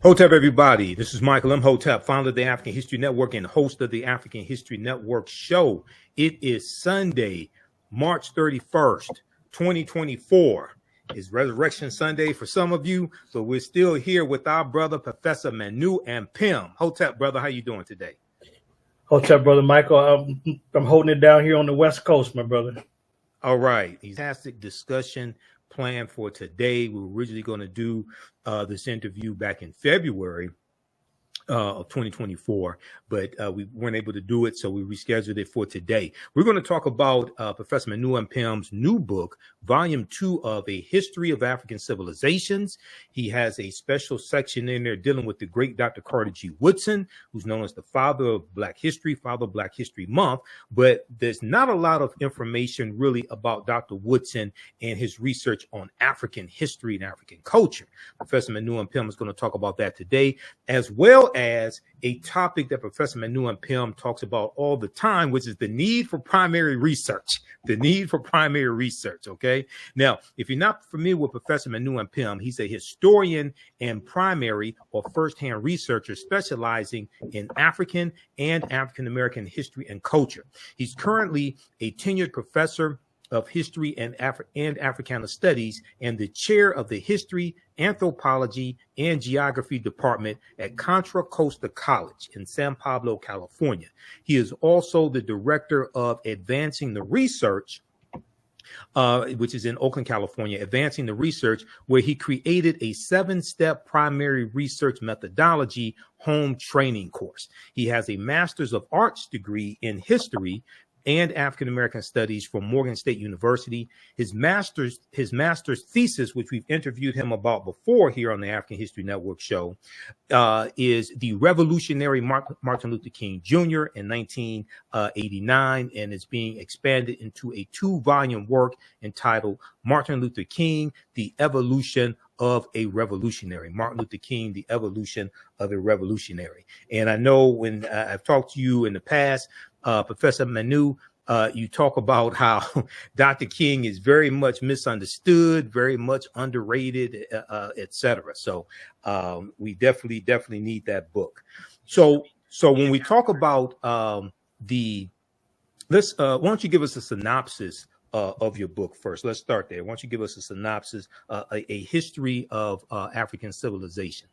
Hotep, everybody. This is Michael Imhotep, founder of the African History Network and host of the African History Network show. It is Sunday, March 31st, 2024. It's Resurrection Sunday for some of you, but we're still here with our brother, Professor Manu Ampim. Hotep, brother, how you doing today? Hotep, brother Michael. I'm holding it down here on the West Coast, my brother. All right. Fantastic discussion plan for today. We were originally going to do this interview back in February of 2024, but we weren't able to do it, so we rescheduled it for today. We're going to talk about Professor Manu Ampim's new book, Volume 2 of A History of African Civilizations. He has a special section in there dealing with the great Dr. Carter G. Woodson, who's known as the father of Black History, father of Black History Month, but there's not a lot of information really about Dr. Woodson and his research on African history and African culture. Professor Manu Ampim is going to talk about that today, as well as a topic that Professor Manu Ampim talks about all the time, which is the need for primary research. The need for primary research, okay? Now, if you're not familiar with Professor Manu Ampim, he's a historian and primary or firsthand researcher specializing in African and African-American history and culture. He's currently a tenured professor of History and Africana Studies and the chair of the History, Anthropology, and Geography Department at Contra Costa College in San Pablo, California. He is also the director of Advancing the Research, which is in Oakland, California, Advancing the Research, where he created a 7-step primary research methodology home training course. He has a Master's of Arts degree in history and African-American Studies from Morgan State University. His master's thesis, which we've interviewed him about before here on the African History Network show, is The Revolutionary Martin Luther King Jr. in 1989, and it's being expanded into a 2-volume work entitled Martin Luther King, The Evolution of a Revolutionary. Martin Luther King, The Evolution of a Revolutionary. And I know when I've talked to you in the past, Professor Manu, you talk about how Dr. King is very much misunderstood, very much underrated, etc. So we definitely need that book. So when we talk about why don't you give us a synopsis of your book first? Let's start there. Why don't you give us a synopsis, a history of African civilization?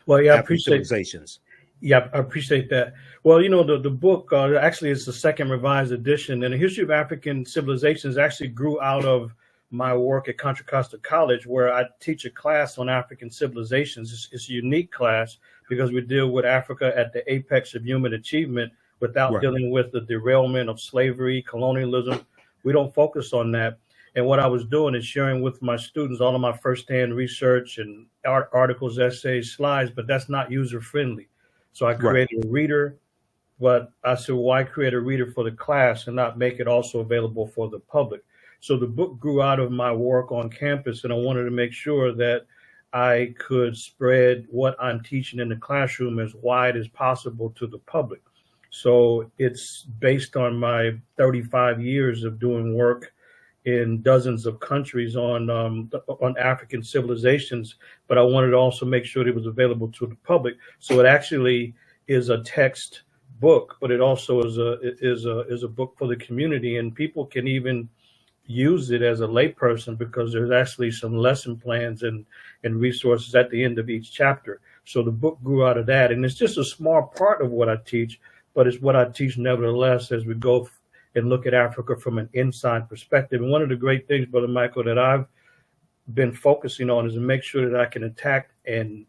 Well, yeah, African civilizations. Yeah, I appreciate that. Well, you know, the book actually is the second revised edition, and the History of African Civilizations actually grew out of my work at Contra Costa College, where I teach a class on African civilizations. It's a unique class because we deal with Africa at the apex of human achievement without dealing with the derailment of slavery, colonialism. We don't focus on that. And what I was doing is sharing with my students all of my firsthand research and articles, essays, slides, but that's not user-friendly. So I created a reader, but I said, why create a reader for the class and not make it also available for the public? So the book grew out of my work on campus, and I wanted to make sure that I could spread what I'm teaching in the classroom as wide as possible to the public. So it's based on my 35 years of doing work in dozens of countries on African civilizations, but I wanted to also make sure it was available to the public. So it actually is a text book, but it also is a book for the community, and people can even use it as a layperson because there's actually some lesson plans and resources at the end of each chapter. So the book grew out of that, and it's just a small part of what I teach, but it's what I teach nevertheless as we go and look at Africa from an inside perspective. And one of the great things, Brother Michael, that I've been focusing on is to make sure that I can attack and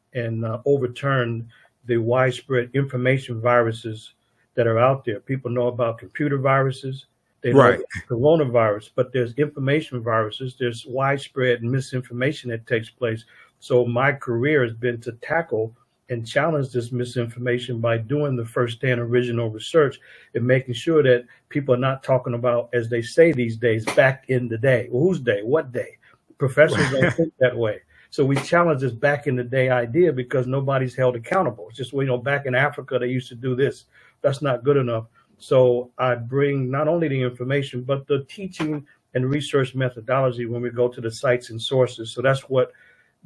overturn the widespread information viruses that are out there. People know about computer viruses, they know about coronavirus, but there's information viruses, there's widespread misinformation that takes place. So my career has been to tackle and challenge this misinformation by doing the first-hand original research and making sure that people are not talking about, as they say these days, back in the day. Well, whose day? What day? Professors don't think that way. So we challenge this back in the day idea because nobody's held accountable. It's just, you know, back in Africa, they used to do this. That's not good enough. So I bring not only the information, but the teaching and research methodology when we go to the sites and sources. So that's what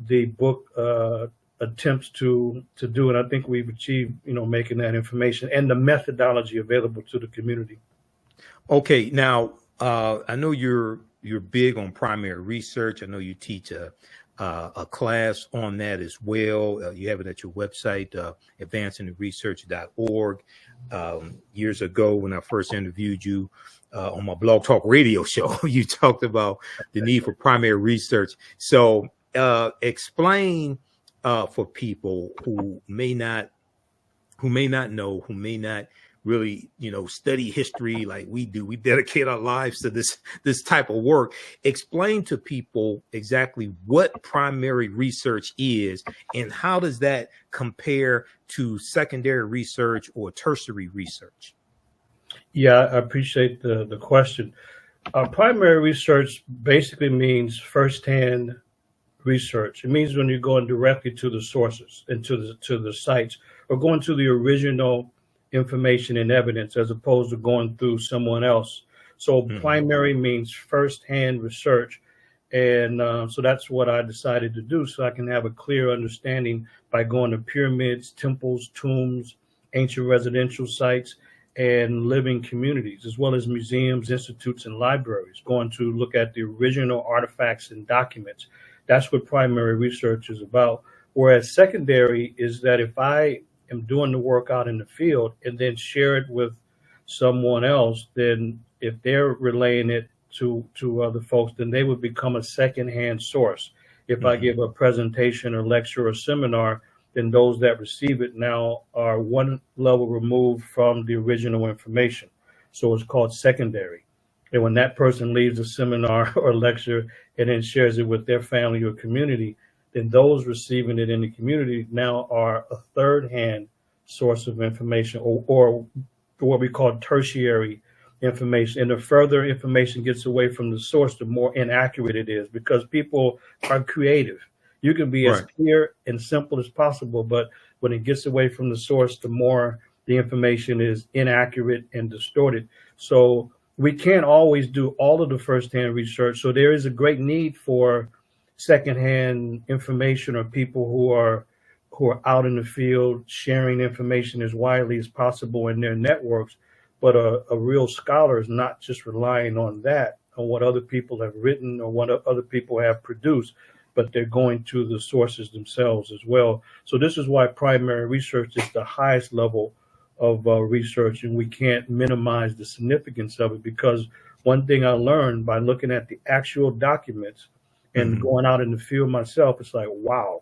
the book attempts to do it. I think we've achieved, making that information and the methodology available to the community. Okay, now I know you're big on primary research. I know you teach a class on that as well. You have it at your website, advancingtheresearch.org. Years ago, when I first interviewed you on my Blog Talk Radio show, you talked about the need for primary research. So explain for people who may not know, who may not really, study history like we do. We dedicate our lives to this type of work. Explain to people exactly what primary research is and how does that compare to secondary research or tertiary research? Yeah, I appreciate the question. Primary research basically means firsthand research. It means when you're going directly to the sources and to the sites, or going to the original information and evidence as opposed to going through someone else. So primary means firsthand research. And so that's what I decided to do, so I can have a clear understanding by going to pyramids, temples, tombs, ancient residential sites, and living communities, as well as museums, institutes, and libraries, going to look at the original artifacts and documents. That's what primary research is about. Whereas secondary is that if I am doing the work out in the field and then share it with someone else, then if they're relaying it to other folks, then they would become a secondhand source. If I give a presentation or lecture or seminar, then those that receive it now are one level removed from the original information. So it's called secondary. And when that person leaves a seminar or lecture and then shares it with their family or community, then those receiving it in the community now are a third-hand source of information, or what we call tertiary information. And the further information gets away from the source, the more inaccurate it is, because people are creative. You can be as clear and simple as possible, but when it gets away from the source, the more the information is inaccurate and distorted. So we can't always do all of the first-hand research. So there is a great need for secondhand information, or people who are out in the field sharing information as widely as possible in their networks. But a real scholar is not just relying on that, on what other people have written or what other people have produced, but they're going to the sources themselves as well. So this is why primary research is the highest level of research, and we can't minimize the significance of it, because one thing I learned by looking at the actual documents and going out in the field myself, it's like, wow,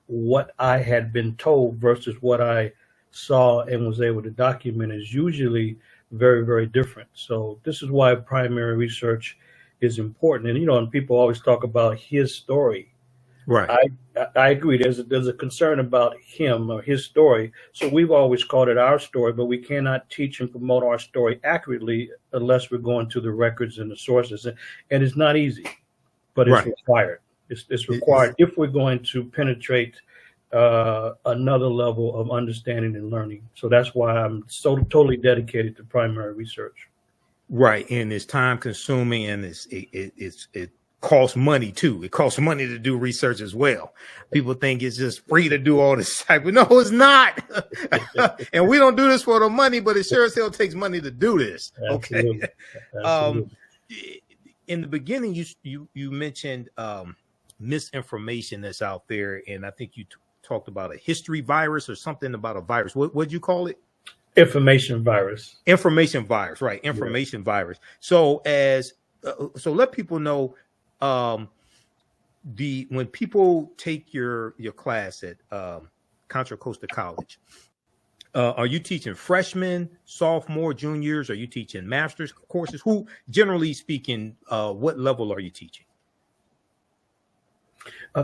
what I had been told versus what I saw and was able to document is usually very, very different. So this is why primary research is important. And, and people always talk about his story. Right. I agree. There's a concern about him or his story. So we've always called it our story, but we cannot teach and promote our story accurately unless we're going to the records and the sources. And it's not easy, but it's required. It's required if we're going to penetrate another level of understanding and learning. So that's why I'm so totally dedicated to primary research. Right, and it's time consuming, and it costs money too. It costs money to do research as well. People think it's just free to do all this type, but no, it's not. And we don't do this for the money, but it sure as hell takes money to do this. Absolutely. Okay. Absolutely. In the beginning, you mentioned misinformation that's out there, and I think you talked about a history virus or something about a virus. What'd you call it? Information virus. Information virus, right? Information virus. So so let people know when people take your class at Contra Costa College, are you teaching freshmen, sophomore, juniors? Are you teaching master's courses? Who, generally speaking, what level are you teaching?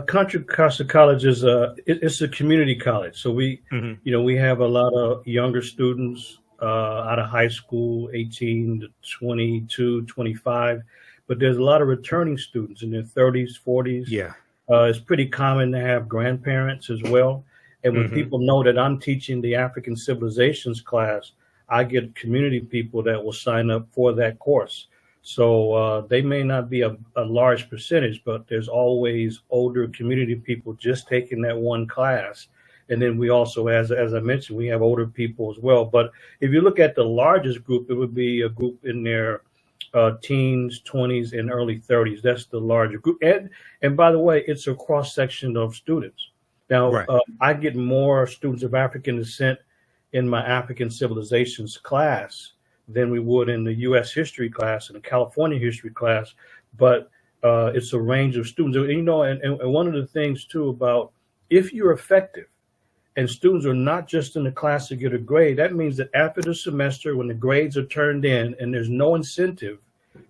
Contra Costa College is it's a community college. So we have a lot of younger students out of high school, 18 to 22, 25, but there's a lot of returning students in their 30s, 40s. Yeah. It's pretty common to have grandparents as well. And when people know that I'm teaching the African civilizations class, I get community people that will sign up for that course. So they may not be a large percentage, but there's always older community people just taking that one class. And then we also, as I mentioned, we have older people as well. But if you look at the largest group, it would be a group in their teens, 20s, and early 30s. That's the larger group. And by the way, it's a cross section of students. Now, Right. I get more students of African descent in my African civilizations class than we would in the U.S. history class and the California history class. But it's a range of students. And, you know, and one of the things, too, about if you're effective, and students are not just in the class to get a grade, that means that after the semester, when the grades are turned in and there's no incentive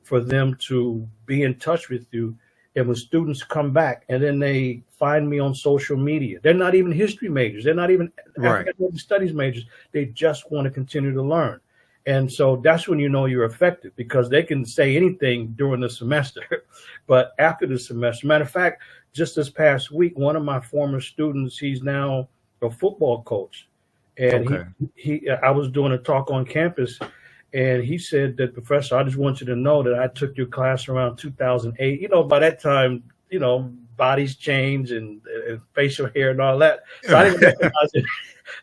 for them to be in touch with you, and when students come back and then they find me on social media, they're not even history majors, they're not even African American studies majors, they just want to continue to learn. And so that's when you know you're effective, because they can say anything during the semester, but after the semester, matter of fact, just this past week, one of my former students, he's now a football coach, and I was doing a talk on campus, and he said that, Professor, I just want you to know that I took your class around 2008. You know, by that time, you know, bodies change and facial hair and all that. So I didn't recognize it.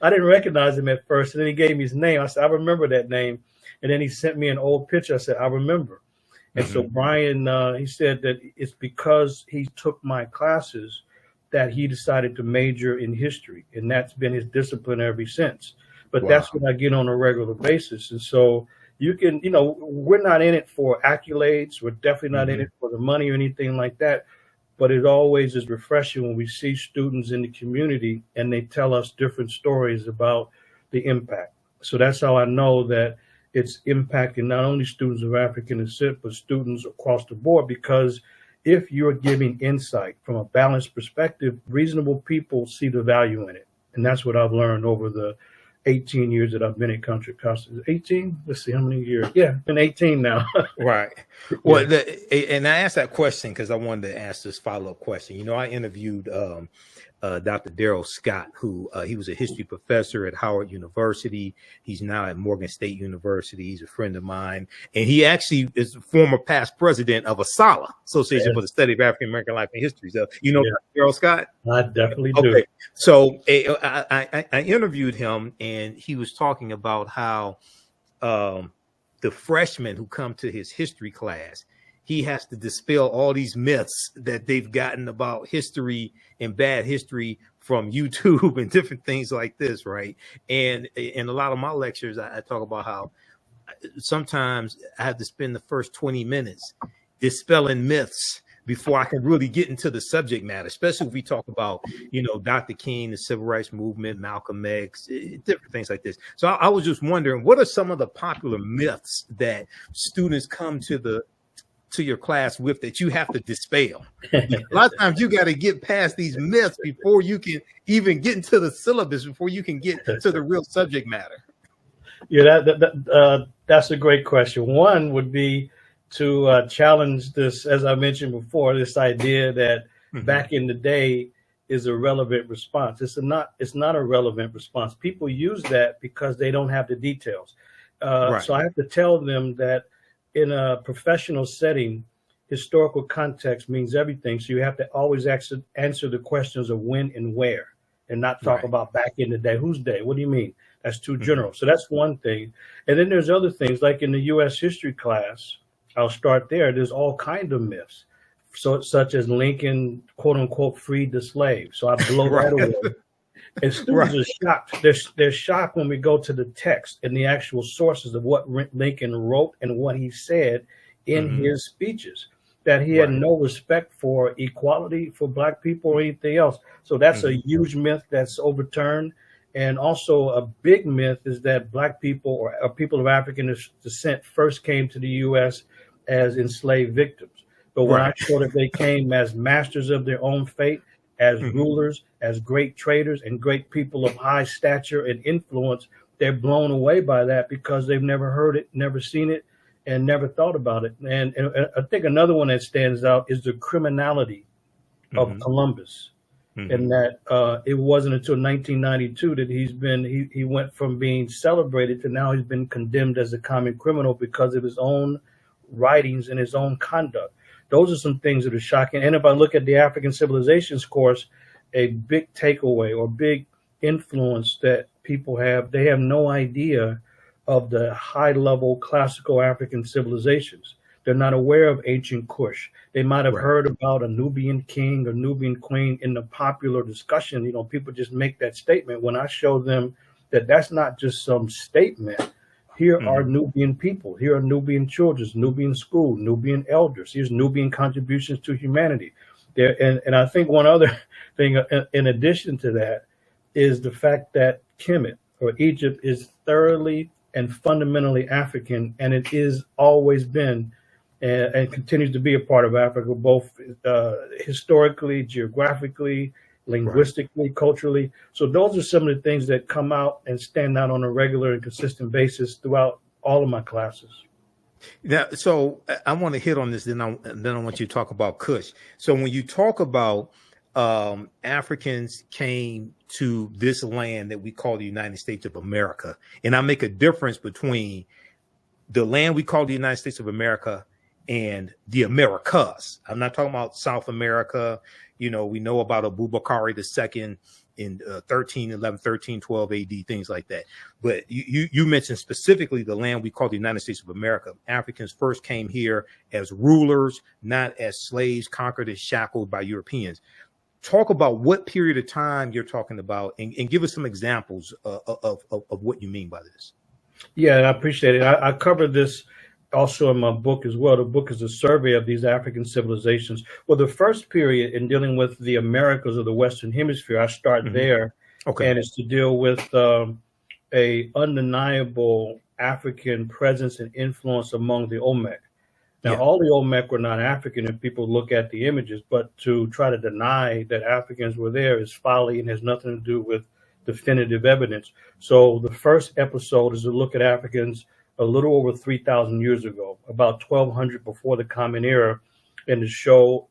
I didn't recognize him at first, and then he gave me his name. I said, I remember that name, and then he sent me an old picture. I said, I remember. And so Brian, he said that it's because he took my classes that he decided to major in history, and that's been his discipline ever since. But that's what I get on a regular basis. And so you can, you know, we're not in it for accolades. We're definitely not in it for the money or anything like that. But it always is refreshing when we see students in the community and they tell us different stories about the impact. So that's how I know that it's impacting not only students of African descent, but students across the board, because if you're giving insight from a balanced perspective, reasonable people see the value in it. And that's what I've learned over the 18 years that I've been at Contra Costa. 18? Let's see how many years. Yeah, been 18 now. Right. Well, and I asked that question because I wanted to ask this follow-up question. You know, I interviewed Dr. Darrell Scott, who he was a history professor at Howard University. He's now at Morgan State University. He's a friend of mine. And he actually is the former past president of ASALH, Association for the Study of African American Life and History. So, you know Dr. Darrell Scott? I definitely do. Okay. So I interviewed him, and he was talking about how the freshmen who come to his history class, he has to dispel all these myths that they've gotten about history and bad history from YouTube and different things like this, right? And in a lot of my lectures, I talk about how sometimes I have to spend the first 20 minutes dispelling myths before I can really get into the subject matter, especially if we talk about, you know, Dr. King, the Civil Rights Movement, Malcolm X, different things like this. So I was just wondering, what are some of the popular myths that students come to your class with that you have to dispel? A lot of times you got to get past these myths before you can even get into the syllabus, before you can get to the real subject matter. Yeah, that's a great question. One would be to challenge this, as I mentioned before, this idea that back in the day is a relevant response. It's not a relevant response. People use that because they don't have the details. So I have to tell them that in a professional setting, historical context means everything. So you have to always answer the questions of when and where, and not talk about back in the day. Whose day? What do you mean? That's too general. So that's one thing. And then there's other things, like in the U.S. history class, I'll start there. There's all kinds of myths, so such as Lincoln, quote unquote, freed the slaves. So I blow that away. And students are shocked. They're shocked when we go to the text and the actual sources of what Lincoln wrote and what he said in his speeches, that he had no respect for equality for Black people or anything else. So that's a huge myth that's overturned. And also a big myth is that Black people or people of African descent first came to the U.S. as enslaved victims. But when I show that they came as masters of their own fate, as rulers, as great traders, and great people of high stature and influence, they're blown away by that because they've never heard it, never seen it, and never thought about it. And I think another one that stands out is the criminality of Columbus. And that it wasn't until 1992 that he went from being celebrated to now he's been condemned as a common criminal because of his own writings and his own conduct. Those are some things that are shocking. And if I look at the African Civilizations course, a big takeaway or big influence that people have, they have no idea of the high level classical African civilizations. They're not aware of ancient Kush. They might have heard about a Nubian king or Nubian queen in the popular discussion. You know, people just make that statement. When I show them that that's not just some statement, here are Nubian people, here are Nubian children, Nubian school, Nubian elders, here's Nubian contributions to humanity. There, and I think one other thing in addition to that is the fact that Kemet or Egypt is thoroughly and fundamentally African, and it is always been and continues to be a part of Africa, both historically, geographically, linguistically, culturally. So those are some of the things that come out and stand out on a regular and consistent basis throughout all of my classes. Now, so I want to hit on this, then I want you to talk about Kush. So when you talk about Africans came to this land that we call the United States of America, and I make a difference between the land we call the United States of America and the Americas. I'm not talking about South America. You know, we know about Abubakar II in 1312 AD, things like that. But you mentioned specifically the land we call the United States of America. Africans first came here as rulers, not as slaves, conquered and shackled by Europeans. Talk about what period of time you're talking about, and give us some examples of what you mean by this. Yeah, I appreciate it. I covered this also in my book as well. The book is a survey of these African civilizations. Well, the first period in dealing with the Americas of the Western Hemisphere, I start there. Okay. And it's to deal with a undeniable African presence and influence among the Olmec. Now, all the Olmec were not African if people look at the images, but to try to deny that Africans were there is folly and has nothing to do with definitive evidence. So the first episode is to look at Africans a little over 3,000 years ago, about 1200 before the Common Era, and to show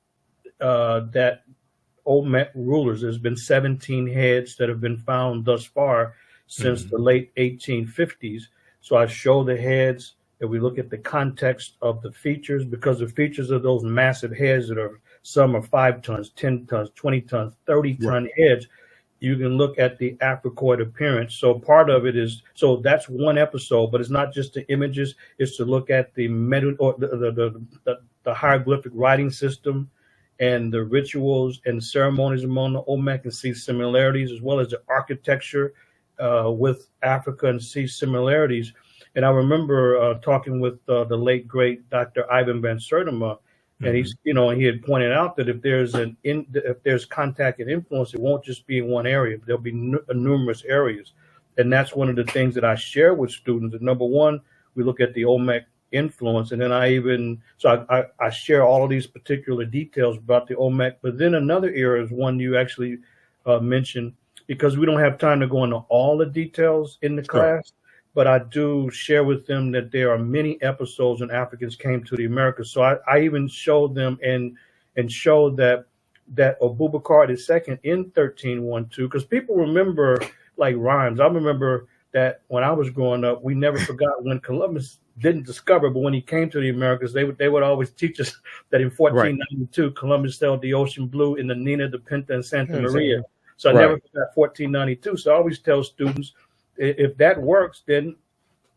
that Olmec rulers, there's been 17 heads that have been found thus far since the late 1850s. So I show the heads, and we look at the context of the features, because the features of those massive heads that are, some are 5 tons, 10 tons, 20 tons, 30-ton heads. You can look at the Africoid appearance. So part of it is, so that's one episode, but it's not just the images. It's to look at the hieroglyphic writing system and the rituals and ceremonies among the Olmec and see similarities, as well as the architecture with Africa and see similarities. And I remember talking with the late great Dr. Ivan Van Sertima, and he's, you know, he had pointed out that if there's contact and influence, it won't just be in one area. There'll be numerous areas, and that's one of the things that I share with students. That number one, we look at the Olmec influence, and then I share all of these particular details about the Olmec. But then another era is one you actually mentioned, because we don't have time to go into all the details in the class. But I do share with them that there are many episodes when Africans came to the Americas. So I even showed them and showed that Abubakar II in 1312, because people remember like rhymes. I remember that when I was growing up, we never forgot when Columbus didn't discover, but when he came to the Americas, they would always teach us that in 1492, Columbus sailed the ocean blue in the Nina, the Pinta, and Santa Maria. So I never forgot 1492. So I always tell students, if that works, then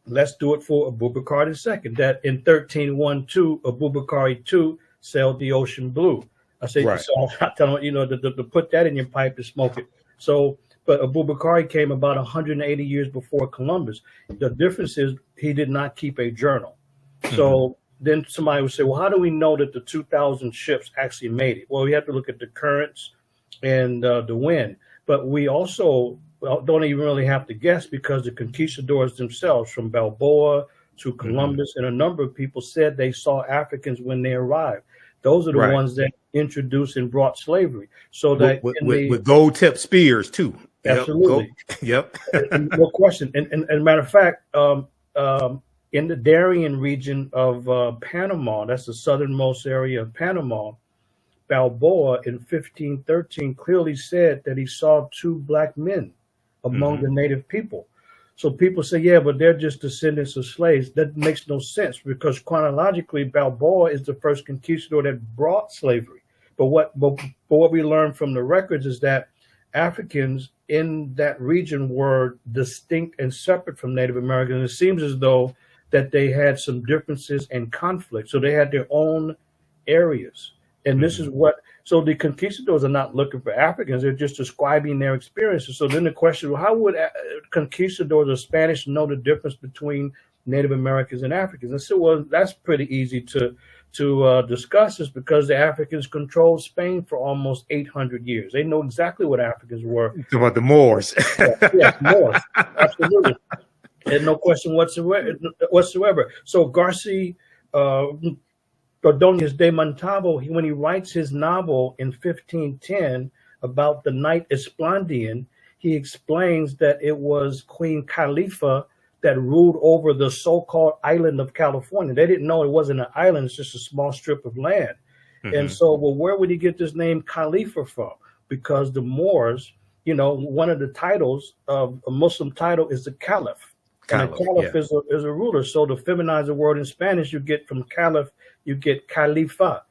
let's do it for Abubakar II. That in 1312, Abubakar II sailed the ocean blue. I say, so I'm telling you, you know, to put that in your pipe to smoke it. So, but Abubakar came about 180 years before Columbus. The difference is he did not keep a journal. So then somebody would say, well, how do we know that the 2,000 ships actually made it? Well, we have to look at the currents and the wind. But we also don't even really have to guess, because the conquistadors themselves, from Balboa to Columbus and a number of people, said they saw Africans when they arrived. Those are the ones that introduced and brought slavery. So that with gold-tipped spears too. Absolutely. No question. And matter of fact, in the Darien region of Panama, that's the southernmost area of Panama, Balboa in 1513 clearly said that he saw 2 black men among the native people. So people say, yeah, but they're just descendants of slaves. That makes no sense, because chronologically, Balboa is the first conquistador that brought slavery. But what we learned from the records is that Africans in that region were distinct and separate from Native Americans. It seems as though that they had some differences and conflicts. So they had their own areas. And this is what, so the conquistadors are not looking for Africans, they're just describing their experiences. So then the question, well, how would conquistadors or Spanish know the difference between Native Americans and Africans? And so, well, that's pretty easy to discuss, is because the Africans controlled Spain for almost 800 years. They know exactly what Africans were. About the Moors. Yes, Moors, absolutely. And no question whatsoever. So Garcia Ordonez de Montalvo, when he writes his novel in 1510 about the Night Esplandian, he explains that it was Queen Khalifa that ruled over the so-called island of California. They didn't know it wasn't an island, it's just a small strip of land. And so, well, where would he get this name Khalifa from? Because the Moors, you know, one of the titles of a Muslim title is the Caliph. And a caliph is a ruler. So to feminize the word in Spanish, you get from caliph, you get califa.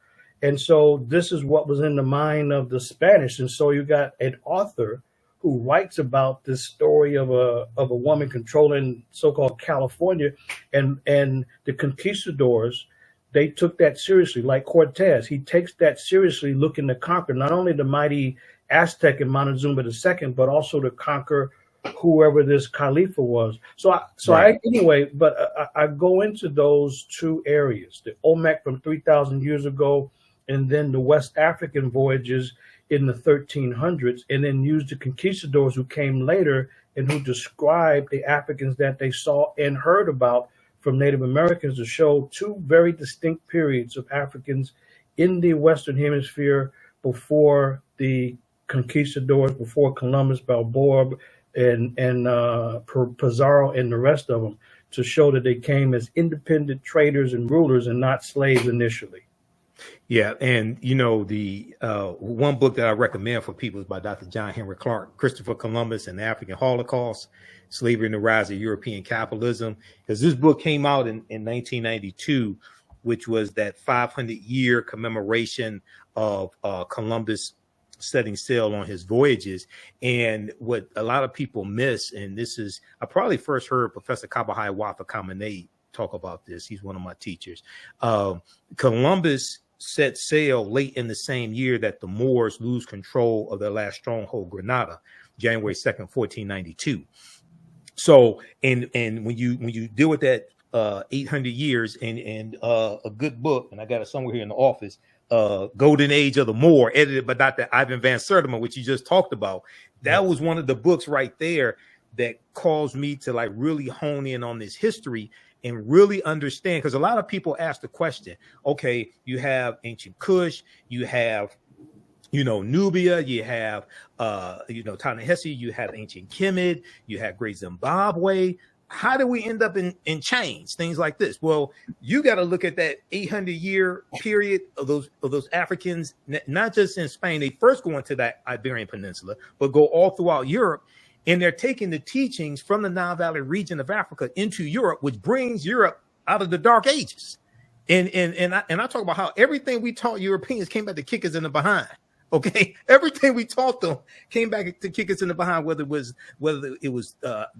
And so this is what was in the mind of the Spanish. And so you got an author who writes about this story of a woman controlling so-called California, and the conquistadors, they took that seriously. Like Cortez, he takes that seriously, looking to conquer not only the mighty Aztec and Montezuma II, but also to conquer whoever this Khalifa was. I go into those two areas, the Olmec from 3,000 years ago, and then the West African voyages in the 1300s, and then use the conquistadors who came later and who described the Africans that they saw and heard about from Native Americans, to show two very distinct periods of Africans in the Western Hemisphere before the conquistadors, before Columbus, Balboa, and Pizarro and the rest of them, to show that they came as independent traders and rulers and not slaves initially. Yeah, and you know, the one book that I recommend for people is by Dr. John Henry Clark, Christopher Columbus and the African Holocaust, Slavery and the Rise of European Capitalism. Because this book came out in 1992, which was that 500-year commemoration of Columbus setting sail on his voyages. And what a lot of people miss, and this is, I probably first heard Professor Kabahai Wafa Kamene talk about this. He's one of my teachers. Columbus set sail late in the same year that the Moors lose control of their last stronghold, Granada, January 2nd, 1492. So, and when you deal with that 800 years and a good book, and I got it somewhere here in the office, Golden Age of the Moor, edited by Dr. Ivan Van Sertima, which you just talked about. That was one of the books right there that caused me to like really hone in on this history and really understand, because a lot of people ask the question, okay, you have ancient Kush, you have, you know, Nubia, you have, you know, Ta-Nehisi, you have ancient Kemet, you have Great Zimbabwe. How do we end up in chains, things like this? Well, you got to look at that 800-year period of those Africans, not just in Spain. They first go into that Iberian Peninsula, but go all throughout Europe. And they're taking the teachings from the Nile Valley region of Africa into Europe, which brings Europe out of the Dark Ages. And I talk about how everything we taught Europeans came back to kick us in the behind. Okay, everything we taught them came back to kick us in the behind, whether it was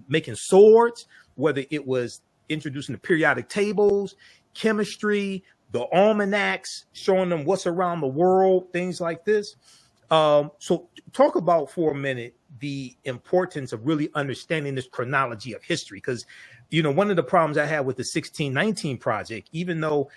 making swords, whether it was introducing the periodic tables, chemistry, the almanacs, showing them what's around the world, things like this. So talk about for a minute the importance of really understanding this chronology of history, because, you know, one of the problems I had with the 1619 project, even though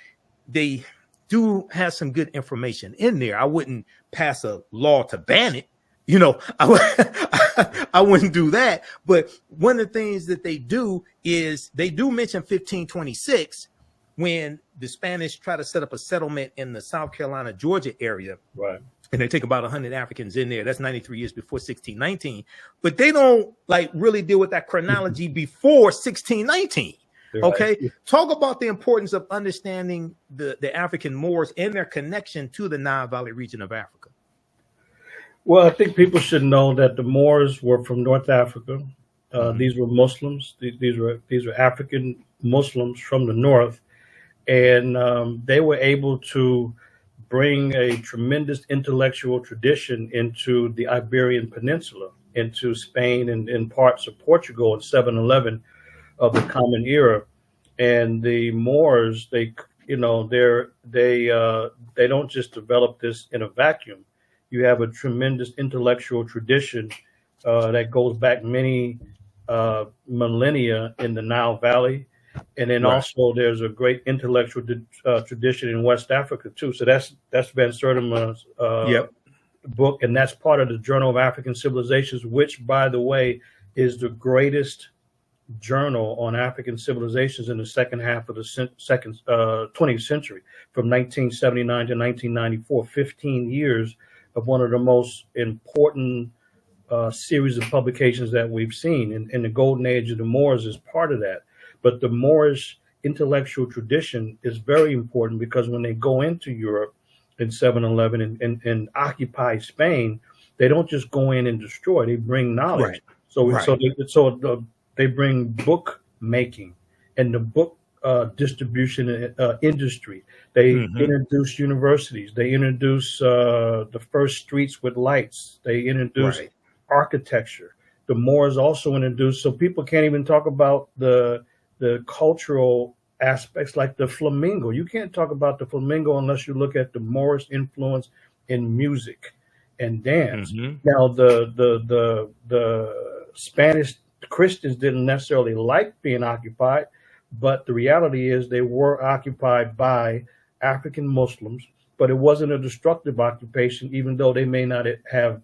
they do have some good information in there, I wouldn't pass a law to ban it. You know, I wouldn't do that. But one of the things that they do is they do mention 1526 when the Spanish try to set up a settlement in the South Carolina, Georgia area. Right. And they take about 100 Africans in there. That's 93 years before 1619. But they don't like really deal with that chronology before 1619. Okay. Right. Talk about the importance of understanding the African Moors and their connection to the Nile Valley region of Africa. Well, I think people should know that the Moors were from North Africa. These were Muslims. These were African Muslims from the north, and they were able to bring a tremendous intellectual tradition into the Iberian Peninsula, into Spain and in parts of Portugal in 711 of the Common Era. And the Moors, they don't just develop this in a vacuum. You have a tremendous intellectual tradition that goes back many millennia in the Nile Valley. And then also there's a great intellectual tradition in West Africa too. So that's Van Sertima's book, and that's part of the Journal of African Civilizations, which, by the way, is the greatest journal on African civilizations in the second half of the 20th century, from 1979 to 1994, 15 years of one of the most important series of publications that we've seen. And the Golden Age of the Moors is part of that. But the Moorish intellectual tradition is very important, because when they go into Europe in 711 and occupy Spain, they don't just go in and destroy; they bring knowledge. They bring book making and the book distribution industry. They introduce universities. They introduce the first streets with lights. They introduce architecture. The Moors also introduced, so people can't even talk about the cultural aspects like the flamingo. You can't talk about the flamingo unless you look at the Moorish influence in music and dance. Now, the Spanish Christians didn't necessarily like being occupied, but the reality is they were occupied by African Muslims, but it wasn't a destructive occupation, even though they may not have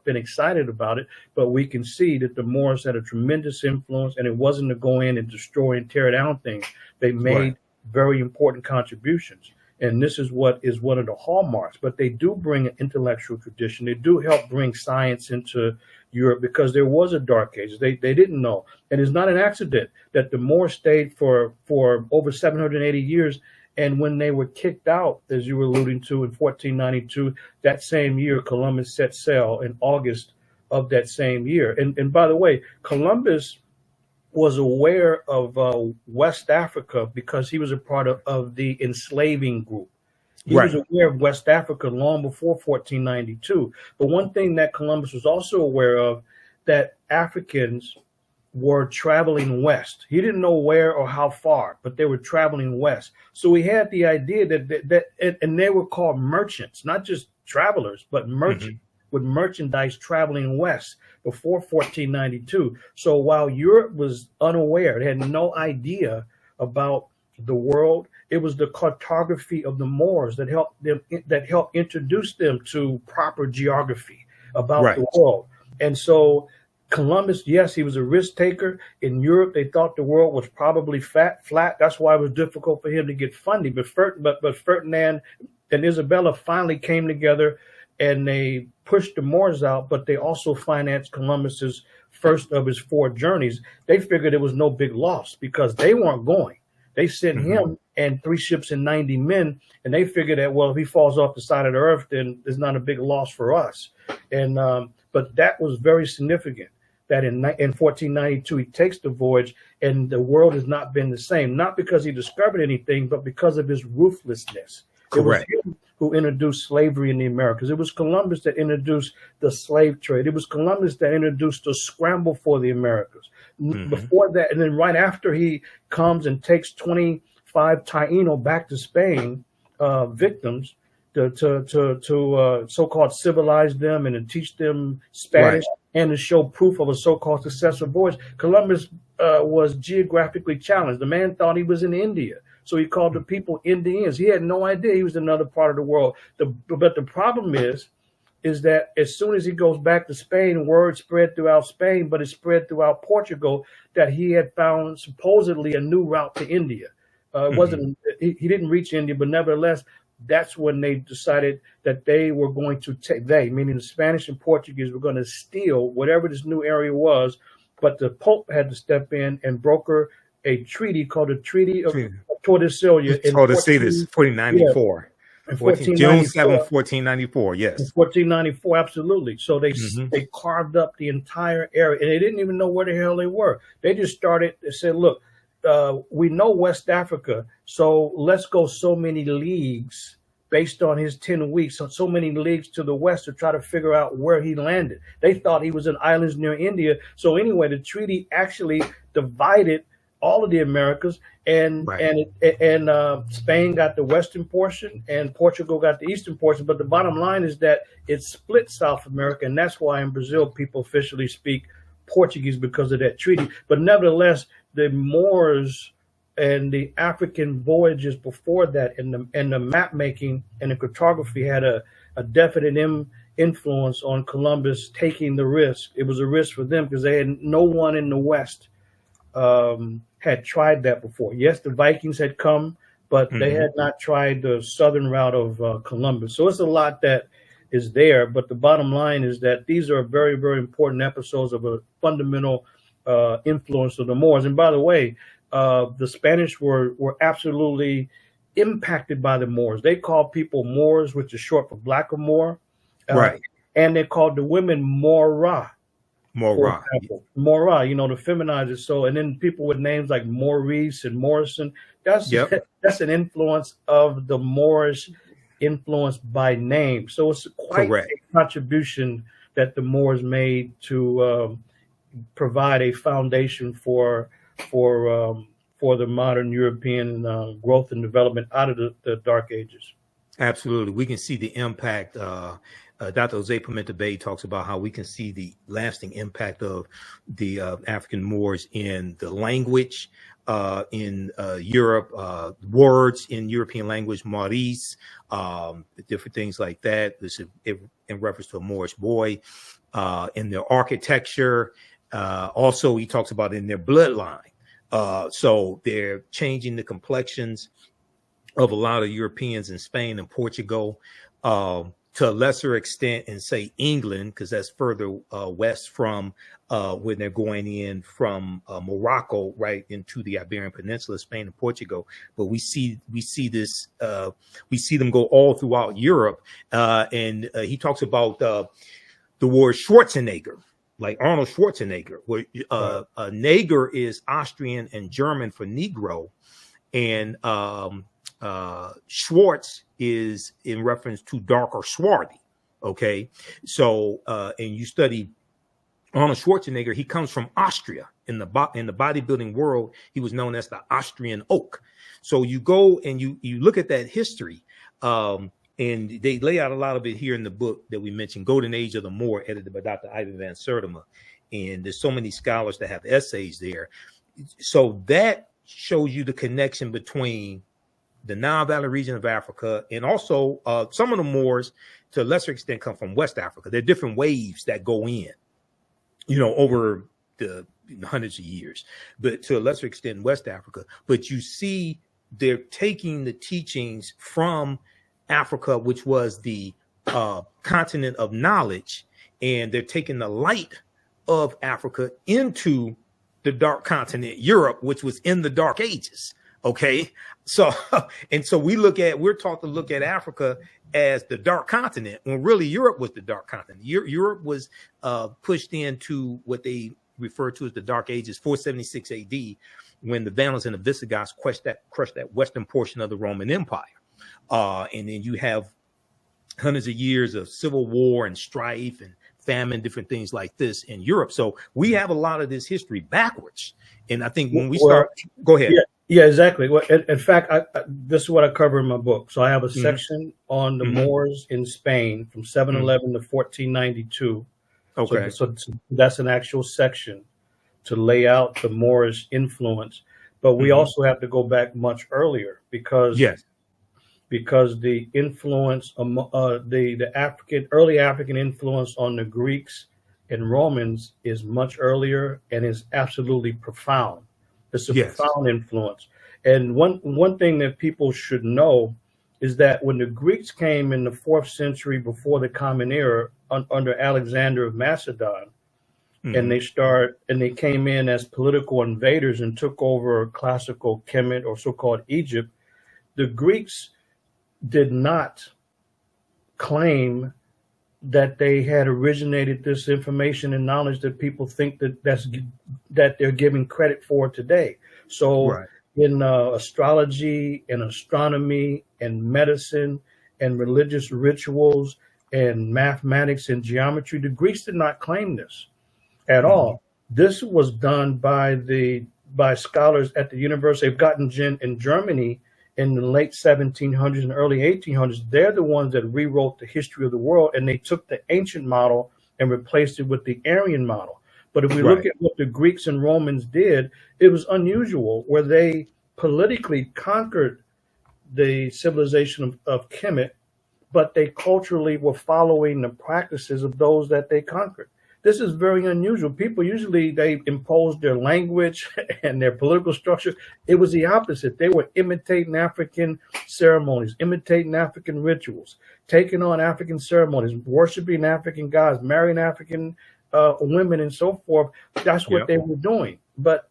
been excited about it. But we can see that the Moors had a tremendous influence, and it wasn't to go in and destroy and tear down things. They made very important contributions. And this is what is one of the hallmarks. But they do bring an intellectual tradition. They do help bring science into Europe, because there was a dark age. They didn't know. And it's not an accident that the Moors stayed for over 780 years. And when they were kicked out, as you were alluding to, in 1492, that same year, Columbus set sail in August of that same year. And by the way, Columbus was aware of West Africa because he was a part of the enslaving group. He was aware of West Africa long before 1492. But one thing that Columbus was also aware of, that Africans were traveling west. He didn't know where or how far, but they were traveling west. So he had the idea that and they were called merchants, not just travelers, but merchants, with merchandise traveling west before 1492. So while Europe was unaware, they had no idea about the world, it was the cartography of the Moors that helped introduce them to proper geography about the world. And so Columbus, yes, he was a risk taker. In Europe, they thought the world was probably flat. That's why it was difficult for him to get funding. But Ferdinand and Isabella finally came together, and they pushed the Moors out, but they also financed Columbus's first of his 4 journeys. They figured it was no big loss because they weren't going. They sent him and 3 ships and 90 men, and they figured that, well, if he falls off the side of the earth, then there's not a big loss for us. And but that was very significant, that in 1492 he takes the voyage, and the world has not been the same, not because he discovered anything, but because of his ruthlessness. Correct. It was him who introduced slavery in the Americas. It was Columbus that introduced the slave trade. It was Columbus that introduced the scramble for the Americas. Before that, and then right after he comes and takes 25 Taino back to Spain, victims, to so-called civilize them and to teach them Spanish and to show proof of a so-called successful voyage. Columbus was geographically challenged. The man thought he was in India, so he called the people Indians. He had no idea he was in another part of the world. But the problem is that as soon as he goes back to Spain, word spread throughout Spain, but it spread throughout Portugal that he had found supposedly a new route to India. It wasn't, he didn't reach India, but nevertheless, that's when they decided that they were going to take, meaning the Spanish and Portuguese, were going to steal whatever this new area was. But the Pope had to step in and broker a treaty called the Treaty of Tordesillas in 1494. In June 7, 1494. 1494. In Yes. 1494, absolutely. So Hmm. they carved up the entire area, and they didn't even know where the hell they were. They just started. They said, "Look, we know West Africa, so let's go so many leagues based on his 10 weeks, so many leagues to the west to try to figure out where he landed." They thought he was in islands near India. So anyway, the treaty actually divided all of the Americas, and Right. Spain got the western portion, and Portugal got the eastern portion. But the bottom line is that it split South America, and that's why in Brazil people officially speak Portuguese because of that treaty. But nevertheless, the Moors and the African voyages before that, and the map making and the cartography had a definite influence on Columbus taking the risk. It was a risk for them because they had no one in the West had tried that before. Yes, the Vikings had come, but they had not tried the southern route of Columbus. So it's a lot that is there. But the bottom line is that these are very, very important episodes of a fundamental influence of the Moors. And by the way, the Spanish were absolutely impacted by the Moors. They called people Moors, which is short for Blackamoor. Right. And they called the women Mora. Mora. Mora, you know, to feminize it. So, and then people with names like Maurice and Morrison, that's an influence of the Moorish influence by name. So it's quite a contribution that the Moors made to provide a foundation for the modern European growth and development out of the Dark Ages. Absolutely. We can see the impact. Dr. Jose Pimenta Bay talks about how we can see the lasting impact of the African Moors in the language in Europe, words in European language, Maurice, different things like that. This is in reference to a Moorish boy, in their architecture. Also, he talks about in their bloodline. So they're changing the complexions of a lot of Europeans in Spain and Portugal, to a lesser extent in, say, England, because that's further west from when they're going in from Morocco right into the Iberian Peninsula, Spain and Portugal. But we see this, we see them go all throughout Europe. And he talks about the word Schwarzenegger, like Arnold Schwarzenegger, where Neger is Austrian and German for Negro, and Schwartz is in reference to dark or swarthy. Okay, so and you study Arnold Schwarzenegger, he comes from Austria. In the bodybuilding world, he was known as the Austrian Oak. So you go and you look at that history, and they lay out a lot of it here in the book that we mentioned, Golden Age of the Moor, edited by Dr. Ivan van Sertima. And there's so many scholars that have essays there. So that shows you the connection between the Nile Valley region of Africa, and also some of the Moors, to a lesser extent, come from West Africa. There are different waves that go in, you know, over the hundreds of years, but to a lesser extent, West Africa. But you see, they're taking the teachings from Africa, which was the continent of knowledge, and they're taking the light of Africa into the dark continent, Europe, which was in the Dark Ages. Okay, so we're taught to look at Africa as the dark continent, when really Europe was the dark continent. Europe was pushed into what they refer to as the Dark Ages, 476 AD, when the Vandals and the Visigoths crushed that western portion of the Roman Empire. And then you have hundreds of years of civil war and strife and famine, different things like this in Europe. So we have a lot of this history backwards. And I think when we start, go ahead. Yeah, exactly. Well, in fact, this is what I cover in my book. So I have a section on the Moors in Spain from 711 to 1492. Okay. So that's an actual section to lay out the Moorish influence. But we also have to go back much earlier, because the influence, the early African influence on the Greeks and Romans is much earlier and is absolutely profound. It's a profound influence. And one thing that people should know is that when the Greeks came in the 4th century before the Common Era under Alexander of Macedon, and they came in as political invaders and took over classical Kemet, or so-called Egypt, the Greeks did not claim that they had originated this information and knowledge that people think that they're giving credit for today. So Right. in astrology and astronomy and medicine and religious rituals and mathematics and geometry, the Greeks did not claim this at all. This was done by scholars at the University of Göttingen in Germany in the late 1700s and early 1800s. They're the ones that rewrote the history of the world, and they took the ancient model and replaced it with the Aryan model. But if we look at what the Greeks and Romans did, it was unusual, where they politically conquered the civilization of Kemet, but they culturally were following the practices of those that they conquered. This is very unusual. People usually, they imposed their language and their political structure. It was the opposite. They were imitating African ceremonies, imitating African rituals, taking on African ceremonies, worshiping African gods, marrying African women, and so forth. That's what they were doing. But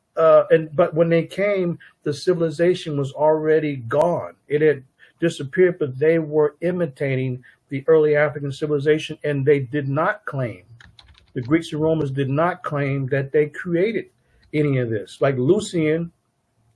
when they came, the civilization was already gone. It had disappeared, but they were imitating the early African civilization, and they did not claim. The Greeks and Romans did not claim that they created any of this. Like Lucian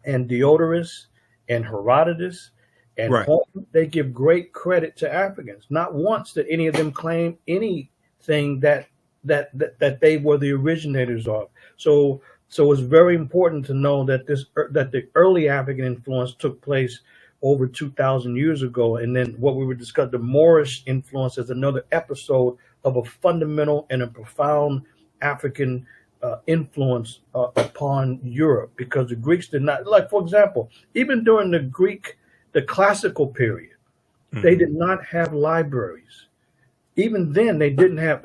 and Diodorus and Herodotus and Homer, they give great credit to Africans. Not once did any of them claim anything that they were the originators of. So it's very important to know that that the early African influence took place over 2,000 years ago. And then what we were discussing, the Moorish influence, is another episode of a fundamental and a profound African influence upon Europe, because the Greeks did not, like, for example, even during the classical period, they did not have libraries. Even then, they didn't have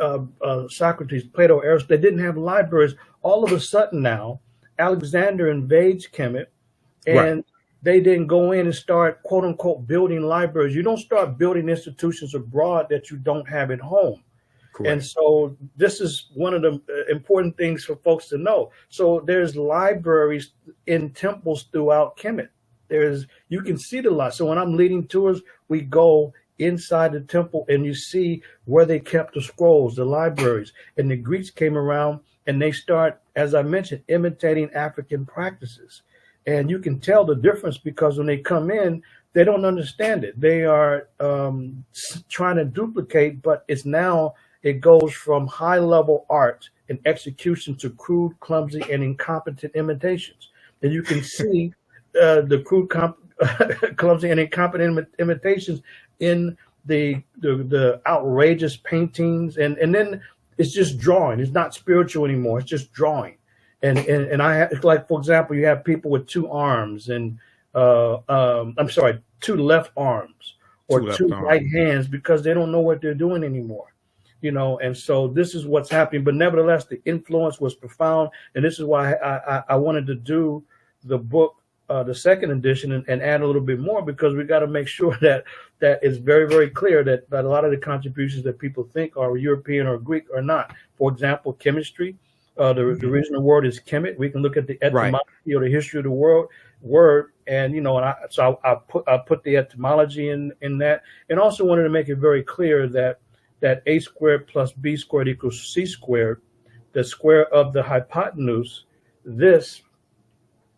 Socrates, Plato, Aristotle, they didn't have libraries. All of a sudden now, Alexander invades Kemet, and they didn't go in and start, quote unquote, building libraries. You don't start building institutions abroad that you don't have at home. Correct. And so this is one of the important things for folks to know. So there's libraries in temples throughout Kemet. You can see the lot. So when I'm leading tours, we go inside the temple and you see where they kept the scrolls, the libraries. And the Greeks came around and they start, as I mentioned, imitating African practices. And you can tell the difference, because when they come in, they don't understand it. They are trying to duplicate, but it goes from high-level art and execution to crude, clumsy, and incompetent imitations. And you can see the crude, clumsy, and incompetent imitations in the outrageous paintings, and then it's just drawing. It's not spiritual anymore. It's just drawing. And I have, like, for example, you have people with two arms and two left arms or two right hands, because they don't know what they're doing anymore. And so this is what's happening. But nevertheless, the influence was profound. And this is why I wanted to do the book, the second edition, and add a little bit more, because we got to make sure that it's very, very clear that a lot of the contributions that people think are European or Greek are not. For example, chemistry, the original word is Kemet. We can look at the etymology or the history of the word, and I put the etymology in that, and also wanted to make it very clear that a squared plus b squared equals c squared, the square of the hypotenuse. This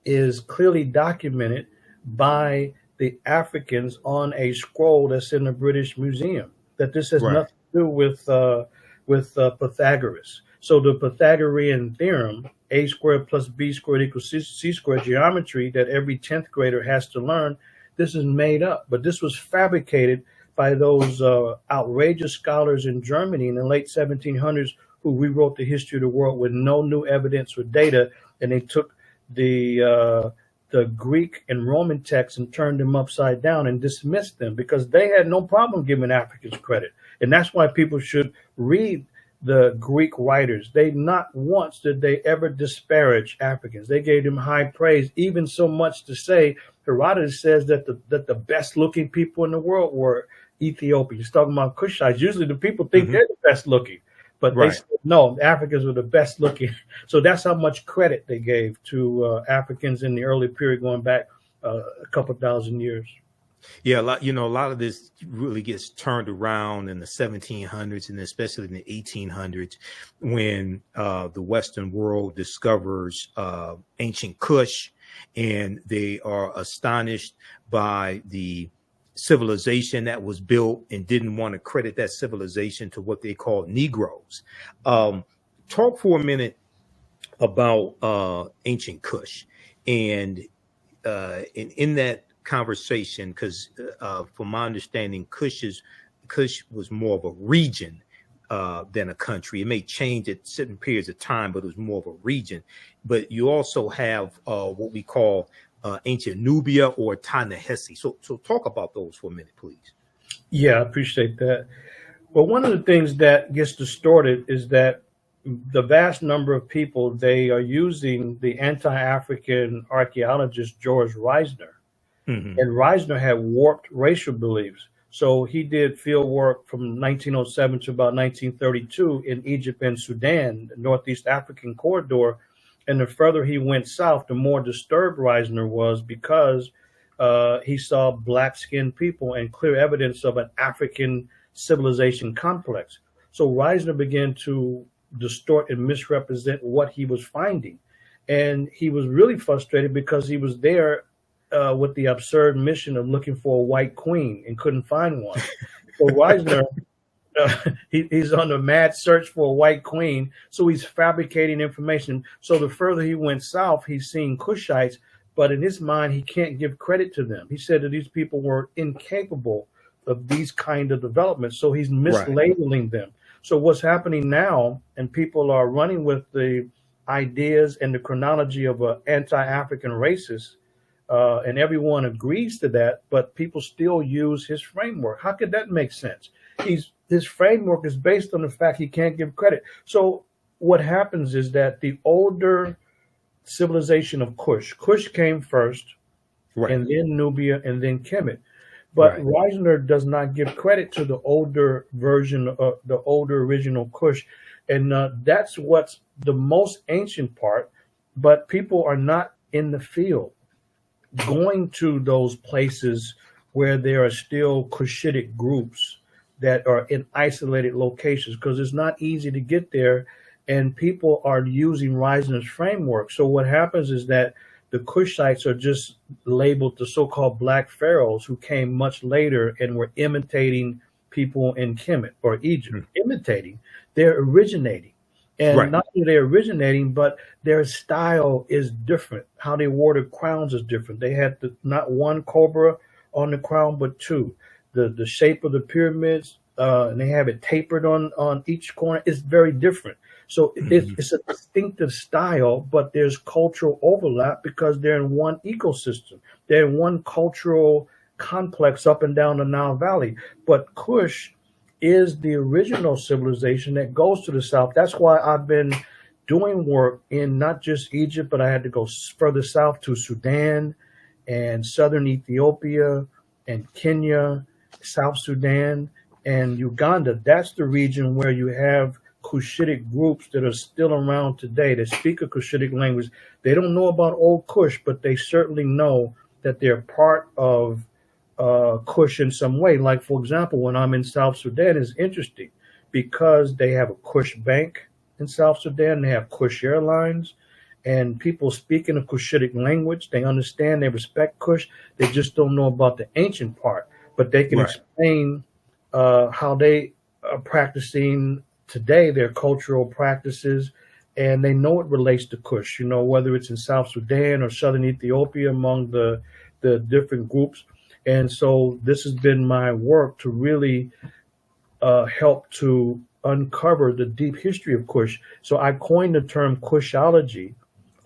is clearly documented by the Africans on a scroll that's in the British Museum. That this has nothing to do with Pythagoras. So the Pythagorean theorem, a squared plus b squared equals c squared, geometry that every 10th grader has to learn, this is made up. But this was fabricated by those outrageous scholars in Germany in the late 1700s, who rewrote the history of the world with no new evidence or data. And they took the Greek and Roman texts and turned them upside down and dismissed them, because they had no problem giving Africans credit. And that's why people should read the Greek writers. They not once did they ever disparage Africans. They gave them high praise, even so much to say, Herodotus says that the best looking people in the world were Ethiopians. He's talking about Kushites. Usually the people think they're the best looking, but they said, no, the Africans were the best looking. So that's how much credit they gave to Africans in the early period, going back a couple thousand years. Yeah, a lot of this really gets turned around in the 1700s and especially in the 1800s when the Western world discovers ancient Kush, and they are astonished by the civilization that was built and didn't want to credit that civilization to what they call Negroes. Talk for a minute about ancient Kush, and in that conversation, because from my understanding, Kush was more of a region than a country. It may change at certain periods of time, but it was more of a region. But you also have what we call ancient Nubia or Ta-Nehisi. So talk about those for a minute, please. Yeah, I appreciate that. Well, one of the things that gets distorted is that the vast number of people, they are using the anti-African archaeologist George Reisner. Mm-hmm. And Reisner had warped racial beliefs. So he did field work from 1907 to about 1932 in Egypt and Sudan, the Northeast African corridor. And the further he went south, the more disturbed Reisner was, because he saw black-skinned people and clear evidence of an African civilization complex. So Reisner began to distort and misrepresent what he was finding. And he was really frustrated because he was there with the absurd mission of looking for a white queen and couldn't find one. So Reisner, he's on a mad search for a white queen. So he's fabricating information. So the further he went south, he's seeing Kushites, but in his mind, he can't give credit to them. He said that these people were incapable of these kind of developments. So he's mislabeling them. So what's happening now, and people are running with the ideas and the chronology of an anti-African racist, and everyone agrees to that, but people still use his framework. How could that make sense? His framework is based on the fact he can't give credit. So what happens is that the older civilization of Kush came first, and then Nubia, and then Kemet. But Reisner does not give credit to the older version of the older original Kush. And that's what's the most ancient part. But people are not in the field going to those places where there are still Kushitic groups that are in isolated locations, because it's not easy to get there. And people are using Reisner's framework. So what happens is that the Kushites are just labeled the so-called black pharaohs who came much later and were imitating people in Kemet or Egypt. Imitating, they're originating. And not only they're originating, but their style is different. How they wore the crowns is different. They had not one cobra on the crown, but two. The shape of the pyramids, and they have it tapered on each corner, is very different. So it's a distinctive style, but there's cultural overlap because they're in one ecosystem. They're in one cultural complex up and down the Nile Valley. But Kush is the original civilization that goes to the south. That's why I've been doing work in not just Egypt, but I had to go further south to Sudan and southern Ethiopia and Kenya, South Sudan, and Uganda. That's the region where you have Kushitic groups that are still around today that speak a Kushitic language. They don't know about old Kush, but they certainly know that they're part of Kush in some way. Like, for example, when I'm in South Sudan, it's interesting because they have a Kush bank in South Sudan. They have Kush Airlines, and people speaking a Kushitic language. They understand, they respect Kush. They just don't know about the ancient part, but they can explain how they are practicing today, their cultural practices, and they know it relates to Kush, you know, whether it's in South Sudan or southern Ethiopia among the different groups. And so this has been my work to really help to uncover the deep history of Kush. So I coined the term Kushology,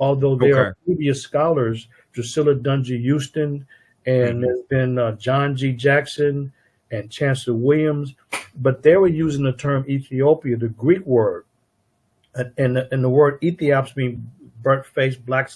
although there are previous scholars, Drusilla Dungy Houston, and there's been John G. Jackson and Chancellor Williams, but they were using the term Ethiopia, the Greek word, and the word Ethiops means burnt face, black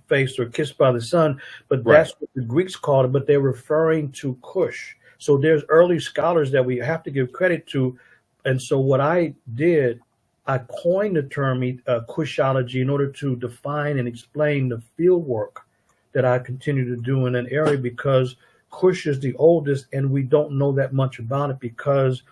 face, or kissed by the sun, but that's what the Greeks called it, but they're referring to Kush. So there's early scholars that we have to give credit to. And so what I did, I coined the term Kushology in order to define and explain the field work that I continue to do in an area, because Kush is the oldest, and we don't know that much about it because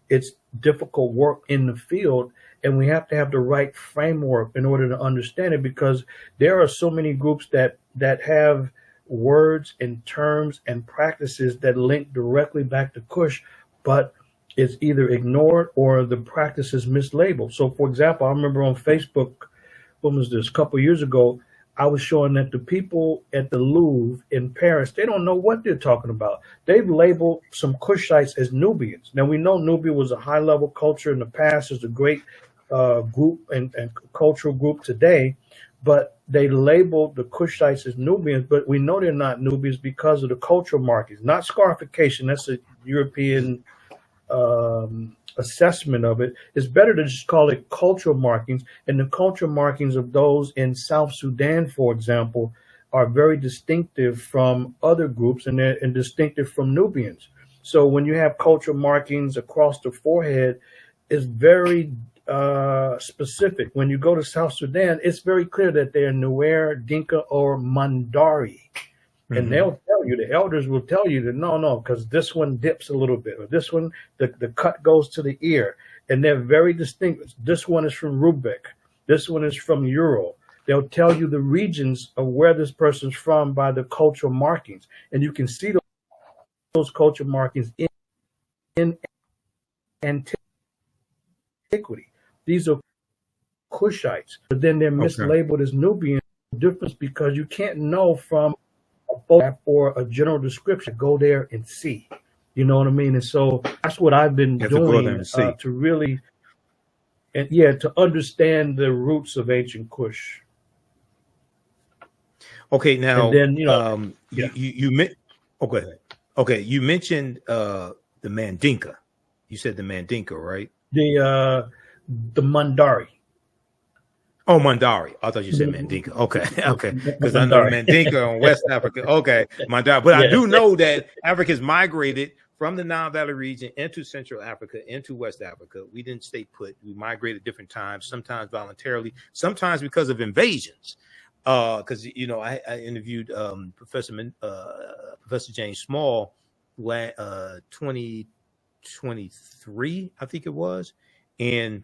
it's difficult work in the field, and we have to have the right framework in order to understand it, because there are so many groups that have words and terms and practices that link directly back to Kush, but it's either ignored or the practice is mislabeled. So, for example, I remember on Facebook, when was this, a couple of years ago, I was showing that the people at the Louvre in Paris, they don't know what they're talking about. They've labeled some Kushites as Nubians. Now, we know Nubia was a high-level culture in the past. It's a great group and cultural group today, but they labeled the Kushites as Nubians, but we know they're not Nubians because of the cultural markings, not scarification. That's a European assessment of it. It's better to just call it cultural markings, and the cultural markings of those in South Sudan, for example, are very distinctive from other groups, and they're distinctive from Nubians. So when you have cultural markings across the forehead, it's very specific. When you go to South Sudan, it's very clear that they're Nuer, Dinka, or Mandari. And they'll tell you, the elders will tell you that no, because this one dips a little bit, or this one, the cut goes to the ear, and they're very distinct. This one is from Rubik. This one is from Ural. They'll tell you the regions of where this person's from by the cultural markings, and you can see those cultural markings in antiquity. These are Kushites, but then they're mislabeled as Nubian. Difference because you can't know from or a general description. Go there and see, you know what I mean? And so that's what I've been doing to really, and to understand the roots of ancient Kush. Okay, now, and then go ahead. Okay, you mentioned the Mandinka. You said the Mandinka, right? The Mandari. Oh, Mandari. I thought you said Mandinka. Okay. Because I know Mandinka in West Africa. Okay, Mandari. But I do know that Africans migrated from the Nile Valley region into Central Africa, into West Africa. We didn't stay put. We migrated different times, sometimes voluntarily, sometimes because of invasions. Because, I interviewed Professor James Small 2023, I think it was. And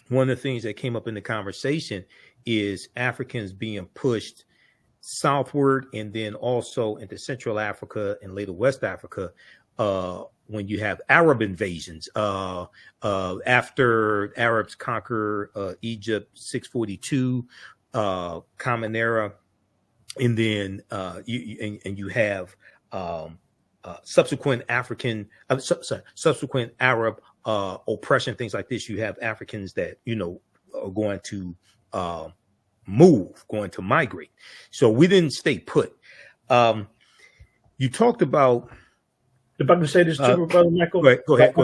one of the things that came up in the conversation is Africans being pushed southward and then also into Central Africa and later West Africa when you have Arab invasions. After Arabs conquer Egypt, 642, Common Era, and then you have subsequent subsequent Arab oppression, things like this. You have Africans that are going to going to migrate. So we didn't stay put. You talked about. If I can say this too, Brother Michael. Go ahead.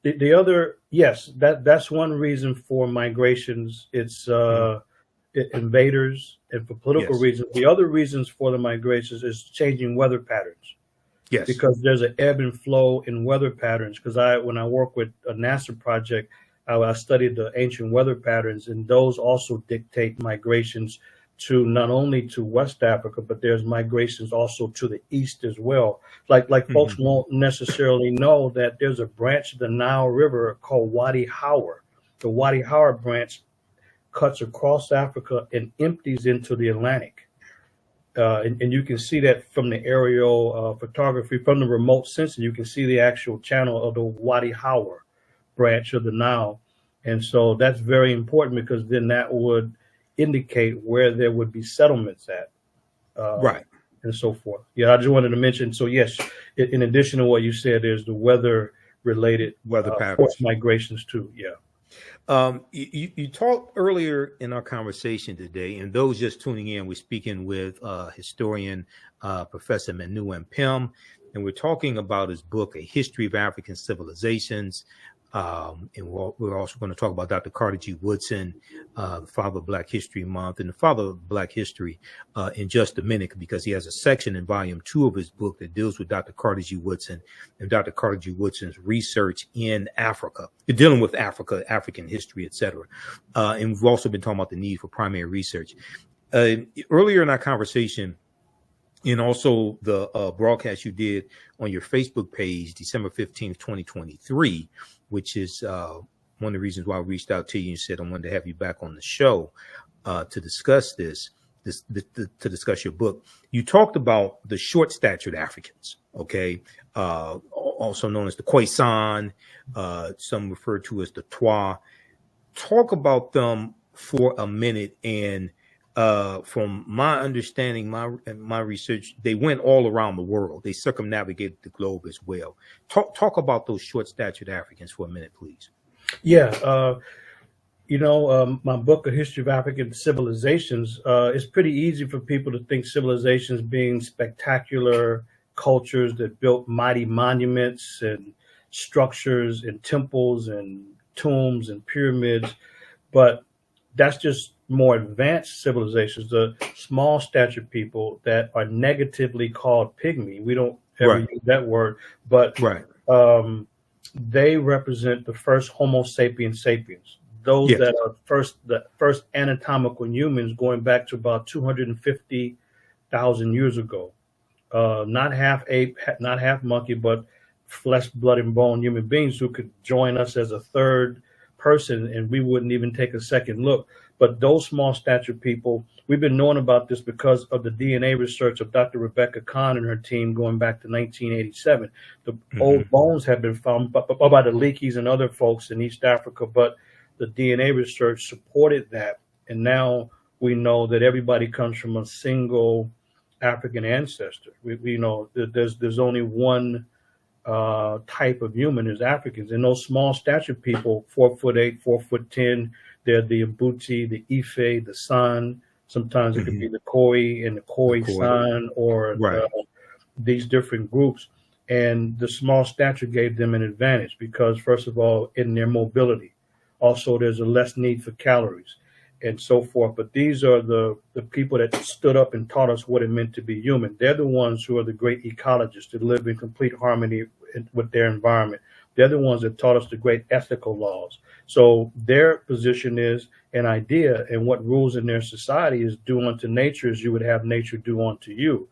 The other, yes, that's one reason for migrations. It's invaders, and for political reasons. The other reasons for the migrations is changing weather patterns. Yes, because there's an ebb and flow in weather patterns. Because when I work with a NASA project, I studied the ancient weather patterns, and those also dictate migrations to not only to West Africa, but there's migrations also to the east as well. Like folks won't necessarily know that there's a branch of the Nile River called Wadi Howard. The Wadi Howard branch cuts across Africa and empties into the Atlantic. And you can see that from the aerial photography, from the remote sensing, you can see the actual channel of the Wadi Howard branch of the Nile. And so that's very important, because then that would indicate where there would be settlements at. Right. And so forth. Yeah, I just wanted to mention. So, yes, in addition to what you said, there's the weather-related patterns, forced migrations too. Yeah. You talked earlier in our conversation today, and those just tuning in, we're speaking with historian Professor Manu Ampim, and we're talking about his book, A History of African Civilizations. And we're also going to talk about Dr. Carter G. Woodson, the father of Black History Month, and the father of Black history in just a minute, because he has a section in volume 2 of his book that deals with Dr. Carter G. Woodson and Dr. Carter G. Woodson's research in Africa, dealing with Africa, African history, etc. And we've also been talking about the need for primary research. Earlier in our conversation, and also the broadcast you did on your Facebook page, December 15th, 2023, which is one of the reasons why I reached out to you and said I wanted to have you back on the show to discuss to discuss your book. You talked about the short-statured Africans, okay, also known as the Khoisan, some refer to as the Twa. Talk about them for a minute. And from my understanding, my research, they went all around the world. They circumnavigated the globe as well. Talk about those short-statured Africans for a minute, please. Yeah. My book, A History of African Civilizations, it's pretty easy for people to think civilizations being spectacular cultures that built mighty monuments and structures and temples and tombs and pyramids. But that's just more advanced civilizations, the small stature people that are negatively called pygmy. We don't ever use that word, but they represent the first Homo sapiens sapiens. Those that are the first anatomical humans going back to about 250,000 years ago. Not half ape, not half monkey, but flesh, blood, and bone human beings who could join us as a third person, and we wouldn't even take a second look. But those small stature people, we've been knowing about this because of the DNA research of Dr. Rebecca Kahn and her team going back to 1987. The old bones have been found by the Leakeys and other folks in East Africa, but the DNA research supported that. And now we know that everybody comes from a single African ancestor. We know that there's only one type of human is Africans. And those small stature people, 4'8", 4'10", they're the Mbuti, the Ife, the San. Sometimes it could be the Khoi and the Khoisan, or these different groups. And the small stature gave them an advantage because, first of all, in their mobility. Also, there's a less need for calories and so forth. But these are the people that stood up and taught us what it meant to be human. They're the ones who are the great ecologists that live in complete harmony with their environment. They're the ones that taught us the great ethical laws. So their position is an idea, and what rules in their society is do unto nature as you would have nature do unto you.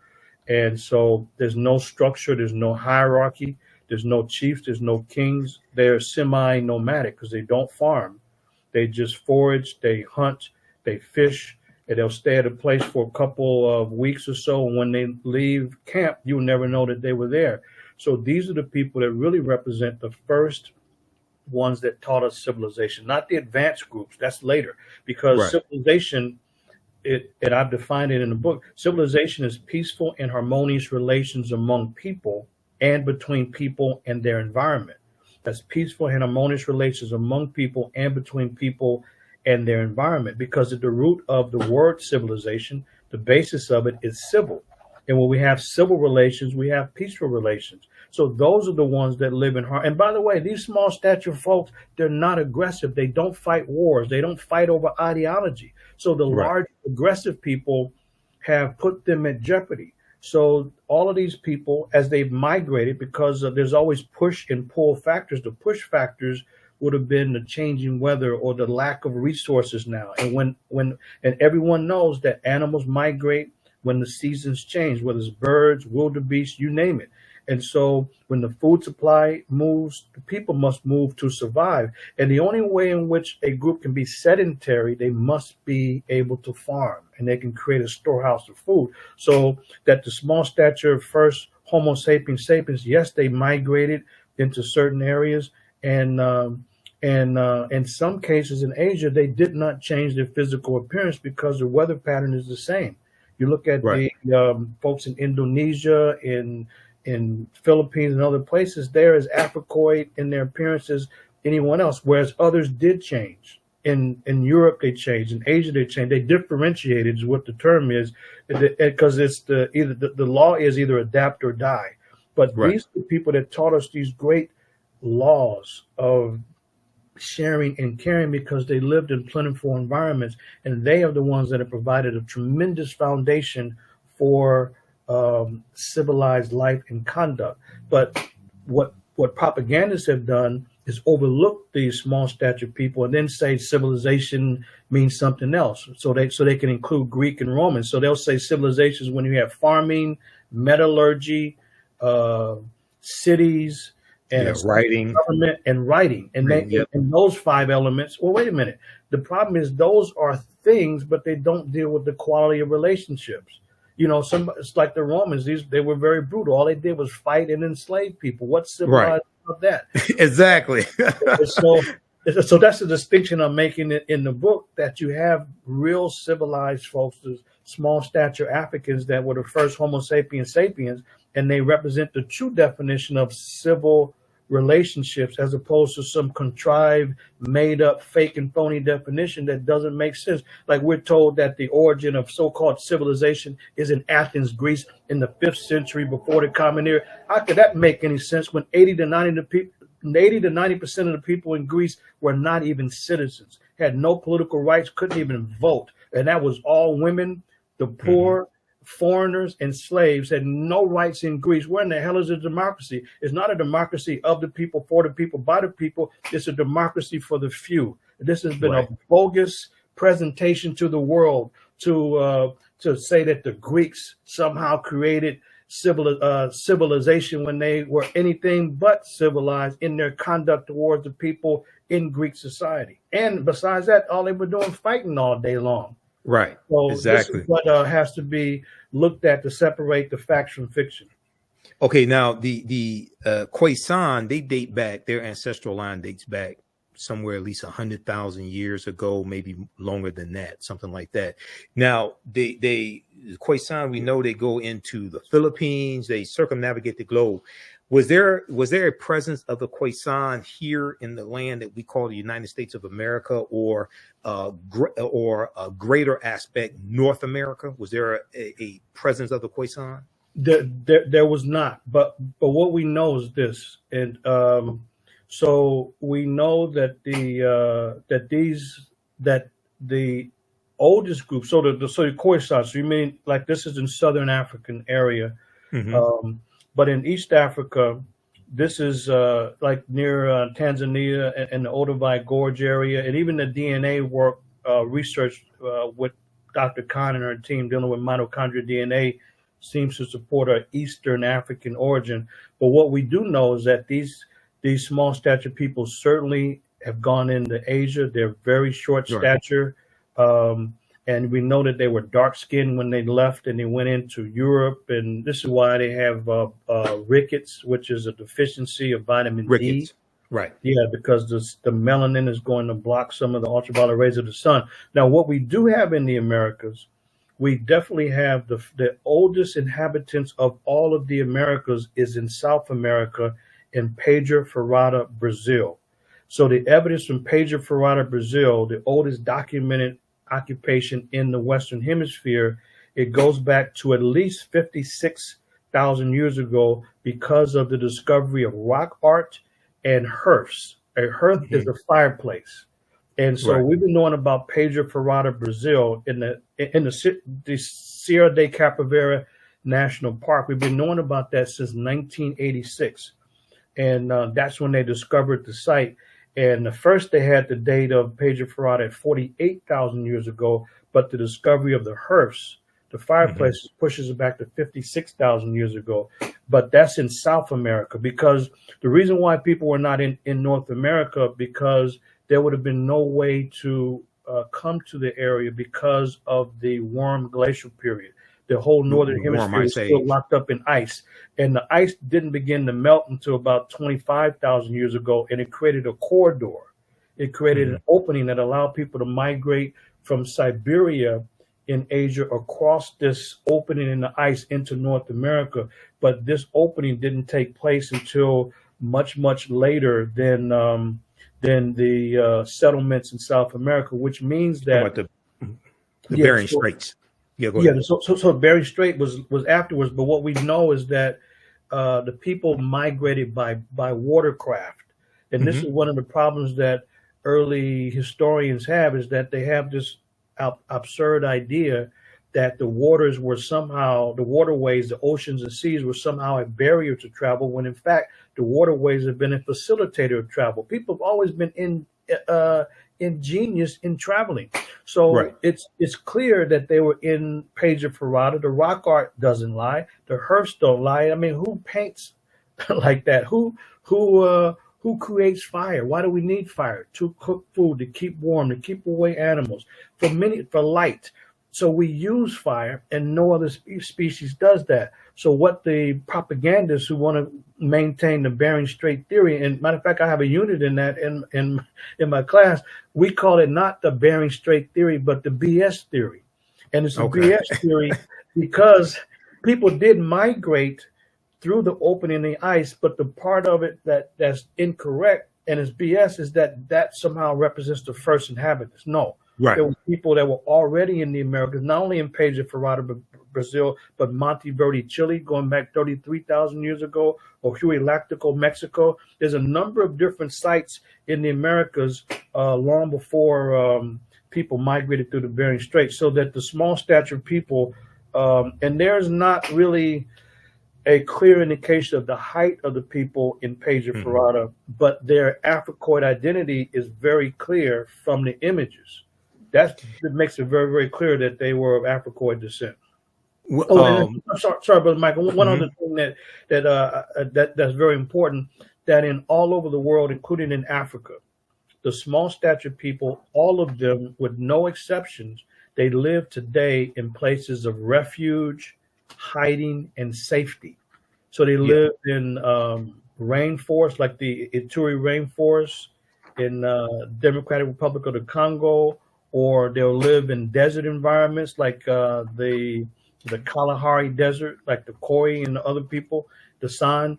And so there's no structure, there's no hierarchy, there's no chiefs, there's no kings. They're semi-nomadic because they don't farm. They just forage, they hunt, they fish, and they'll stay at a place for a couple of weeks or so. And when they leave camp, you'll never know that they were there. So these are the people that really represent the first ones that taught us civilization, not the advanced groups. That's later, because civilization, and I've defined it in the book, civilization is peaceful and harmonious relations among people and between people and their environment. That's peaceful and harmonious relations among people and between people and their environment, because at the root of the word civilization, the basis of it is civil. And when we have civil relations, we have peaceful relations. So those are the ones that live in harmony. And by the way, these small stature folks, they're not aggressive. They don't fight wars. They don't fight over ideology. So the large aggressive people have put them at jeopardy. So all of these people, as they've migrated, because there's always push and pull factors, the push factors would have been the changing weather or the lack of resources now. And and everyone knows that animals migrate when the seasons change, whether it's birds, wildebeest, you name it. And so when the food supply moves, the people must move to survive. And the only way in which a group can be sedentary, they must be able to farm, and they can create a storehouse of food. So that the small stature first Homo sapiens sapiens, yes, they migrated into certain areas, and in some cases in Asia, they did not change their physical appearance because the weather pattern is the same. You look at the folks in Indonesia, in Philippines and other places, they're as Africoid in their appearance as anyone else, whereas others did change. In Europe, they changed. In Asia, they changed. They differentiated is what the term is, because it's the law is either adapt or die. But these are the people that taught us these great laws of sharing and caring, because they lived in plentiful environments, and they are the ones that have provided a tremendous foundation for civilized life and conduct. But what propagandists have done is overlook these small stature people and then say civilization means something else. So they can include Greek and Roman. So they'll say civilizations when you have farming, metallurgy, cities, and writing, government and writing. And and those 5 elements. Well, wait a minute. The problem is those are things, but they don't deal with the quality of relationships. You know, it's like the Romans. They were very brutal. All they did was fight and enslave people. What's civilized about that? Exactly. So that's the distinction I'm making in the book, that you have real civilized folks, the small stature Africans that were the first Homo sapiens sapiens, and they represent the true definition of civil relationships, as opposed to some contrived, made up, fake and phony definition that doesn't make sense. Like we're told that the origin of so-called civilization is in Athens, Greece, in the 5th century before the Common Era. How could that make any sense when 80 to 90% of the people in Greece were not even citizens, had no political rights, couldn't even vote, and that was all women, the poor, foreigners, and slaves had no rights in Greece. Where in the hell is a democracy? It's not a democracy of the people, for the people, by the people. It's a democracy for the few. This has been a bogus presentation to the world to say that the Greeks somehow created civilization when they were anything but civilized in their conduct towards the people in Greek society. And besides that, all they were doing fighting all day long. Right. So exactly. This is what has to be looked at to separate the facts from fiction. Okay, now the Khoisan, they date back, their ancestral line dates back somewhere at least 100,000 years ago, maybe longer than that, something like that. Now, the Khoisan, we know they go into the Philippines, they circumnavigate the globe. Was there a presence of the Khoisan here in the land that we call the United States of America, or a greater aspect, North America? Was there a presence of the Khoisan? There was not, but what we know is this, and so we know that the oldest group, so the Khoisan, so you mean like this is in Southern African area. But in East Africa, this is like near Tanzania and the Olduvai Gorge area, and even the DNA work research with Dr. Khan and her team dealing with mitochondrial DNA seems to support an Eastern African origin. But what we do know is that these small stature people certainly have gone into Asia. They're very short stature. And we know that they were dark skinned when they left and they went into Europe. And this is why they have rickets, which is a deficiency of vitamin D. Right. Yeah, because the melanin is going to block some of the ultraviolet rays of the sun. Now, what we do have in the Americas, we definitely have the oldest inhabitants of all of the Americas is in South America, in Pedra Ferrada, Brazil. So the evidence from Pedra Ferrada, Brazil, the oldest documented occupation in the Western Hemisphere, it goes back to at least 56,000 years ago because of the discovery of rock art and hearths. A hearth is a fireplace. And so we've been knowing about Pedra Ferrada, Brazil, in the Sierra de Capoeira National Park. We've been knowing about that since 1986. And that's when they discovered the site. And first they had the date of Pedra Ferrada at 48,000 years ago, but the discovery of the hearths, the fireplaces, pushes it back to 56,000 years ago. But that's in South America, because the reason why people were not in North America, because there would have been no way to come to the area because of the warm glacial period. The whole northern hemisphere was still locked up in ice, and the ice didn't begin to melt until about 25,000 years ago, and it created a corridor. It created an opening that allowed people to migrate from Siberia in Asia across this opening in the ice into North America. But this opening didn't take place until much, much later than the settlements in South America, which means that the Bering Straits. So Bering Strait was afterwards, but what we know is that the people migrated by watercraft, and this is one of the problems that early historians have, is that they have this absurd idea that the waters were somehow, the waterways, the oceans and seas were somehow a barrier to travel, when in fact the waterways have been a facilitator of travel. People have always been ingenious in traveling. So Right. it's clear that they were in Page of Ferrata. The rock art doesn't lie. The hearths don't lie. I mean, who paints like that? Who creates fire? Why do we need fire? To cook food, to keep warm, to keep away animals, for light. So we use fire, and no other species does that. So what the propagandists who want to maintain the Bering Strait theory, and matter of fact, I have a unit in that in my class. We call it not the Bering Strait theory, but the BS theory. And it's a BS theory because people did migrate through the opening in the ice, but the part of it that's incorrect and is BS is that somehow represents the first inhabitants. No. Right. There were people that were already in the Americas, not only in Page of Ferrata, Brazil, but Monteverde, Chile, going back 33,000 years ago, or Huilactico, Mexico. There's a number of different sites in the Americas long before people migrated through the Bering Strait, so that the small stature people, and there's not really a clear indication of the height of the people in Page of Ferrata, but their Africoid identity is very clear from the images. That makes it very, very clear that they were of Africoid descent. I'm sorry, Brother Michael. One other thing that's very important, that in all over the world, including in Africa, the small stature people, all of them, with no exceptions, they live today in places of refuge, hiding, and safety. So they live in rainforests, like the Ituri rainforest in Democratic Republic of the Congo, or they'll live in desert environments like the Kalahari Desert, like the Khoi and the other people, the San,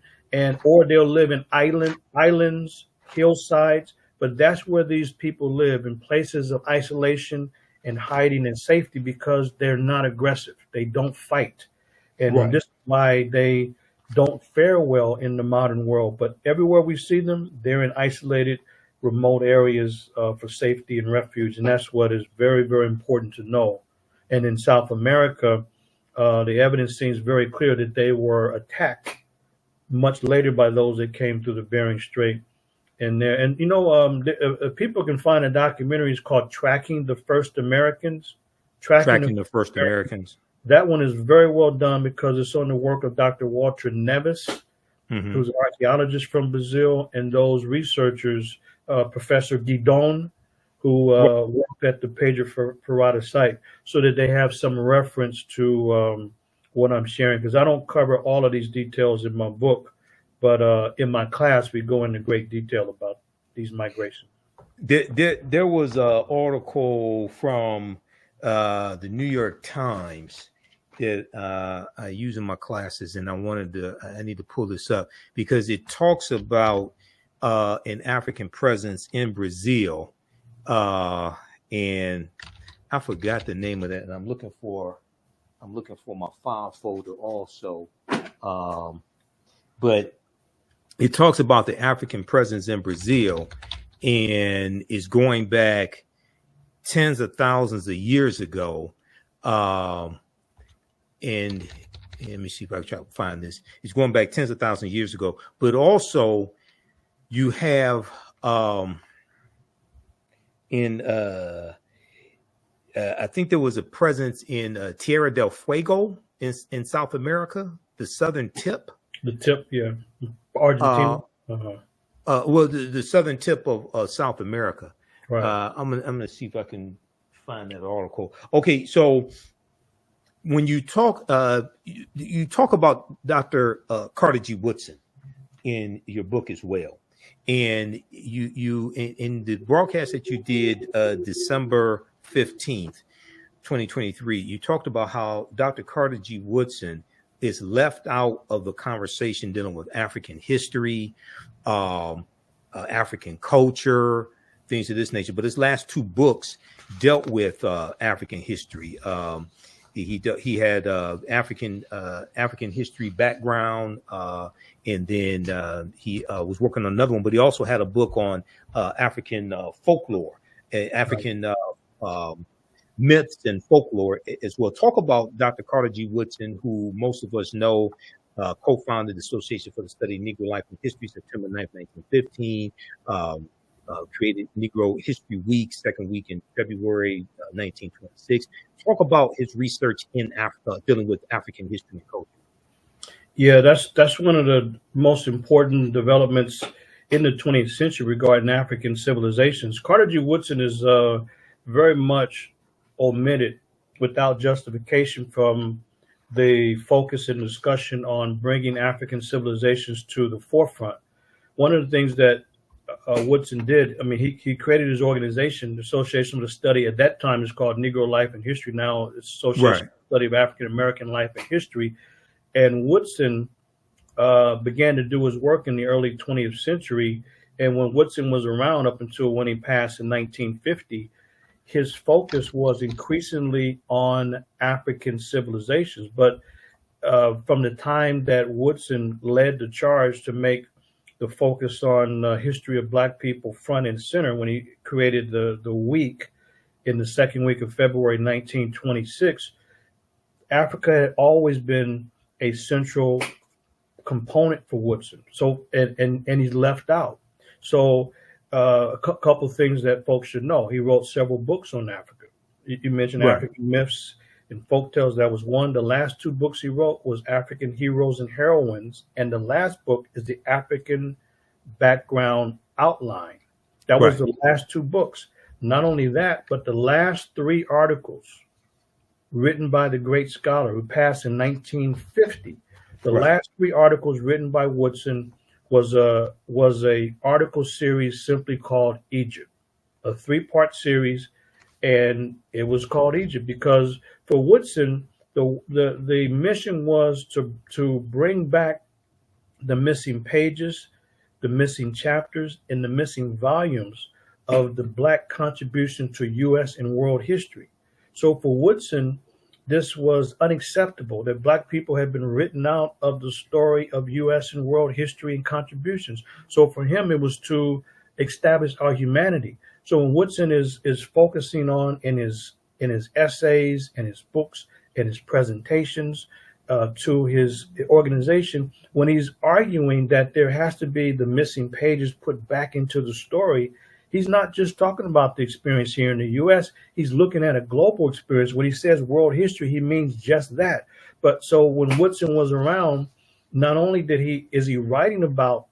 or they'll live in islands, hillsides. But that's where these people live, in places of isolation and hiding and safety, because they're not aggressive. They don't fight. And this is why they don't fare well in the modern world. But everywhere we see them, they're in isolated, remote areas for safety and refuge. And that's what is very, very important to know. And in South America, the evidence seems very clear that they were attacked much later by those that came through the Bering Strait. And people can find a documentary. It's called Tracking the First Americans. Tracking the First Americans. That one is very well done because it's on the work of Dr. Walter Neves, who's an archaeologist from Brazil, and those researchers, Professor Guidon, who worked at the Page of Ferrata site, so that they have some reference to what I'm sharing, because I don't cover all of these details in my book, but in my class, we go into great detail about these migrations. There was an article from the New York Times that I use in my classes, and I need to pull this up because it talks about an African presence in Brazil, and I forgot the name of that, and I'm looking for my file folder also, but it talks about the African presence in Brazil, and is going back tens of thousands of years ago. And let me see if I can try to find this. It's going back tens of thousands of years ago, but also you have I think there was a presence in Tierra del Fuego in South America, the southern tip. The tip, yeah, Argentina. Well, the southern tip of South America. Right. I'm gonna see if I can find that article. Okay, so when you talk about Dr. Carter G. Woodson in your book as well, and you in the broadcast that you did December 15th, 2023, you talked about how Dr. Carter G. Woodson is left out of the conversation dealing with African history, African culture, things of this nature. But his last two books dealt with African history. He had African history background, and then he was working on another one. But he also had a book on African folklore, African myths and folklore as well. Talk about Dr. Carter G. Woodson, who most of us know, co-founded the Association for the Study of Negro Life and History, September 9th, 1915, created Negro History Week, second week in February 1926. Talk about his research in Africa, dealing with African history and culture. Yeah, that's one of the most important developments in the 20th century regarding African civilizations. Carter G. Woodson is very much omitted without justification from the focus and discussion on bringing African civilizations to the forefront. One of the things that Woodson did, I mean, he created his organization, the Association for the Study, at that time is called Negro Life and History. Now it's Association for the Study of African American Life and History. And Woodson began to do his work in the early 20th century. And when Woodson was around up until when he passed in 1950, his focus was increasingly on African civilizations. But from the time that Woodson led the charge to make the focus on history of Black people front and center, when he created the week in the second week of February 1926, Africa had always been a central component for Woodson. So, and he's left out. So a couple of things that folks should know. He wrote several books on Africa. You mentioned African myths and folktales. That was one. The last two books he wrote was African Heroes and Heroines. And the last book is the African Background Outline. That was the last two books. Not only that, but the last three articles written by the great scholar who passed in 1950. The last three articles written by Woodson was a article series simply called Egypt, a 3-part series, and it was called Egypt because for Woodson the mission was to bring back the missing pages, the missing chapters, and the missing volumes of the Black contribution to U.S. and world history. So for Woodson, this was unacceptable that Black people had been written out of the story of U.S. and world history and contributions. So for him, it was to establish our humanity. So when Woodson is focusing on in his essays and his books and his presentations to his organization, when he's arguing that there has to be the missing pages put back into the story, he's not just talking about the experience here in the U.S. He's looking at a global experience. When he says world history, he means just that. But so when Woodson was around, not only is he writing about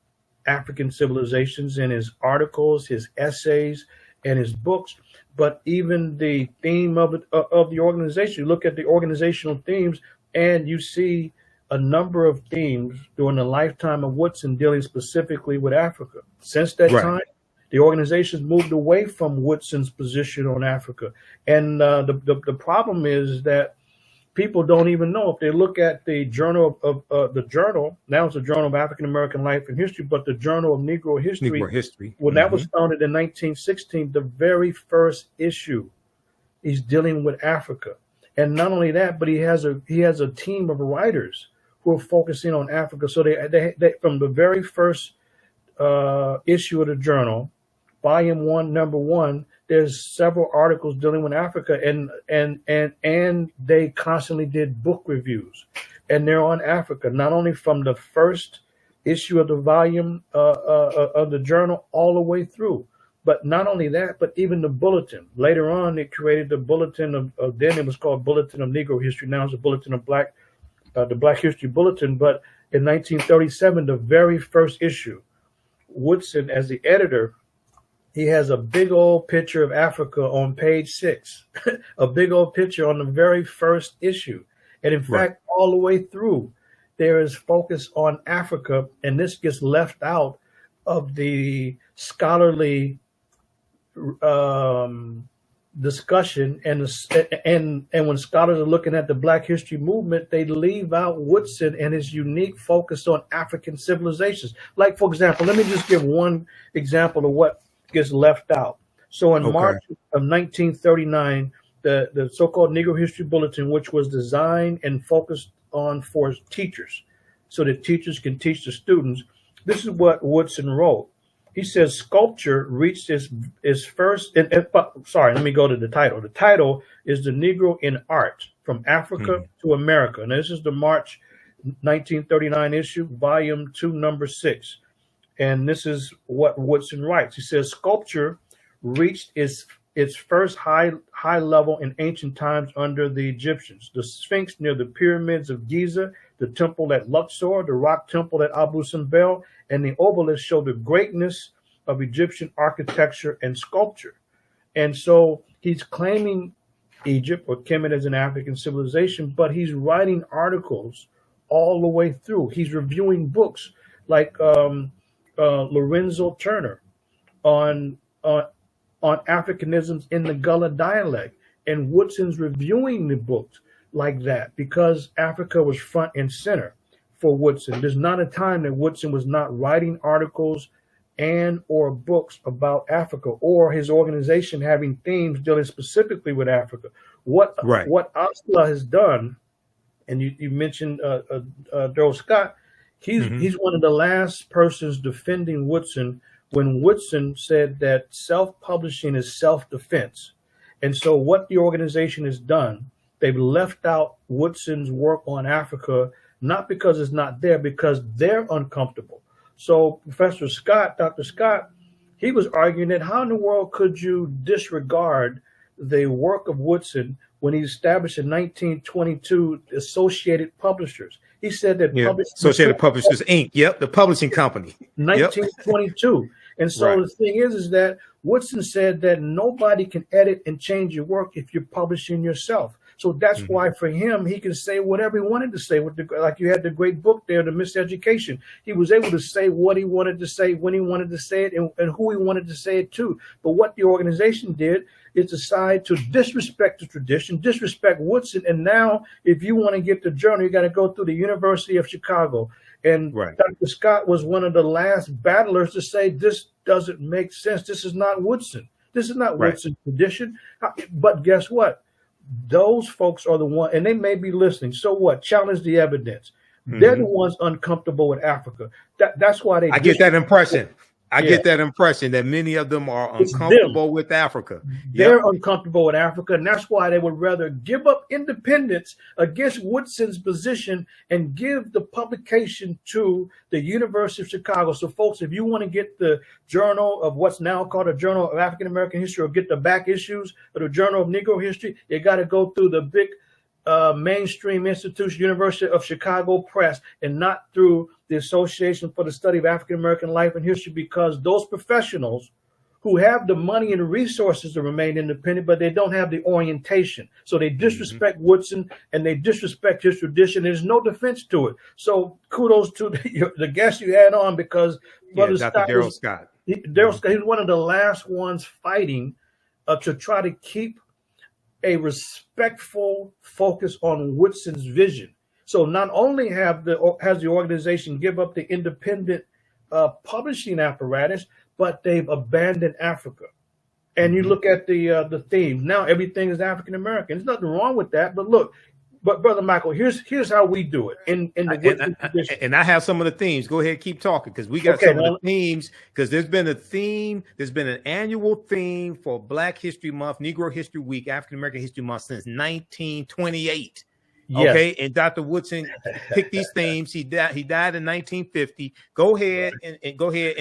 African civilizations in his articles, his essays, and his books, but even the theme of the organization. You look at the organizational themes, and you see a number of themes during the lifetime of Woodson dealing specifically with Africa. Since that time, the organization's moved away from Woodson's position on Africa. And the problem is that people don't even know. If they look at the journal of the journal, now it's a Journal of African American Life and History, but the Journal of Negro History, when that was founded in 1916, the very first issue is dealing with Africa. And not only that, but he has a team of writers who are focusing on Africa. So they from the very first issue of the journal, Volume 1, Number 1, there's several articles dealing with Africa, and they constantly did book reviews, and they're on Africa, not only from the first issue of the volume of the journal all the way through. But not only that, but even the bulletin. Later on, they created the bulletin of then it was called Bulletin of Negro History. Now it's a Bulletin of the Black History Bulletin. But in 1937, the very first issue, Woodson, as the editor, he has a big old picture of Africa on page 6, a big old picture on the very first issue. And in fact, all the way through, there is focus on Africa, and this gets left out of the scholarly discussion. And when scholars are looking at the Black history movement, they leave out Woodson and his unique focus on African civilizations. Like, for example, let me just give one example of what gets left out. So in March of 1939, the so-called Negro History Bulletin, which was designed and focused on for teachers, so that teachers can teach the students, this is what Woodson wrote. He says sculpture reached its first. Sorry, let me go to the title. The title is "The Negro in Art: From Africa to America," and this is the March 1939 issue, Volume 2, Number 6. And this is what Woodson writes. He says sculpture reached its first high level in ancient times under the Egyptians. The Sphinx near the pyramids of Giza, the temple at Luxor, the rock temple at Abu Simbel, and the obelisk show the greatness of Egyptian architecture and sculpture. And so he's claiming Egypt or Kemet as an African civilization, but he's writing articles all the way through. He's reviewing books like Lorenzo Turner on Africanisms in the Gullah dialect, and Woodson's reviewing the books like that because Africa was front and center for Woodson. There's not a time that Woodson was not writing articles and or books about Africa, or his organization having themes dealing specifically with Africa. What Osla has done, and you mentioned Daryl Scott, he's one of the last persons defending Woodson when Woodson said that self-publishing is self-defense. And so what the organization has done, they've left out Woodson's work on Africa, not because it's not there, because they're uncomfortable. So Professor Scott, Dr. Scott, he was arguing that how in the world could you disregard the work of Woodson when he established in 1922 Associated Publishers? He said that Associated Publishers Inc. Yep, the publishing company. 1922. And so the thing is that Woodson said that nobody can edit and change your work if you're publishing yourself. So that's why for him, he can say whatever he wanted to say. Like you had the great book there, The Miseducation. He was able to say what he wanted to say, when he wanted to say it, and who he wanted to say it to. But what the organization did is decide to disrespect the tradition, disrespect Woodson. And now if you want to get the journal, you got to go through the University of Chicago. And Dr. Scott was one of the last battlers to say, this doesn't make sense. This is not Woodson. This is not Woodson's tradition. But guess what? Those folks are the one, and they may be listening. So what? Challenge the evidence. They're the ones uncomfortable with Africa. That's why they. I get that impression. I get that impression that many of them are uncomfortable with Africa. They're uncomfortable with Africa, and that's why they would rather give up independence against Woodson's position and give the publication to the University of Chicago. So, folks, if you want to get the journal of what's now called a Journal of African American History, or get the back issues of the Journal of Negro History, you got to go through the big mainstream institution, University of Chicago Press, and not through the Association for the Study of African American Life and History, because those professionals who have the money and the resources to remain independent, but they don't have the orientation. So they disrespect Woodson and they disrespect his tradition. There's no defense to it. So kudos to the guest you had on, because Brother Dr. Daryl Scott. Daryl Scott, he's one of the last ones fighting to try to keep a respectful focus on Woodson's vision. So not only has the organization give up the independent publishing apparatus, but they've abandoned Africa. And you look at the themes. Now everything is African American. There's nothing wrong with that. But look, Brother Michael, here's how we do it in the Woodson tradition. And I have some of the themes. Go ahead, keep talking, because we got some of the themes. Because there's been a theme. There's been an annual theme for Black History Month, Negro History Week, African American History Month since 1928. Yes. Okay, and Dr. Woodson picked these themes. He died in 1950. Go ahead and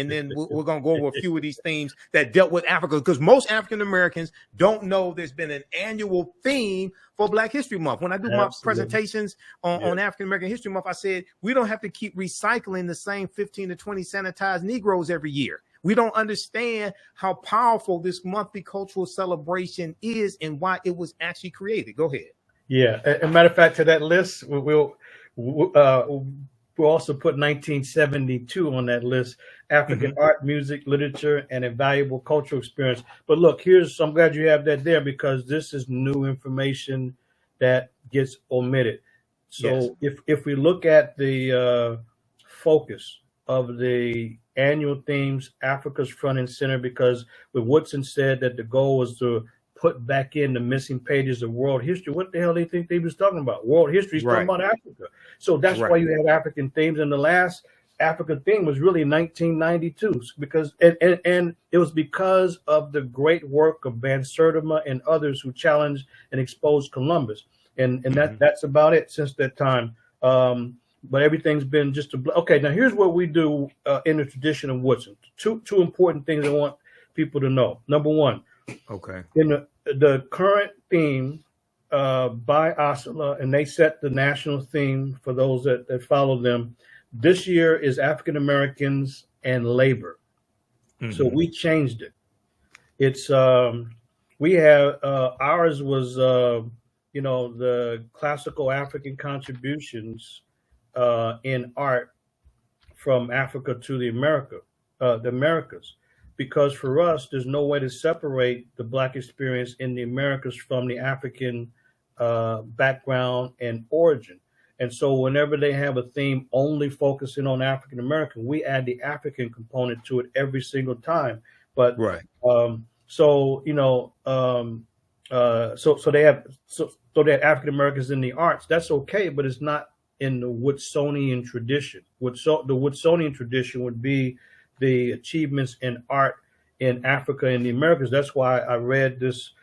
then we're going to go over a few of these themes that dealt with Africa, because most African Americans don't know there's been an annual theme for Black History Month. When I do my presentations on African American History Month, I said we don't have to keep recycling the same 15 to 20 sanitized Negroes every year. We don't understand how powerful this monthly cultural celebration is and why it was actually created. Go ahead. Yeah, as a matter of fact, to that list, we'll also put 1972 on that list: African art, music, literature, and a valuable cultural experience. But look, I'm glad you have that there, because this is new information that gets omitted. So if we look at the focus of the annual themes, Africa's front and center, because when Woodson said that the goal was to put back in the missing pages of world history, what the hell do you think they was talking about? World history is talking about Africa. So that's why you have African themes. And the last Africa theme was really 1992, because and it was because of the great work of Van Sertima and others who challenged and exposed Columbus, and that's about it since that time. But everything's been just okay. Now here's what we do in the tradition of Woodson. Two important things I want people to know. Number one, okay, in the current theme by Asala, and they set the national theme for those that follow them. This year is African Americans and labor. So we changed it. It's we have ours was the classical African contributions in art from Africa to the Americas, because for us there's no way to separate the Black experience in the Americas from the African background and origin. And so whenever they have a theme only focusing on African American, we add the African component to it every single time. But right. So they have African Americans in the arts. That's okay, but it's not in the Woodsonian tradition. The Woodsonian tradition would be the achievements in art in Africa and the Americas. That's why I read this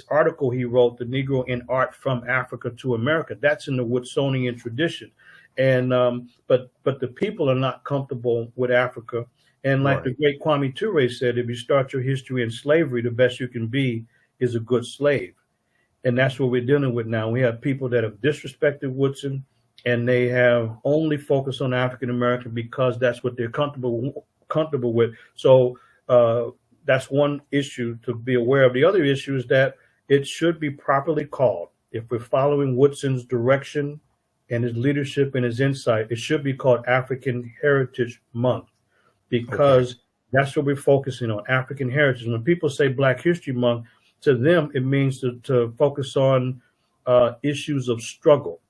article he wrote, "The Negro in Art from Africa to America." That's in the Woodsonian tradition, and but the people are not comfortable with Africa. And like the great Kwame Ture said, if you start your history in slavery, the best you can be is a good slave. And that's what we're dealing with now. We have people that have disrespected Woodson, and they have only focused on African American because that's what they're comfortable with. So that's one issue to be aware of. The other issue is that it should be properly called. If we're following Woodson's direction and his leadership and his insight, it should be called African Heritage Month, because that's what we're focusing on, African heritage. When people say Black History Month, to them, it means to focus on issues of struggle,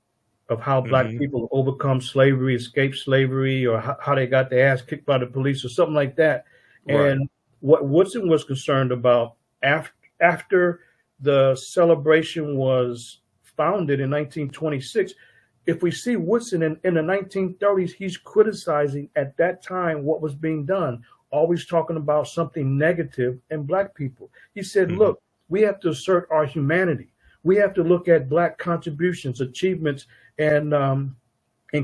of how Black people overcome slavery, escape slavery, or how they got their ass kicked by the police or something like that. Right. And what Woodson was concerned about after the celebration was founded in 1926, if we see Woodson in the 1930s, he's criticizing at that time what was being done, always talking about something negative in Black people. He said, look, we have to assert our humanity. We have to look at Black contributions, achievements, and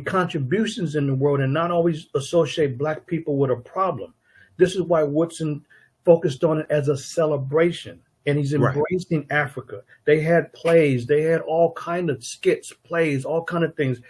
contributions in the world, and not always associate Black people with a problem. This is why Woodson focused on it as a celebration, and he's embracing Africa. They had plays, they had all kind of skits, plays, all kind of things,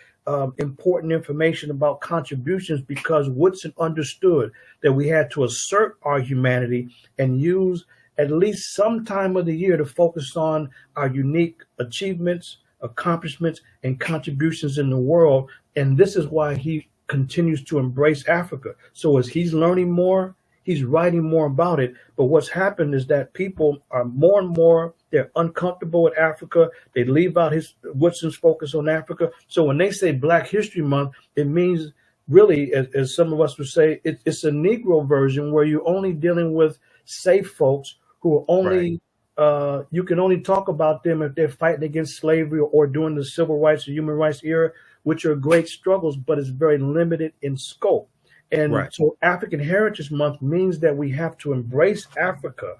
important information about contributions, because Woodson understood that we had to assert our humanity and use at least some time of the year to focus on our unique achievements, accomplishments, and contributions in the world. And this is why he continues to embrace Africa. So as he's learning more, he's writing more about it. But what's happened is that people are more and more, they're uncomfortable with Africa. They leave out Woodson's focus on Africa. So when they say Black History Month, it means really, as some of us would say, it's a Negro version where you're only dealing with safe folks who are only, you can only talk about them if they're fighting against slavery or during the civil rights or human rights era, which are great struggles, but it's very limited in scope. And so African Heritage Month means that we have to embrace Africa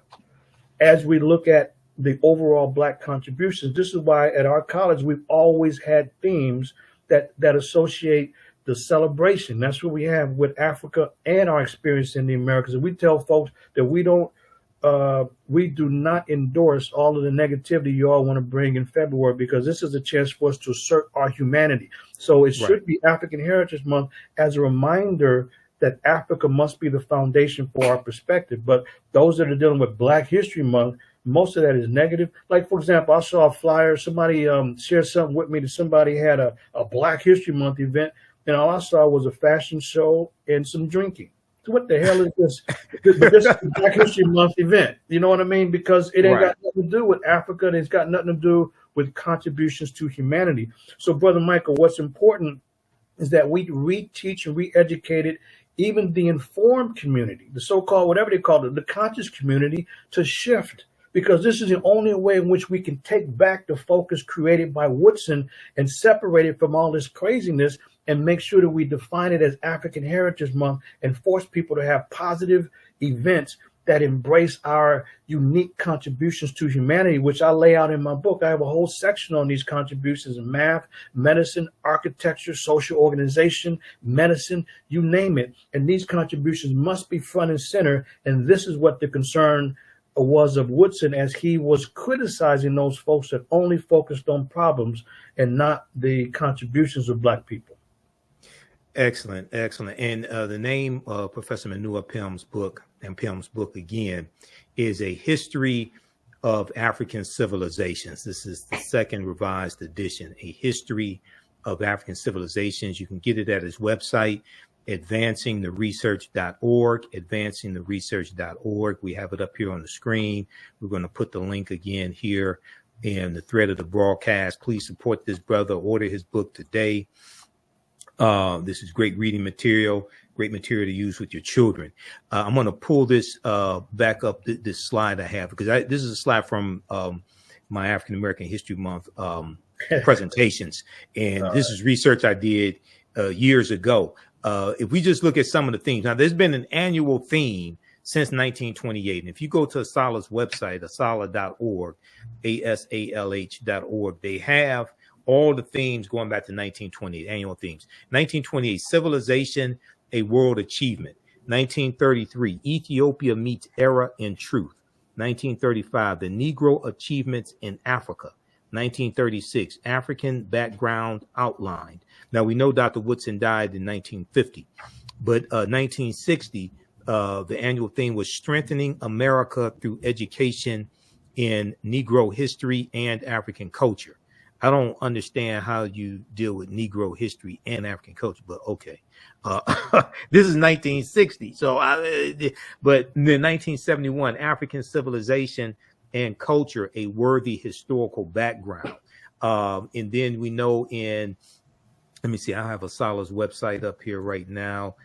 as we look at the overall Black contributions. This is why at our college, we've always had themes that associate the celebration. That's what we have with Africa and our experience in the Americas. And we tell folks that we do not endorse all of the negativity you all want to bring in February, because this is a chance for us to assert our humanity. So it should be African Heritage Month as a reminder that Africa must be the foundation for our perspective. But those that are dealing with Black History Month, most of that is negative. Like, for example, I saw a flyer, somebody shared something with me that somebody had a Black History Month event, and all I saw was a fashion show and some drinking. So what the hell is this? This is a Black History Month event. You know what I mean? Because it ain't got nothing to do with Africa, and it's got nothing to do with contributions to humanity. So, Brother Michael, what's important is that we reteach and re-educate even the informed community, the so-called, whatever they call it, the conscious community, to shift. Because this is the only way in which we can take back the focus created by Woodson and separate it from all this craziness and make sure that we define it as African Heritage Month and force people to have positive events that embrace our unique contributions to humanity, which I lay out in my book. I have a whole section on these contributions in math, medicine, architecture, social organization, medicine, you name it. And these contributions must be front and center. And this is what the concern was of Woodson, as he was criticizing those folks that only focused on problems and not the contributions of Black people. Excellent, excellent. And the name of Professor Manu Ampim's book again is A History of African Civilizations. This is the second revised edition, A History of African Civilizations. You can get it at his website, advancingtheresearch.org, advancingtheresearch.org. We have it up here on the screen. We're going to put the link again here in the thread of the broadcast. Please support this brother. Order his book today. This is great reading material, great material to use with your children. I'm going to pull this back up, this slide I have, because this is a slide from my African American History Month presentations. And this is research I did years ago. If we just look at some of the themes, now there's been an annual theme since 1928. And if you go to Asala's website, asala.org, asalh.org, they have all the themes going back to 1928, annual themes. 1928, Civilization, a World Achievement. 1933, Ethiopia meets Era in Truth. 1935, the Negro Achievements in Africa. 1936, African Background Outlined. Now, we know Dr. Woodson died in 1950, but 1960, the annual theme was Strengthening America Through Education in Negro History and African Culture. I don't understand how you deal with Negro history and African culture, but okay. This is 1960. But in 1971, African Civilization and Culture, a Worthy Historical Background. And then we know let me see, I have Asala's website up here right now.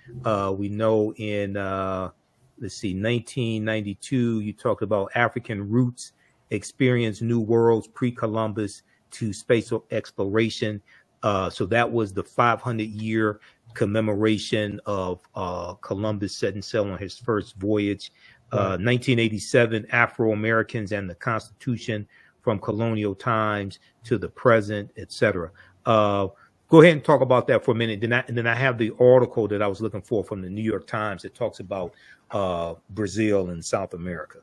We know in, let's see, 1992, you talked about African Roots, Experience New Worlds, Pre-Columbus to Spatial Exploration. So that was the 500-year commemoration of Columbus setting sail on his first voyage. 1987, Afro-Americans and the Constitution from colonial times to the present, etc. Go ahead and talk about that for a minute. Then I have the article that I was looking for from the New York Times that talks about Brazil and South America.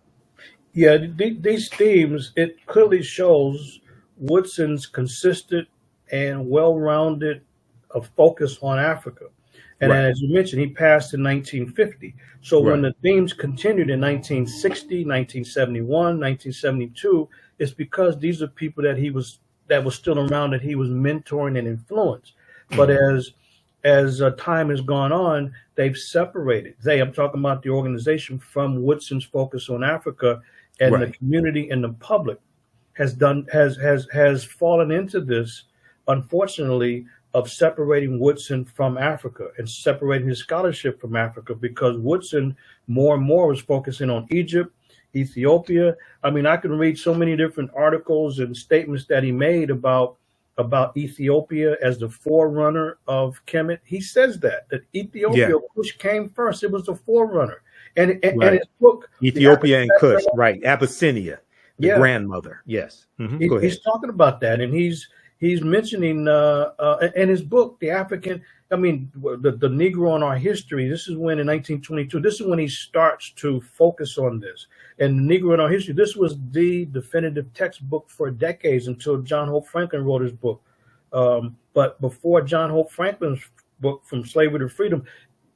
Yeah, these themes, it clearly shows Woodson's consistent and well-rounded focus on Africa. And as you mentioned, he passed in 1950. So when the themes continued in 1960, 1971, 1972, it's because these are people that was still around, that he was mentoring and influenced. But as time has gone on, they've separated. I'm talking about the organization from Woodson's focus on Africa, and the community and the public has fallen into this, unfortunately, of separating Woodson from Africa and separating his scholarship from Africa, because Woodson more and more was focusing on Egypt, Ethiopia. I mean, I can read so many different articles and statements that he made about Ethiopia as the forerunner of Kemet. He says that Ethiopia, Kush came first. It was the forerunner. And his book, Ethiopia and Kush, Abyssinia. The grandmother, yes. Mm-hmm. Go ahead. He's talking about that, and he's mentioning in his book, the Negro in Our History. This is when, in 1922, this is when he starts to focus on this. And the Negro in Our History, this was the definitive textbook for decades until John Hope Franklin wrote his book. But before John Hope Franklin's book, From Slavery to Freedom,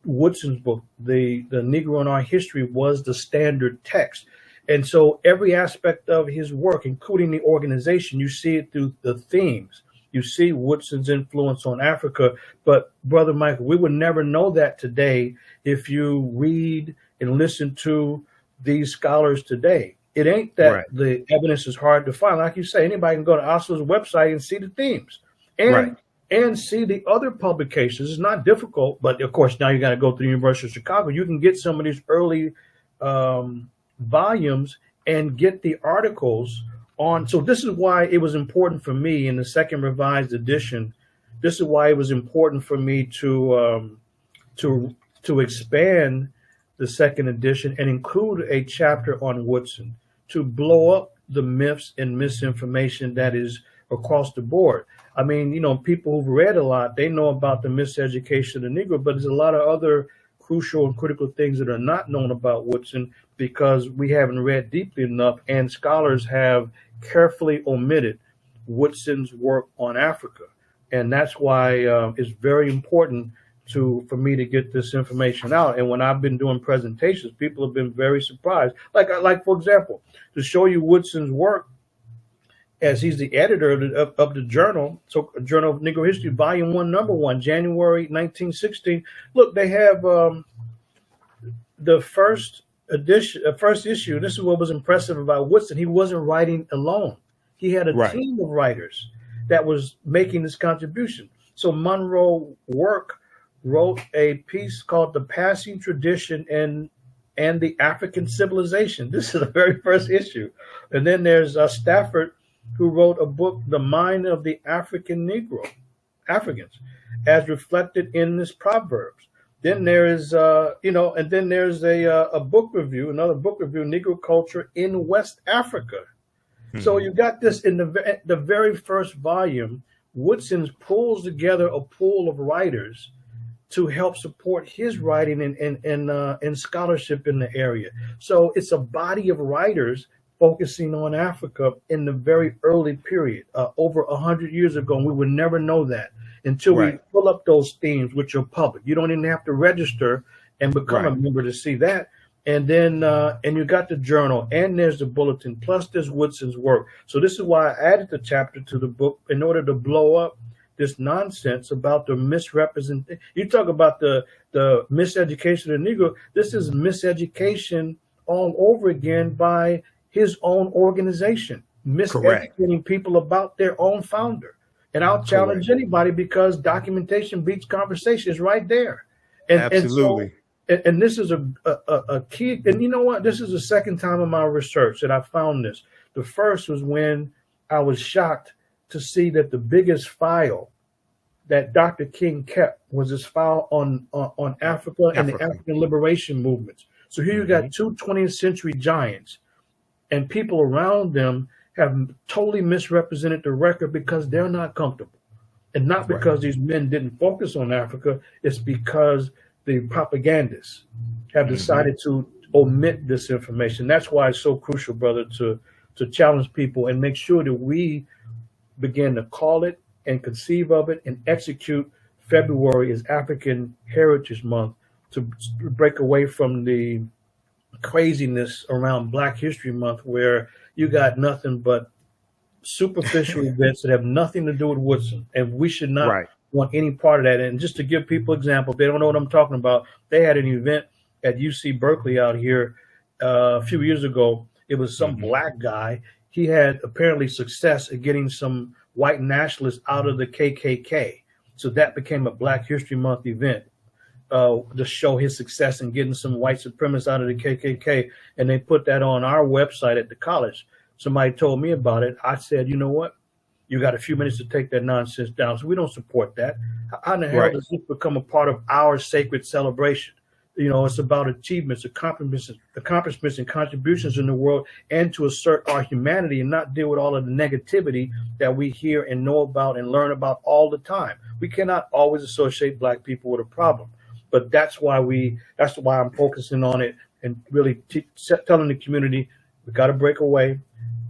Woodson's book, the Negro in Our History, was the standard text. And so every aspect of his work, including the organization, you see it through the themes. You see Woodson's influence on Africa. But Brother Michael, we would never know that today if you read and listen to these scholars today. It ain't that the evidence is hard to find. Like you say, anybody can go to Oslo's website and see the themes and see the other publications. It's not difficult, but of course, now you got to go to the University of Chicago. You can get some of these early volumes and get the articles on. So this is why it was important for me in the second revised edition this is why it was important for me to expand the second edition and include a chapter on Woodson to blow up the myths and misinformation that is across the board. I mean, you know, people who've read a lot, they know about the miseducation of the Negro, but there's a lot of other crucial and critical things that are not known about Woodson because we haven't read deeply enough, and scholars have carefully omitted Woodson's work on Africa. And that's why it's very important for me to get this information out. And when I've been doing presentations, people have been very surprised. Like for example, to show you Woodson's work, as he's the editor of the journal, so Journal of Negro History, Volume 1, Number 1, January 1916. Look, they have the first edition, first issue. This is what was impressive about Woodson. He wasn't writing alone. He had a team of writers that was making this contribution. So Monroe wrote a piece called "The Passing Tradition and the African Civilization." This is the very first issue. And then there's Stafford, who wrote a book, "The Mind of the African Negro," Africans, as reflected in this Proverbs. Then there is, and then there's a book review, another book review, Negro Culture in West Africa. Mm-hmm. So you got this in the very first volume. Woodson pulls together a pool of writers to help support his writing and scholarship in the area. So it's a body of writers focusing on Africa in the very early period, over 100 years ago. And we would never know that until we pull up those themes, which are public. You don't even have to register and become a member to see that. And then, and you got the journal, and there's the bulletin, plus there's Woodson's work. So this is why I added the chapter to the book, in order to blow up this nonsense about the misrepresentation. You talk about the miseducation of the Negro. This is miseducation all over again by his own organization, miseducating people about their own founder. And I'll challenge anybody, because documentation beats conversation. Is right there. And, absolutely. And this is a key. And you know what? This is the second time in my research that I found this. The first was when I was shocked to see that the biggest file that Dr. King kept was his file on Africa and the African liberation movements. So here you got two 20th century giants, and people around them have totally misrepresented the record because they're not comfortable. And not because these men didn't focus on Africa, it's because the propagandists have decided to omit this information. That's why it's so crucial, brother, to challenge people and make sure that we begin to call it and conceive of it and execute February as African Heritage Month, to break away from the craziness around Black History Month, where you got nothing but superficial events that have nothing to do with Woodson, and we should not want any part of that. And just to give people example, if they don't know what I'm talking about, they had an event at UC Berkeley out here a few years ago. It was some black guy. He had apparently success at getting some white nationalists out of the KKK. So that became a Black History Month event to show his success in getting some white supremacists out of the KKK. And they put that on our website at the college. Somebody told me about it. I said, you know what? You got a few minutes to take that nonsense down. So we don't support that. How in the hell does this become a part of our sacred celebration? You know, it's about achievements, accomplishments and contributions in the world, and to assert our humanity and not deal with all of the negativity that we hear and know about and learn about all the time. We cannot always associate Black people with a problem, but that's why I'm focusing on it and really telling the community we got to break away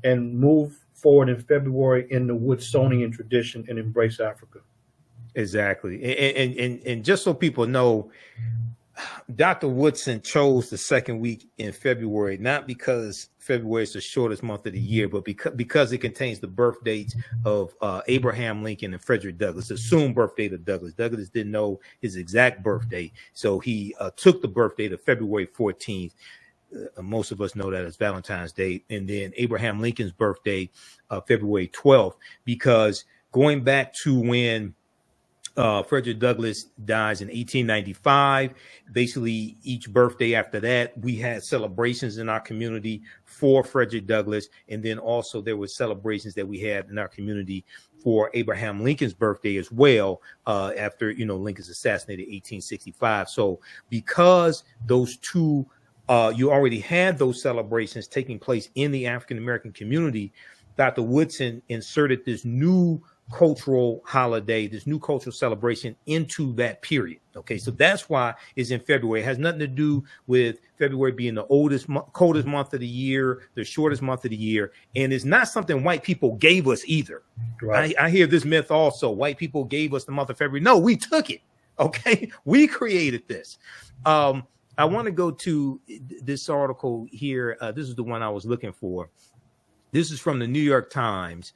and move forward in February in the Woodsonian tradition and embrace Africa. Exactly. And just so people know, Dr. Woodson chose the second week in February, not because February is the shortest month of the year, but because it contains the birth dates of Abraham Lincoln and Frederick Douglass, the assumed birth date of Douglass. Douglass didn't know his exact birth date, so he took the birth date of February 14th. Most of us know that as Valentine's Day. And then Abraham Lincoln's birthday, February 12th, because going back to when Frederick Douglass dies in 1895. Basically, each birthday after that, we had celebrations in our community for Frederick Douglass. And then also there were celebrations that we had in our community for Abraham Lincoln's birthday as well, after, Lincoln's assassinated in 1865. So because those two, you already had those celebrations taking place in the African-American community, Dr. Woodson inserted this new cultural holiday, this new cultural celebration into that period. Okay, so that's why it's in February. It has nothing to do with February being the coldest month of the year, the shortest month of the year, and it's not something white people gave us either. Right. I hear this myth also. White people gave us the month of February. No, we took it. Okay, we created this. I want to go to this article here. This is the one I was looking for. This is from the New York Times.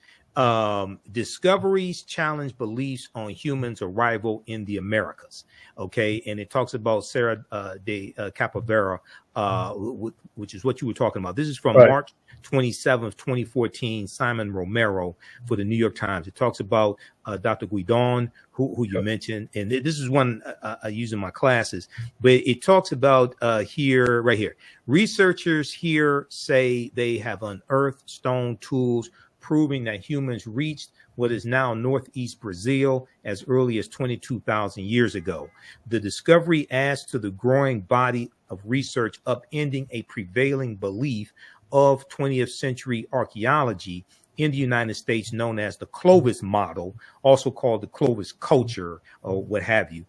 Discoveries challenge beliefs on humans' arrival in the Americas. Okay, and it talks about Sarah de Capavera, which is what you were talking about. This is from March 27th, 2014, Simon Romero for the New York Times. It talks about Dr. Guidon, who you mentioned, and this is one I use in my classes, but it talks about right here. Researchers here say they have unearthed stone tools proving that humans reached what is now northeast Brazil as early as 22,000 years ago. The discovery adds to the growing body of research upending a prevailing belief of 20th century archaeology in the United States known as the Clovis model, also called the Clovis culture or what have you,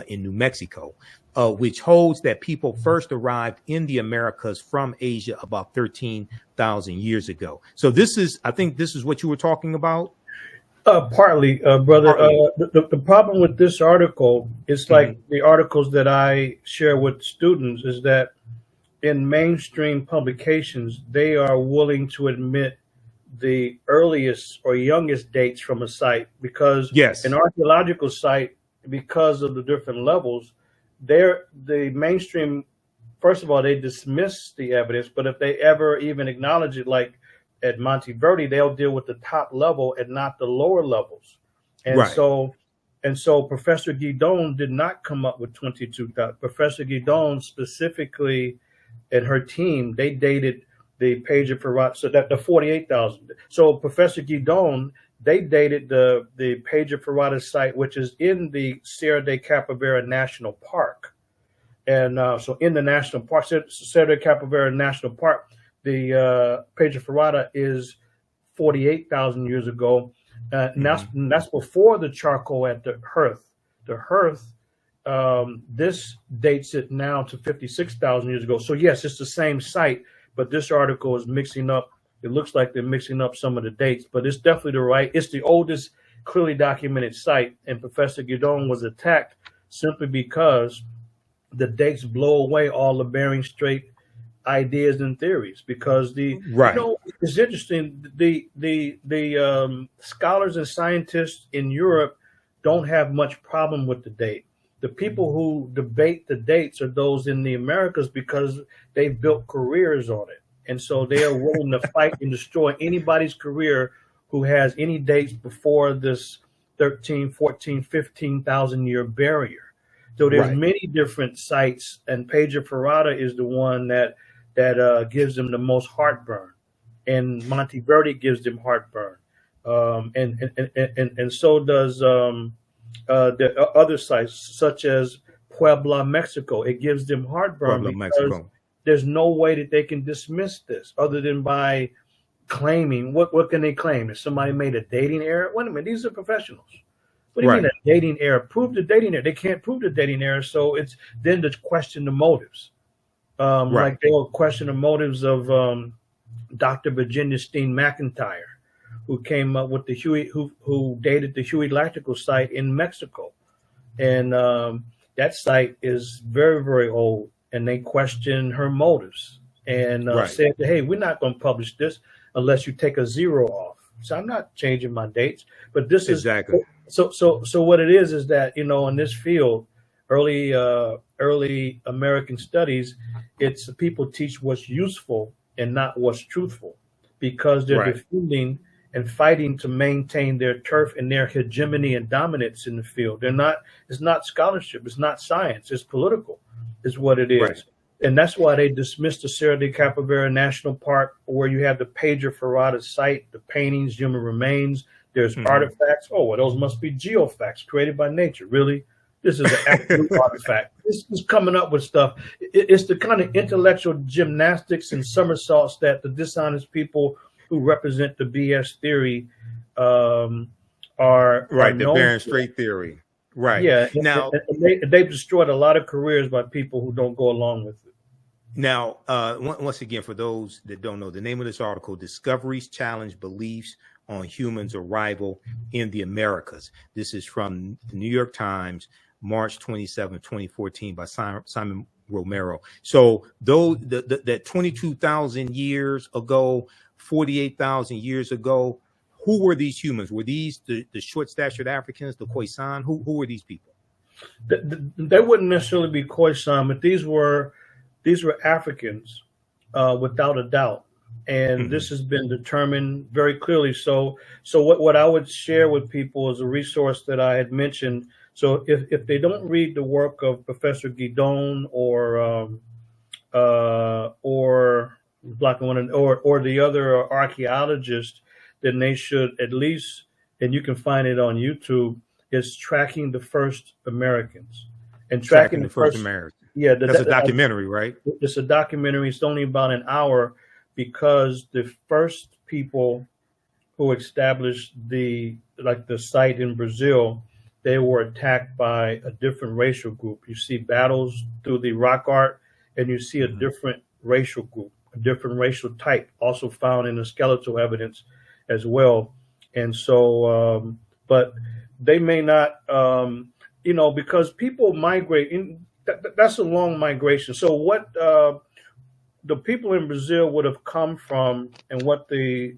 in New Mexico, which holds that people first arrived in the Americas from Asia about 13,000 years ago. So I think this is what you were talking about? Partly, brother. Partly. The problem with this article is like the articles that I share with students is that in mainstream publications, they are willing to admit the earliest or youngest dates from a site because an archaeological site, because of the different levels, the mainstream, first of all, they dismiss the evidence, but if they ever even acknowledge it, like at Monteverde, they'll deal with the top level and not the lower levels. And so Professor Guidon did not come up with 22,000. Professor Guidon specifically and her team, they dated the page of Ferrata, so that the 48,000. So Professor Guidon, they dated the page of Ferrata site, which is in the Sierra de Capavera National Park. And so in the national park, Sierra de Capavera National Park, the page of Ferrata is 48,000 years ago. And that's before the charcoal at the hearth. The hearth, this dates it now to 56,000 years ago. So yes, it's the same site, but this article is mixing up. It looks like they're mixing up some of the dates, but it's definitely it's the oldest clearly documented site. And Professor Guidon was attacked simply because the dates blow away all the Bering Strait ideas and theories. Because it's interesting. The scholars and scientists in Europe don't have much problem with the date. The people who debate the dates are those in the Americas because they've built careers on it. And so they are willing to fight and destroy anybody's career who has any dates before this 13, 14, 15,000 year barrier. So there's many different sites, and Page of Ferrata is the one that gives them the most heartburn, and Monteverde gives them heartburn, and so does the other sites such as Puebla, Mexico. It gives them heartburn because there's no way that they can dismiss this other than by claiming what can they claim? That somebody made a dating error? Wait a minute, these are professionals. What do you mean a dating error? Prove the dating error. They can't prove the dating error, so it's then to question the motives. Like they'll question the motives of Dr. Virginia Steen McIntyre, who came up with the Huey, who dated the Huey Lactical site in Mexico, and that site is very, very old. And they question her motives and said, "Hey, we're not going to publish this unless you take a zero off." So I'm not changing my dates, but this is so. What it is that in this field, early American studies, it's people teach what's useful and not what's truthful, because they're defending and fighting to maintain their turf and their hegemony and dominance in the field. It's not scholarship, it's not science, it's political, is what it is. Right. And that's why they dismissed the Serra de Capivara National Park, where you have the Pedro Ferrada site, the paintings, human remains, there's artifacts. Oh, well, those must be geofacts created by nature. Really? This is an absolute artifact. This is coming up with stuff. It's the kind of intellectual gymnastics and somersaults that the dishonest people who represent the BS theory are right. The Bering Strait theory. Right. Yeah. Now they've destroyed a lot of careers by people who don't go along with it. Now, once again, for those that don't know, the name of this article: "Discoveries Challenge Beliefs on Humans' Arrival in the Americas." This is from the New York Times, March 27, 2014, by Simon Romero. So, though that 22,000 years ago, 48,000 years ago, who were these humans? Were these the short-statured Africans, the Khoisan? Who were these people? They wouldn't necessarily be Khoisan, but these were Africans, without a doubt. And this has been determined very clearly. So what I would share with people is a resource that I had mentioned. So if they don't read the work of Professor Guidon or the other archaeologists, then they should at least, and you can find it on YouTube, is Tracking the First Americans. And Tracking the First Americans. Yeah, that's a documentary, right? It's a documentary. It's only about an hour, because the first people who established the site in Brazil, they were attacked by a different racial group. You see battles through the rock art, and you see a different racial group, a different racial type, also found in the skeletal evidence as well. And so, but they may not, because people migrate that's a long migration. So what the people in Brazil would have come from, and what the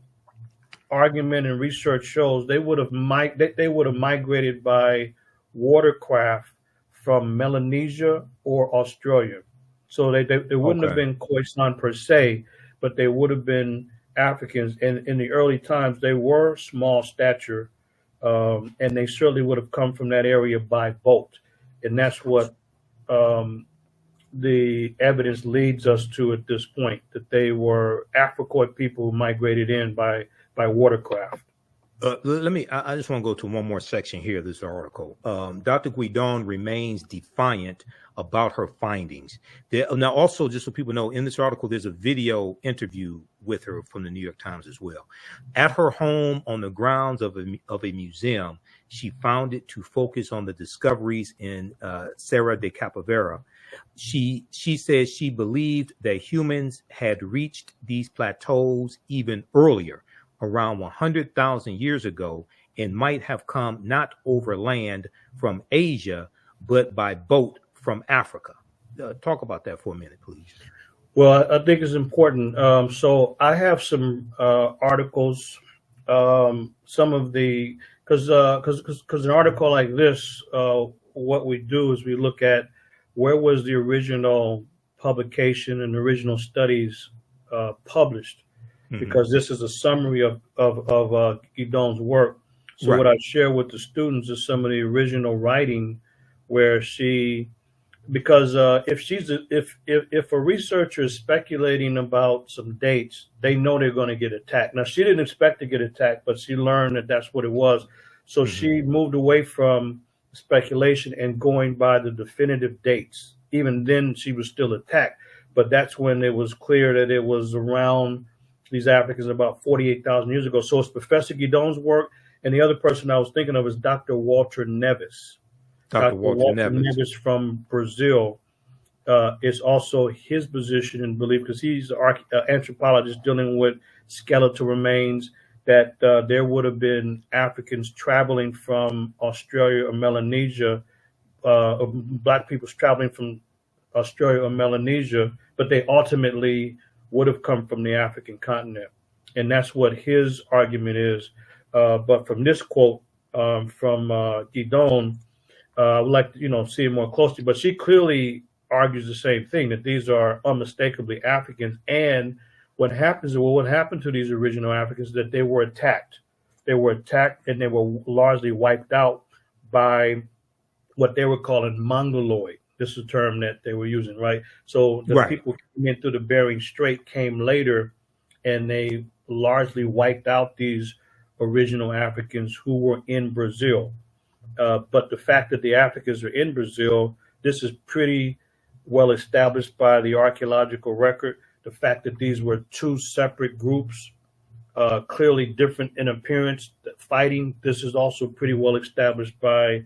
argument and research shows, they would have migrated by watercraft from Melanesia or Australia. So they wouldn't have been Khoisan per se, but they would have been Africans. And in the early times, they were small stature, and they certainly would have come from that area by boat. And that's what the evidence leads us to at this point, that they were Africoid people who migrated in by watercraft. I just want to go to one more section here of this article. Dr. Guidon remains defiant about her findings. Now, also, just so people know, in this article, there's a video interview with her from the New York Times as well. At her home on the grounds of a museum, she found it to focus on the discoveries in Serra de Capivara. She says she believed that humans had reached these plateaus even earlier, around 100,000 years ago, and might have come not overland from Asia, but by boat from Africa. Talk about that for a minute, please. Well, I think it's important. So I have some articles, some of the, because an article like this, what we do is we look at where was the original publication and original studies published, because this is a summary of Guidon's work. So what I share with the students is some of the original writing, where she, because if a researcher is speculating about some dates, they know they're going to get attacked. Now, she didn't expect to get attacked, but she learned that that's what it was. So she moved away from speculation and going by the definitive dates. Even then, she was still attacked, but that's when it was clear that it was around these Africans about 48,000 years ago. So it's Professor Guidon's work, and the other person I was thinking of is Dr. Walter Neves. Dr. Walter Neves from Brazil is also his position and belief, because he's an anthropologist dealing with skeletal remains, that there would have been Africans traveling from Australia or Melanesia, Black peoples traveling from Australia or Melanesia, but they ultimately would have come from the African continent. And that's what his argument is. But from this quote from Guidon, I would like to see it more closely, but she clearly argues the same thing, that these are unmistakably Africans. And what happened to these original Africans is that they were attacked. they were attacked and they were largely wiped out by what they were calling Mongoloid. This is a term that they were using, right? So the people coming in through the Bering Strait came later, and they largely wiped out these original Africans who were in Brazil. But the fact that the Africans are in Brazil, this is pretty well established by the archaeological record. The fact that these were two separate groups, clearly different in appearance, fighting, this is also pretty well established by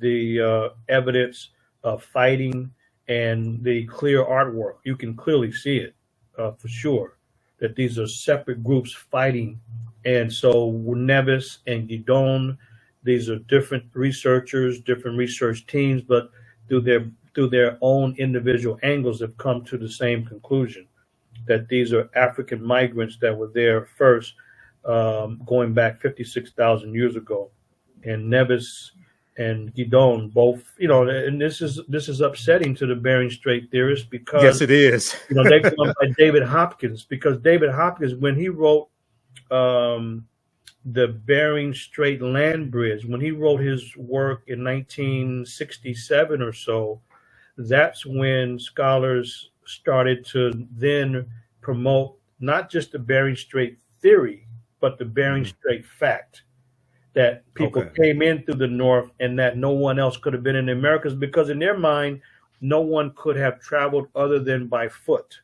the evidence of fighting and the clear artwork. You can clearly see it for sure, that these are separate groups fighting. And so Neves and Guidon, these are different researchers, different research teams, but through their own individual angles have come to the same conclusion, that these are African migrants that were there first, going back 56,000 years ago. And Neves and Guidon both, and this is upsetting to the Bering Strait theorists, because yes, it is. They come by David Hopkins, because David Hopkins, when he wrote the Bering Strait Land Bridge, when he wrote his work in 1967 or so, that's when scholars started to then promote not just the Bering Strait theory, but the Bering Strait fact, that people came in through the north and that no one else could have been in the Americas, because in their mind, no one could have traveled other than by foot.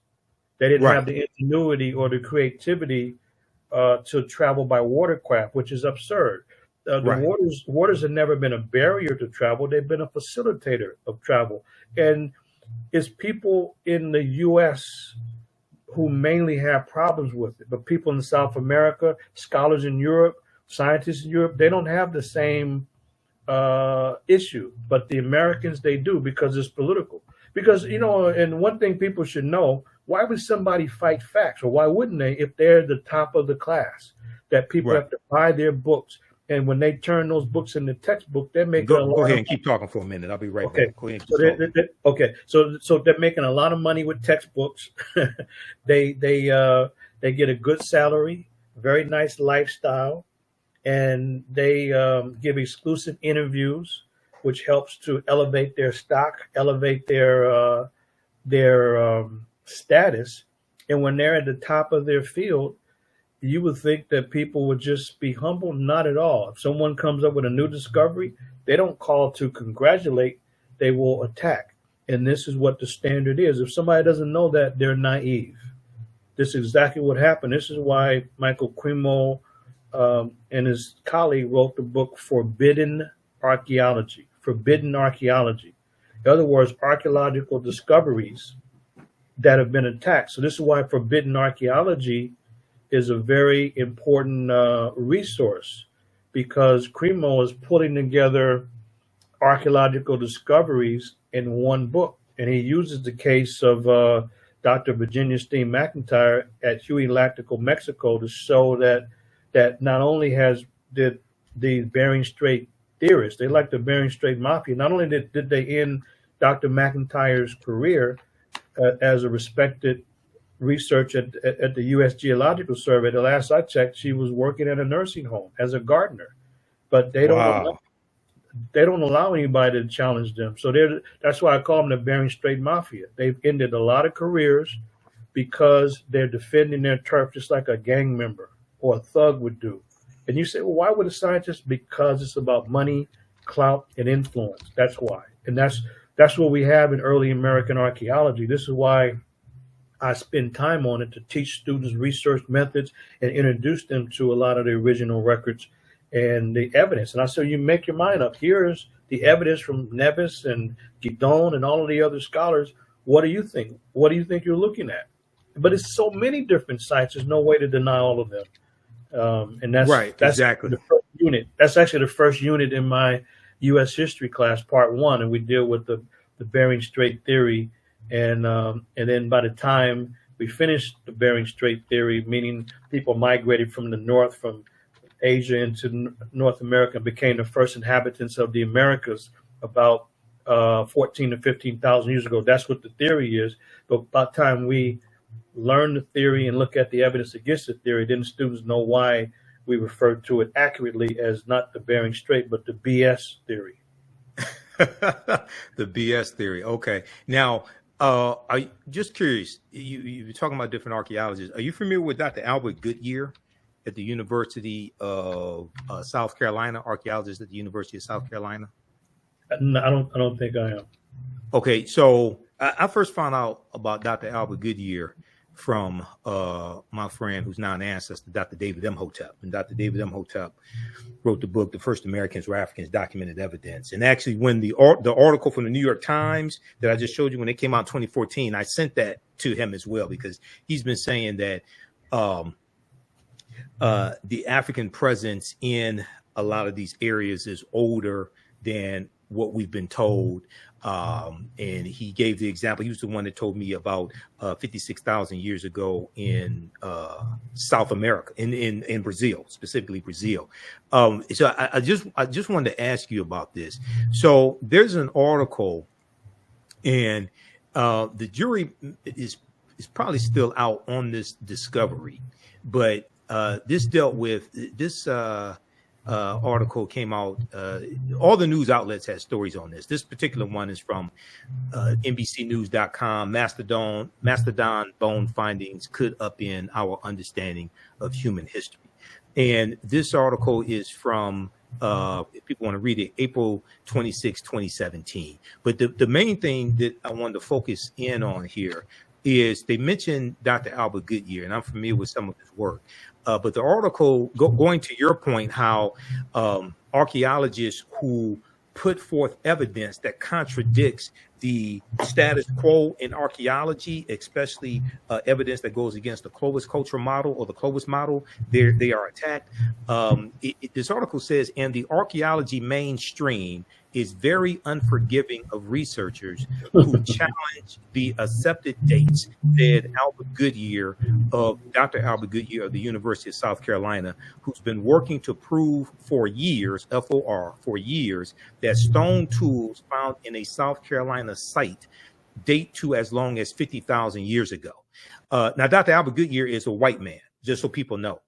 They didn't have the ingenuity or the creativity to travel by watercraft, which is absurd. The waters have never been a barrier to travel. They've been a facilitator of travel. And it's people in the U.S. who mainly have problems with it. But people in South America, scholars in Europe, scientists in Europe, they don't have the same issue. But the Americans, they do, because it's political. Because, and one thing people should know, why would somebody fight facts? Or why wouldn't they if they're the top of the class? That people have to buy their books. And when they turn those books into textbook, they're making go ahead and keep talking for a minute. I'll be right back. Go ahead and so they're making a lot of money with textbooks. They get a good salary, very nice lifestyle, and they give exclusive interviews, which helps to elevate their stock, elevate their status. And when they're at the top of their field, you would think that people would just be humble. Not at all. If someone comes up with a new discovery, they don't call to congratulate, they will attack. And this is what the standard is. If somebody doesn't know that, they're naive. This is exactly what happened. This is why Michael Cremo and his colleague wrote the book Forbidden Archaeology. Forbidden Archaeology. In other words, archaeological discoveries that have been attacked. So this is why Forbidden Archaeology is a very important resource, because Cremo is putting together archaeological discoveries in one book. And he uses the case of Dr. Virginia Steen McIntyre at Huey Lactical, Mexico, to show that not only did the Bering Strait theorists, they like the Bering Strait Mafia, not only did they end Dr. McIntyre's career as a respected researcher at the U.S. Geological Survey. The last I checked, she was working at a nursing home as a gardener, but they don't allow anybody to challenge them. So that's why I call them the Bering Strait Mafia. They've ended a lot of careers because they're defending their turf just like a gang member or a thug would do. And you say, well, why would a scientist? Because it's about money, clout, and influence. That's why. And that's what we have in early American archaeology. This is why I spend time on it, to teach students research methods and introduce them to a lot of the original records and the evidence. And I say, you make your mind up. Here's the evidence from Neves and Guidon and all of the other scholars. What do you think? What do you think you're looking at? But it's so many different sites. There's no way to deny all of them. And that's exactly the first unit. That's actually the first unit in my U.S. history class, part 1, and we deal with the Bering Strait theory. And then by the time we finished the Bering Strait theory, meaning people migrated from the north, from Asia into North America, and became the first inhabitants of the Americas about 14 to 15,000 years ago. That's what the theory is. But by the time we learn the theory and look at the evidence against the theory, then students know why we refer to it accurately as not the Bering Strait, but the BS theory. The BS theory. Okay. Now, I'm just curious. You're talking about different archaeologists. Are you familiar with Dr. Albert Goodyear at the University of South Carolina? Archaeologist at the University of South Carolina. No, I don't think I am. Okay, so I first found out about Dr. Albert Goodyear from my friend who's now an ancestor, Dr. David Imhotep. And Dr. David Imhotep wrote the book, The First Americans Were Africans, Documented Evidence. And actually, when the article from the New York Times that I just showed you, when it came out in 2014, I sent that to him as well, because he's been saying that the African presence in a lot of these areas is older than what we've been told. And he gave the example. He was the one that told me about 56,000 years ago in South America, in Brazil, specifically Brazil. So I just wanted to ask you about this. So there's an article, and the jury is probably still out on this discovery, but this dealt with this. Article came out. All the news outlets had stories on this. This particular one is from NBCnews.com. Mastodon bone findings could upend our understanding of human history. And this article is from, if people want to read it, April 26, 2017. But the main thing that I wanted to focus in on here is they mentioned Dr. Albert Goodyear, and I'm familiar with some of his work. But the article, going to your point, how archaeologists who put forth evidence that contradicts the status quo in archaeology, especially evidence that goes against the Clovis culture model or the Clovis model, they are attacked. This article says, and the archaeology mainstream is very unforgiving of researchers who challenge the accepted dates, said Albert Goodyear Dr. Albert Goodyear of the University of South Carolina, who's been working to prove for years, FOR, for years, that stone tools found in a South Carolina site date to as long as 50,000 years ago. Now, Dr. Albert Goodyear is a white man, just so people know.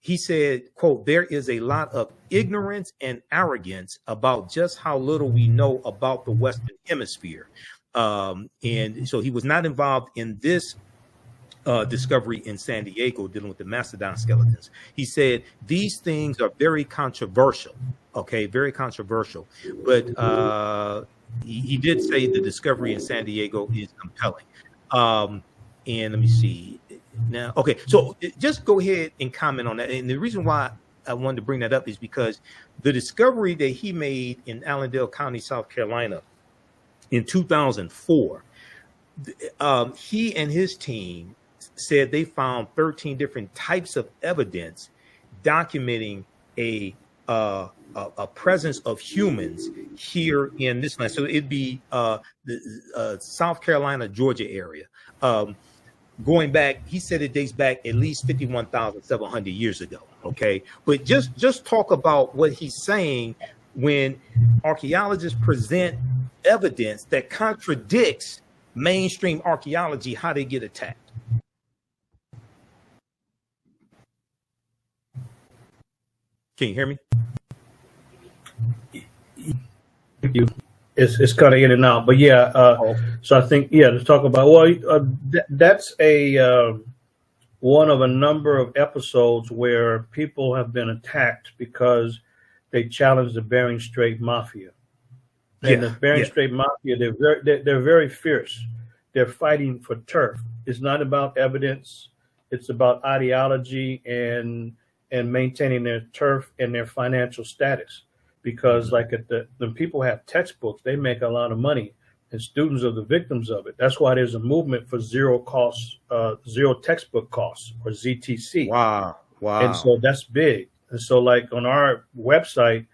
He said, quote, there is a lot of ignorance and arrogance about just how little we know about the Western Hemisphere. And so he was not involved in this discovery in San Diego dealing with the mastodon skeletons. He said, these things are very controversial. Okay, very controversial. But he did say the discovery in San Diego is compelling. And let me see. Now, okay, so just go ahead and comment on that. And the reason why I wanted to bring that up is because the discovery that he made in Allendale County, South Carolina in 2004, he and his team said they found 13 different types of evidence documenting a presence of humans here in this land. So it'd be the South Carolina, Georgia area. Going back, he said it dates back at least 51,700 years ago. Okay, but just talk about what he's saying when archaeologists present evidence that contradicts mainstream archaeology, how they get attacked. Can you hear me? Thank you. It's kind of in and out, but yeah. So I think to talk about that's a one of a number of episodes where people have been attacked because they challenge the Bering Strait Mafia. And the Bering Strait Mafia, they're very fierce. They're fighting for turf. It's not about evidence. It's about ideology and maintaining their turf and their financial status. Because like when people have textbooks, they make a lot of money, and students are the victims of it. That's why there's a movement for zero textbook costs, or ZTC. Wow. And so that's big. And so like on our website,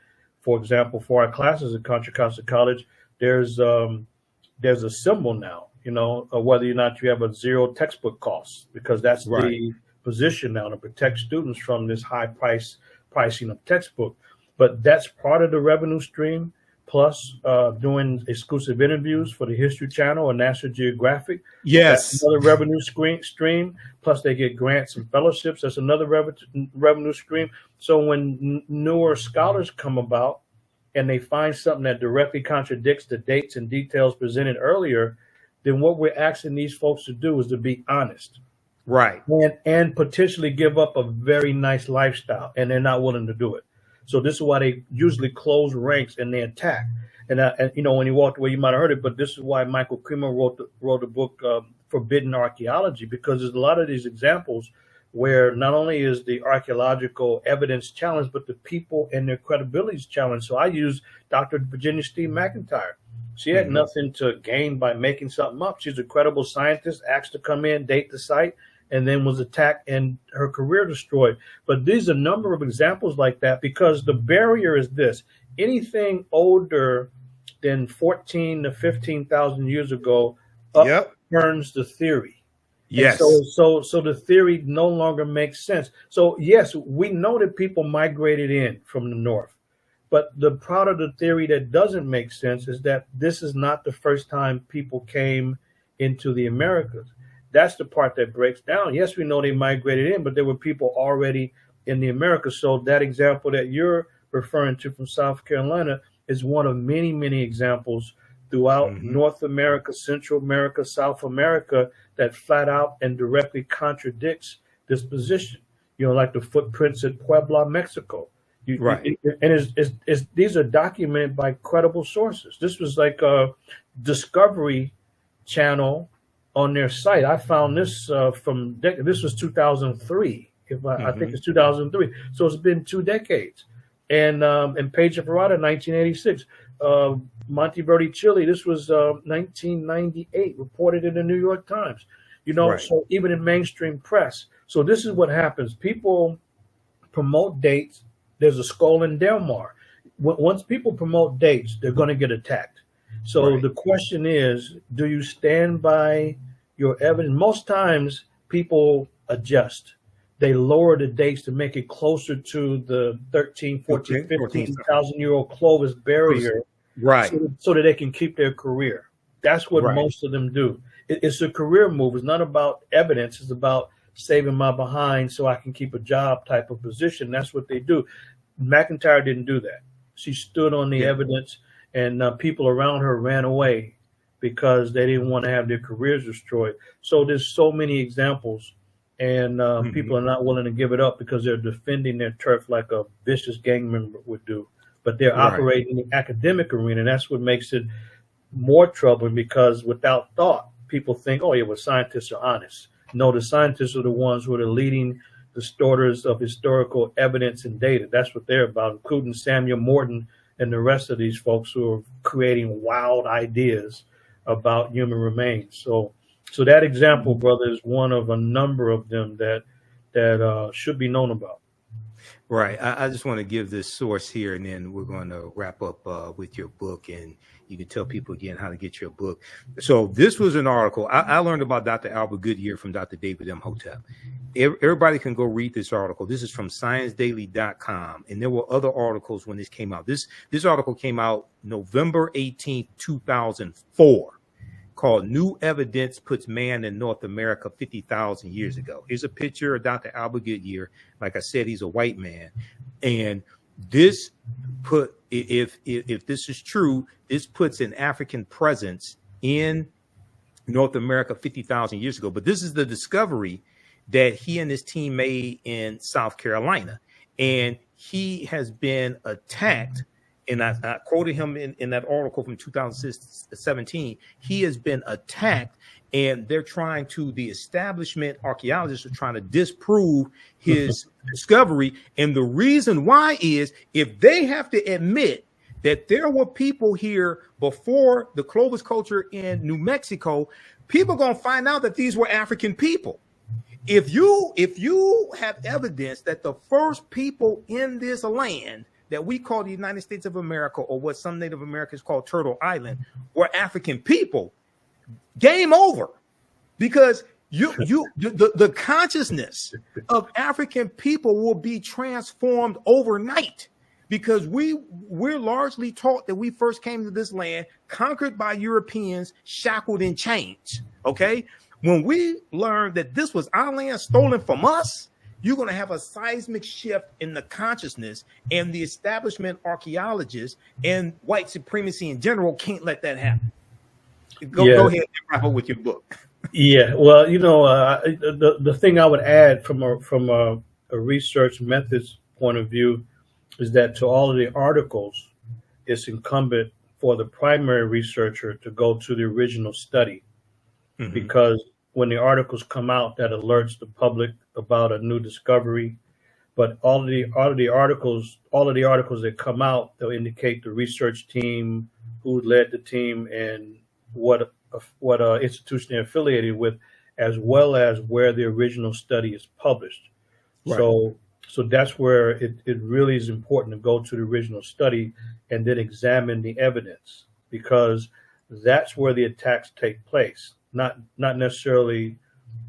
for example, for our classes at Contra Costa College, there's a symbol now, whether or not you have a zero textbook costs, because that's the position now to protect students from this high pricing of textbook. But that's part of the revenue stream. plus doing exclusive interviews for the History Channel or National Geographic. Yes. That's another revenue stream. Plus they get grants and fellowships. That's another revenue stream. So when newer scholars come about and they find something that directly contradicts the dates and details presented earlier, then what we're asking these folks to do is to be honest. Right. And potentially give up a very nice lifestyle, and they're not willing to do it. So this is why they usually close ranks and they attack. And you know, when you walked away, you might have heard it, but this is why Michael Cremer wrote the book Forbidden Archaeology, because there's a lot of these examples where not only is the archaeological evidence challenged, but the people and their credibility is challenged. So I use Dr. Virginia Steve McIntyre. She had nothing to gain by making something up. She's a credible scientist, asked to come in, date the site, and then was attacked and her career destroyed. But there's a number of examples like that, because the barrier is this: anything older than 14 to 15,000 years ago upturns the theory. Yes. And so the theory no longer makes sense. So yes, we know that people migrated in from the north, but the part of the theory that doesn't make sense is that this is not the first time people came into the Americas. That's the part that breaks down. Yes, we know they migrated in, but there were people already in the Americas. So that example that you're referring to from South Carolina is one of many, many examples throughout North America, Central America, South America, that flat out and directly contradicts this position. You know, like the footprints at Puebla, Mexico. These are documented by credible sources. This was like a Discovery Channel on their site. I found this this was 2003. I think it's 2003. So it's been 2 decades. And Page Ferrata, 1986. Monteverdi, Chile, this was 1998, reported in the New York Times. You know, so even in mainstream press. So this is what happens. People promote dates. There's a skull in Delmar. Once people promote dates, they're going to get attacked. So the question is, do you stand by your evidence? Most times people adjust. They lower the dates to make it closer to the 13, 14, 15,000-year-old Clovis barrier, so that they can keep their career. That's what most of them do. It's a career move. It's not about evidence. It's about saving my behind so I can keep a job type of position. That's what they do. McIntyre didn't do that. She stood on the evidence, and people around her ran away because they didn't want to have their careers destroyed. So there's so many examples, and people are not willing to give it up because they're defending their turf like a vicious gang member would do. But they're operating in the academic arena, and that's what makes it more troubling, because without thought, people think, oh, yeah, well, scientists are honest. No, the scientists are the ones who are the leading distorters of historical evidence and data. That's what they're about, including Samuel Morton and the rest of these folks who are creating wild ideas about human remains. So that example, brother, is one of a number of them that should be known about. Right. I just want to give this source here, and then we're going to wrap up with your book, and you can tell people again how to get your book. So this was an article. I learned about Dr. Albert Goodyear from Dr. David Imhotep. Everybody can go read this article. This is from ScienceDaily.com, and there were other articles when this came out. This article came out November 18th, 2004. Called New Evidence Puts Man in North America 50,000 Years Ago. Here's a picture of Dr. Albert Goodyear. Like I said, he's a white man. And this if this is true, this puts an African presence in North America 50,000 years ago. But this is the discovery that he and his team made in South Carolina. And he has been attacked. And I quoted him in that article from 2017. He has been attacked, and they're trying to, the establishment archaeologists are trying to disprove his discovery. And the reason why is, if they have to admit that there were people here before the Clovis culture in New Mexico, people are going to find out that these were African people. If you have evidence that the first people in this land that we call the United States of America, or what some Native Americans call Turtle Island, were African people, game over. Because the consciousness of African people will be transformed overnight because we're largely taught that we first came to this land conquered by Europeans, shackled and chained. Okay, when we learn that this was our land stolen from us, you're going to have a seismic shift in the consciousness, and the establishment archaeologists and white supremacy in general can't let that happen. Go ahead and wrap up with your book. Yeah, well, the thing I would add from a research methods point of view is that to all of the articles, it's incumbent for the primary researcher to go to the original study, because when the articles come out, that alerts the public about a new discovery. But all of the articles that come out, they'll indicate the research team, who led the team, and what institution they're affiliated with, as well as where the original study is published. Right. So that's where it really is important to go to the original study and then examine the evidence, because that's where the attacks take place. Not necessarily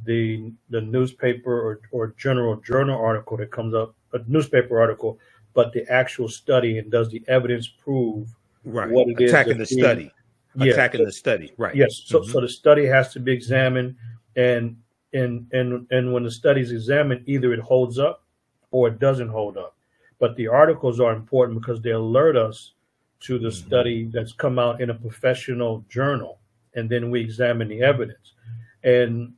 the newspaper or journal article that comes up, a newspaper article, but the actual study, and does the evidence prove what it is attacking the study. Attacking the study, right? Yes. So the study has to be examined, and when the study is examined, either it holds up or it doesn't hold up. But the articles are important because they alert us to the study that's come out in a professional journal, and then we examine the evidence. And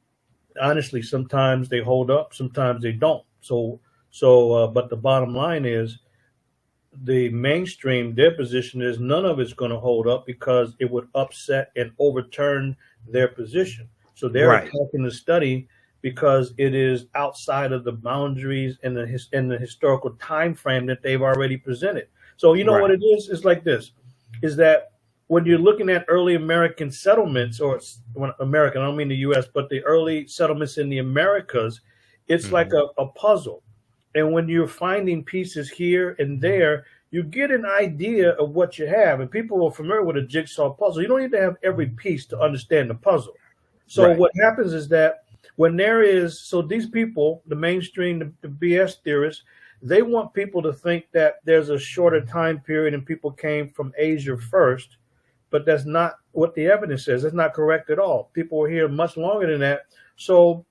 honestly, sometimes they hold up, sometimes they don't. But the bottom line is, the mainstream, their position is none of it's going to hold up because it would upset and overturn their position. So they're attacking the study because it is outside of the boundaries and the historical time frame that they've already presented. So what it is? It's like this: is that when you're looking at early American settlements, or when American, I don't mean the U.S., but the early settlements in the Americas, it's like a puzzle. And when you're finding pieces here and there, you get an idea of what you have. And people are familiar with a jigsaw puzzle. You don't need to have every piece to understand the puzzle. So what happens is that when these people, the mainstream, the BS theorists, they want people to think that there's a shorter time period and people came from Asia first. But that's not what the evidence says. That's not correct at all. People were here much longer than that. So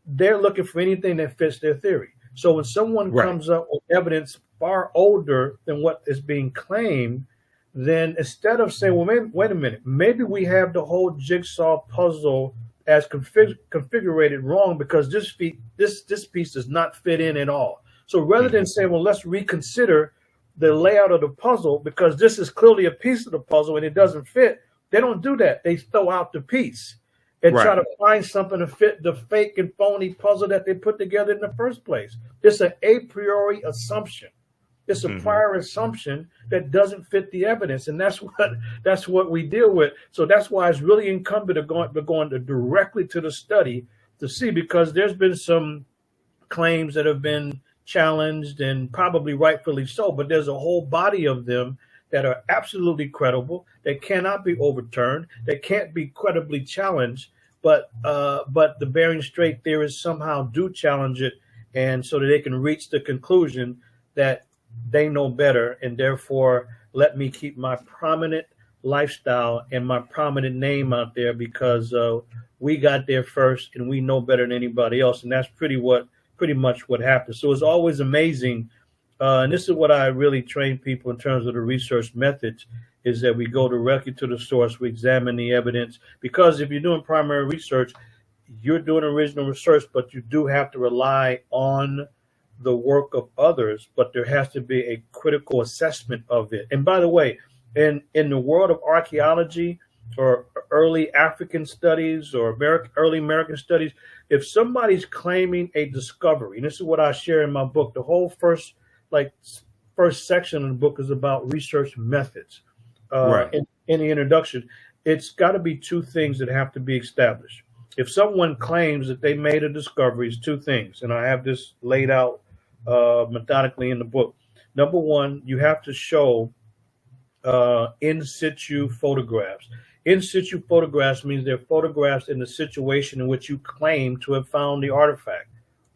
they're looking for anything that fits their theory. So when someone comes up with evidence far older than what is being claimed, then instead of saying, well, wait a minute, maybe we have the whole jigsaw puzzle as configured wrong because this piece does not fit in at all. So rather than saying, well, let's reconsider the layout of the puzzle because this is clearly a piece of the puzzle and it doesn't fit, they don't do that. They throw out the piece and try to find something to fit the fake and phony puzzle that they put together in the first place. It's an a priori assumption. It's a prior assumption that doesn't fit the evidence, and that's what we deal with. So that's why it's really incumbent of going directly to the study to see, because there's been some claims that have been challenged, and probably rightfully so, but there's a whole body of them that are absolutely credible, that cannot be overturned, that can't be credibly challenged, but the Bering Strait theorists somehow do challenge it, and so that they can reach the conclusion that they know better, and therefore let me keep my prominent lifestyle and my prominent name out there because we got there first and we know better than anybody else, and that's pretty much what happens. So it's always amazing. And this is what I really train people in terms of the research methods, is that we go directly to the source, we examine the evidence, because if you're doing primary research, you're doing original research, but you do have to rely on the work of others, but there has to be a critical assessment of it. And by the way, in the world of archaeology or early African studies or early American studies, if somebody's claiming a discovery, and this is what I share in my book, the whole first section of the book is about research methods. In the introduction, it's got to be two things that have to be established. If someone claims that they made a discovery, it's two things, and I have this laid out methodically in the book. Number one, you have to show in situ photographs. In situ photographs means they're photographs in the situation in which you claim to have found the artifact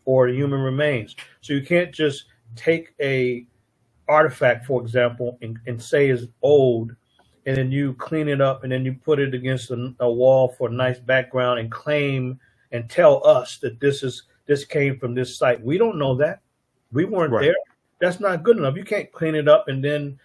or the human remains. So you can't just take a artifact, for example, and say is old, and then you clean it up and then you put it against a wall for a nice background and claim and tell us that this came from this site. We don't know that. We weren't there. That's not good enough. You can't clean it up and then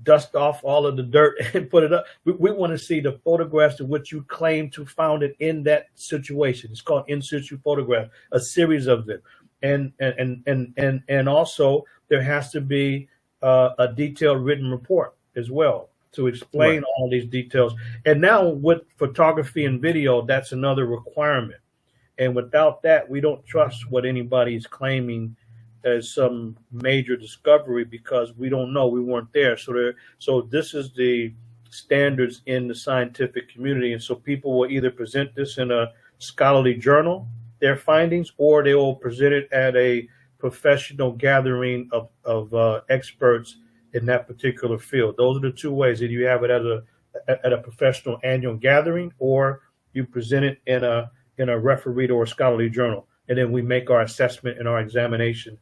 dust off all of the dirt and put it up. We want to see the photographs of which you claim to found it in that situation. It's called in situ photograph, a series of them. And also there has to be a detailed written report as well to explain all these details. And now with photography and video, that's another requirement. And without that, we don't trust what anybody is claiming as some major discovery because we don't know. We weren't there. So this is the standards in the scientific community. And so people will either present this in a scholarly journal, their findings, or they will present it at a professional gathering of experts in that particular field. Those are the two ways. Either you have it at a professional annual gathering, or you present it in a refereed or a scholarly journal. And then we make our assessment and our examination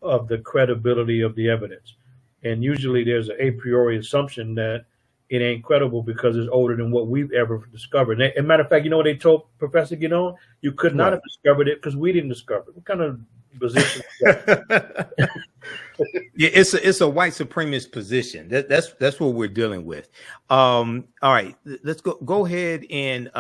of the credibility of the evidence. And usually there's an a priori assumption that it ain't credible because it's older than what we've ever discovered. And a matter of fact, you know what they told Professor Guidon? You could not have discovered it because we didn't discover it. What kind of position is that? Yeah, it's a white supremacist position. That's what we're dealing with. All right, let's go ahead and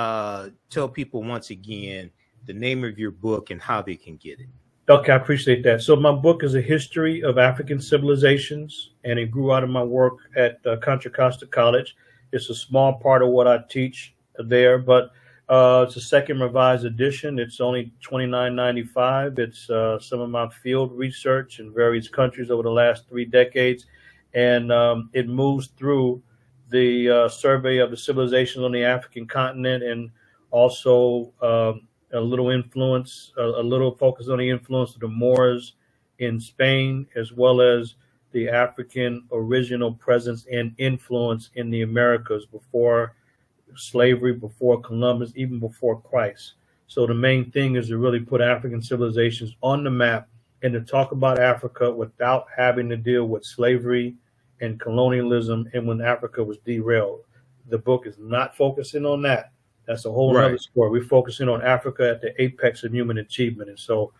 tell people once again the name of your book and how they can get it. Okay, I appreciate that. So my book is a history of African civilizations, and it grew out of my work at Contra Costa College. It's a small part of what I teach there, but it's a second revised edition. It's only $29.95. It's some of my field research in various countries over the last 3 decades, and it moves through the survey of the civilizations on the African continent, and also a little focus on the influence of the Moors in Spain, as well as the African original presence and influence in the Americas before slavery, before Columbus, even before Christ. So the main thing is to really put African civilizations on the map and to talk about Africa without having to deal with slavery and colonialism and when Africa was derailed. The book is not focusing on that. That's a whole other story. We're focusing on Africa at the apex of human achievement, and so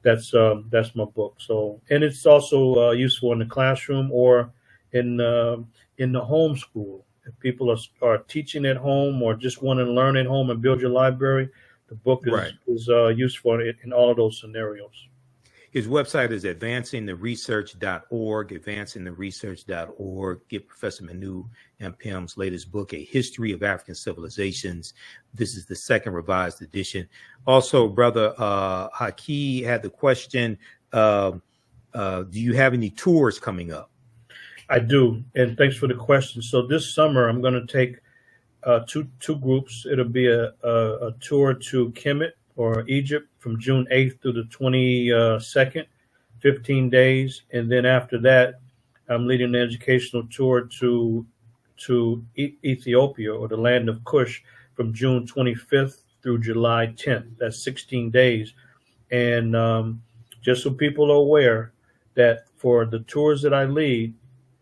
that's my book. So, and it's also useful in the classroom or in the homeschool. If people are teaching at home or just want to learn at home and build your library, the book is useful in all of those scenarios. His website is advancingtheresearch.org, advancingtheresearch.org. Get Professor Manu Ampim's latest book, A History of African Civilizations. This is the second revised edition. Also, Brother Haki had the question, do you have any tours coming up? I do, and thanks for the question. So this summer, I'm going to take two groups. It'll be a tour to Kemet, or Egypt, from June 8th through the 22nd, 15 days. And then after that, I'm leading an educational tour to Ethiopia, or the land of Kush, from June 25th through July 10th. That's 16 days. And just so people are aware that for the tours that I lead,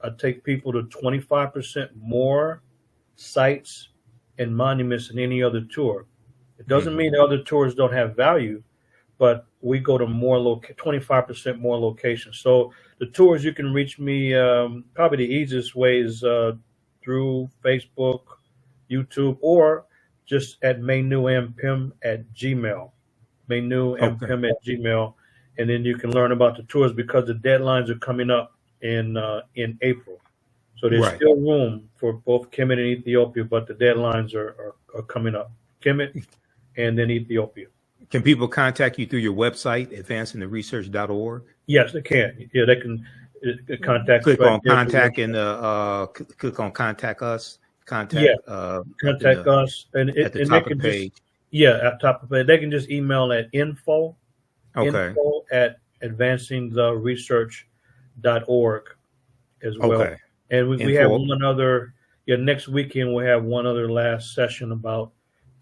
I take people to 25% more sites and monuments than any other tour. It doesn't mean the other tours don't have value, but we go to 25% more locations. So the tours, you can reach me, probably the easiest way is through Facebook, YouTube, or just at Manu Ampim at Gmail. Manu Ampim at Gmail. And then you can learn about the tours because the deadlines are coming up in April. So there's still room for both Kemet and Ethiopia, but the deadlines are coming up. Kemet and then Ethiopia. Can people contact you through your website, advancingtheresearch.org? Yes, they can. Yeah, they can contact. Click on contact and click on contact us. Contact us and at the top of the page. At top of the page. They can just email at info at advancingtheresearch.org as well. Okay. And we have one other. Next weekend we'll have one other last session about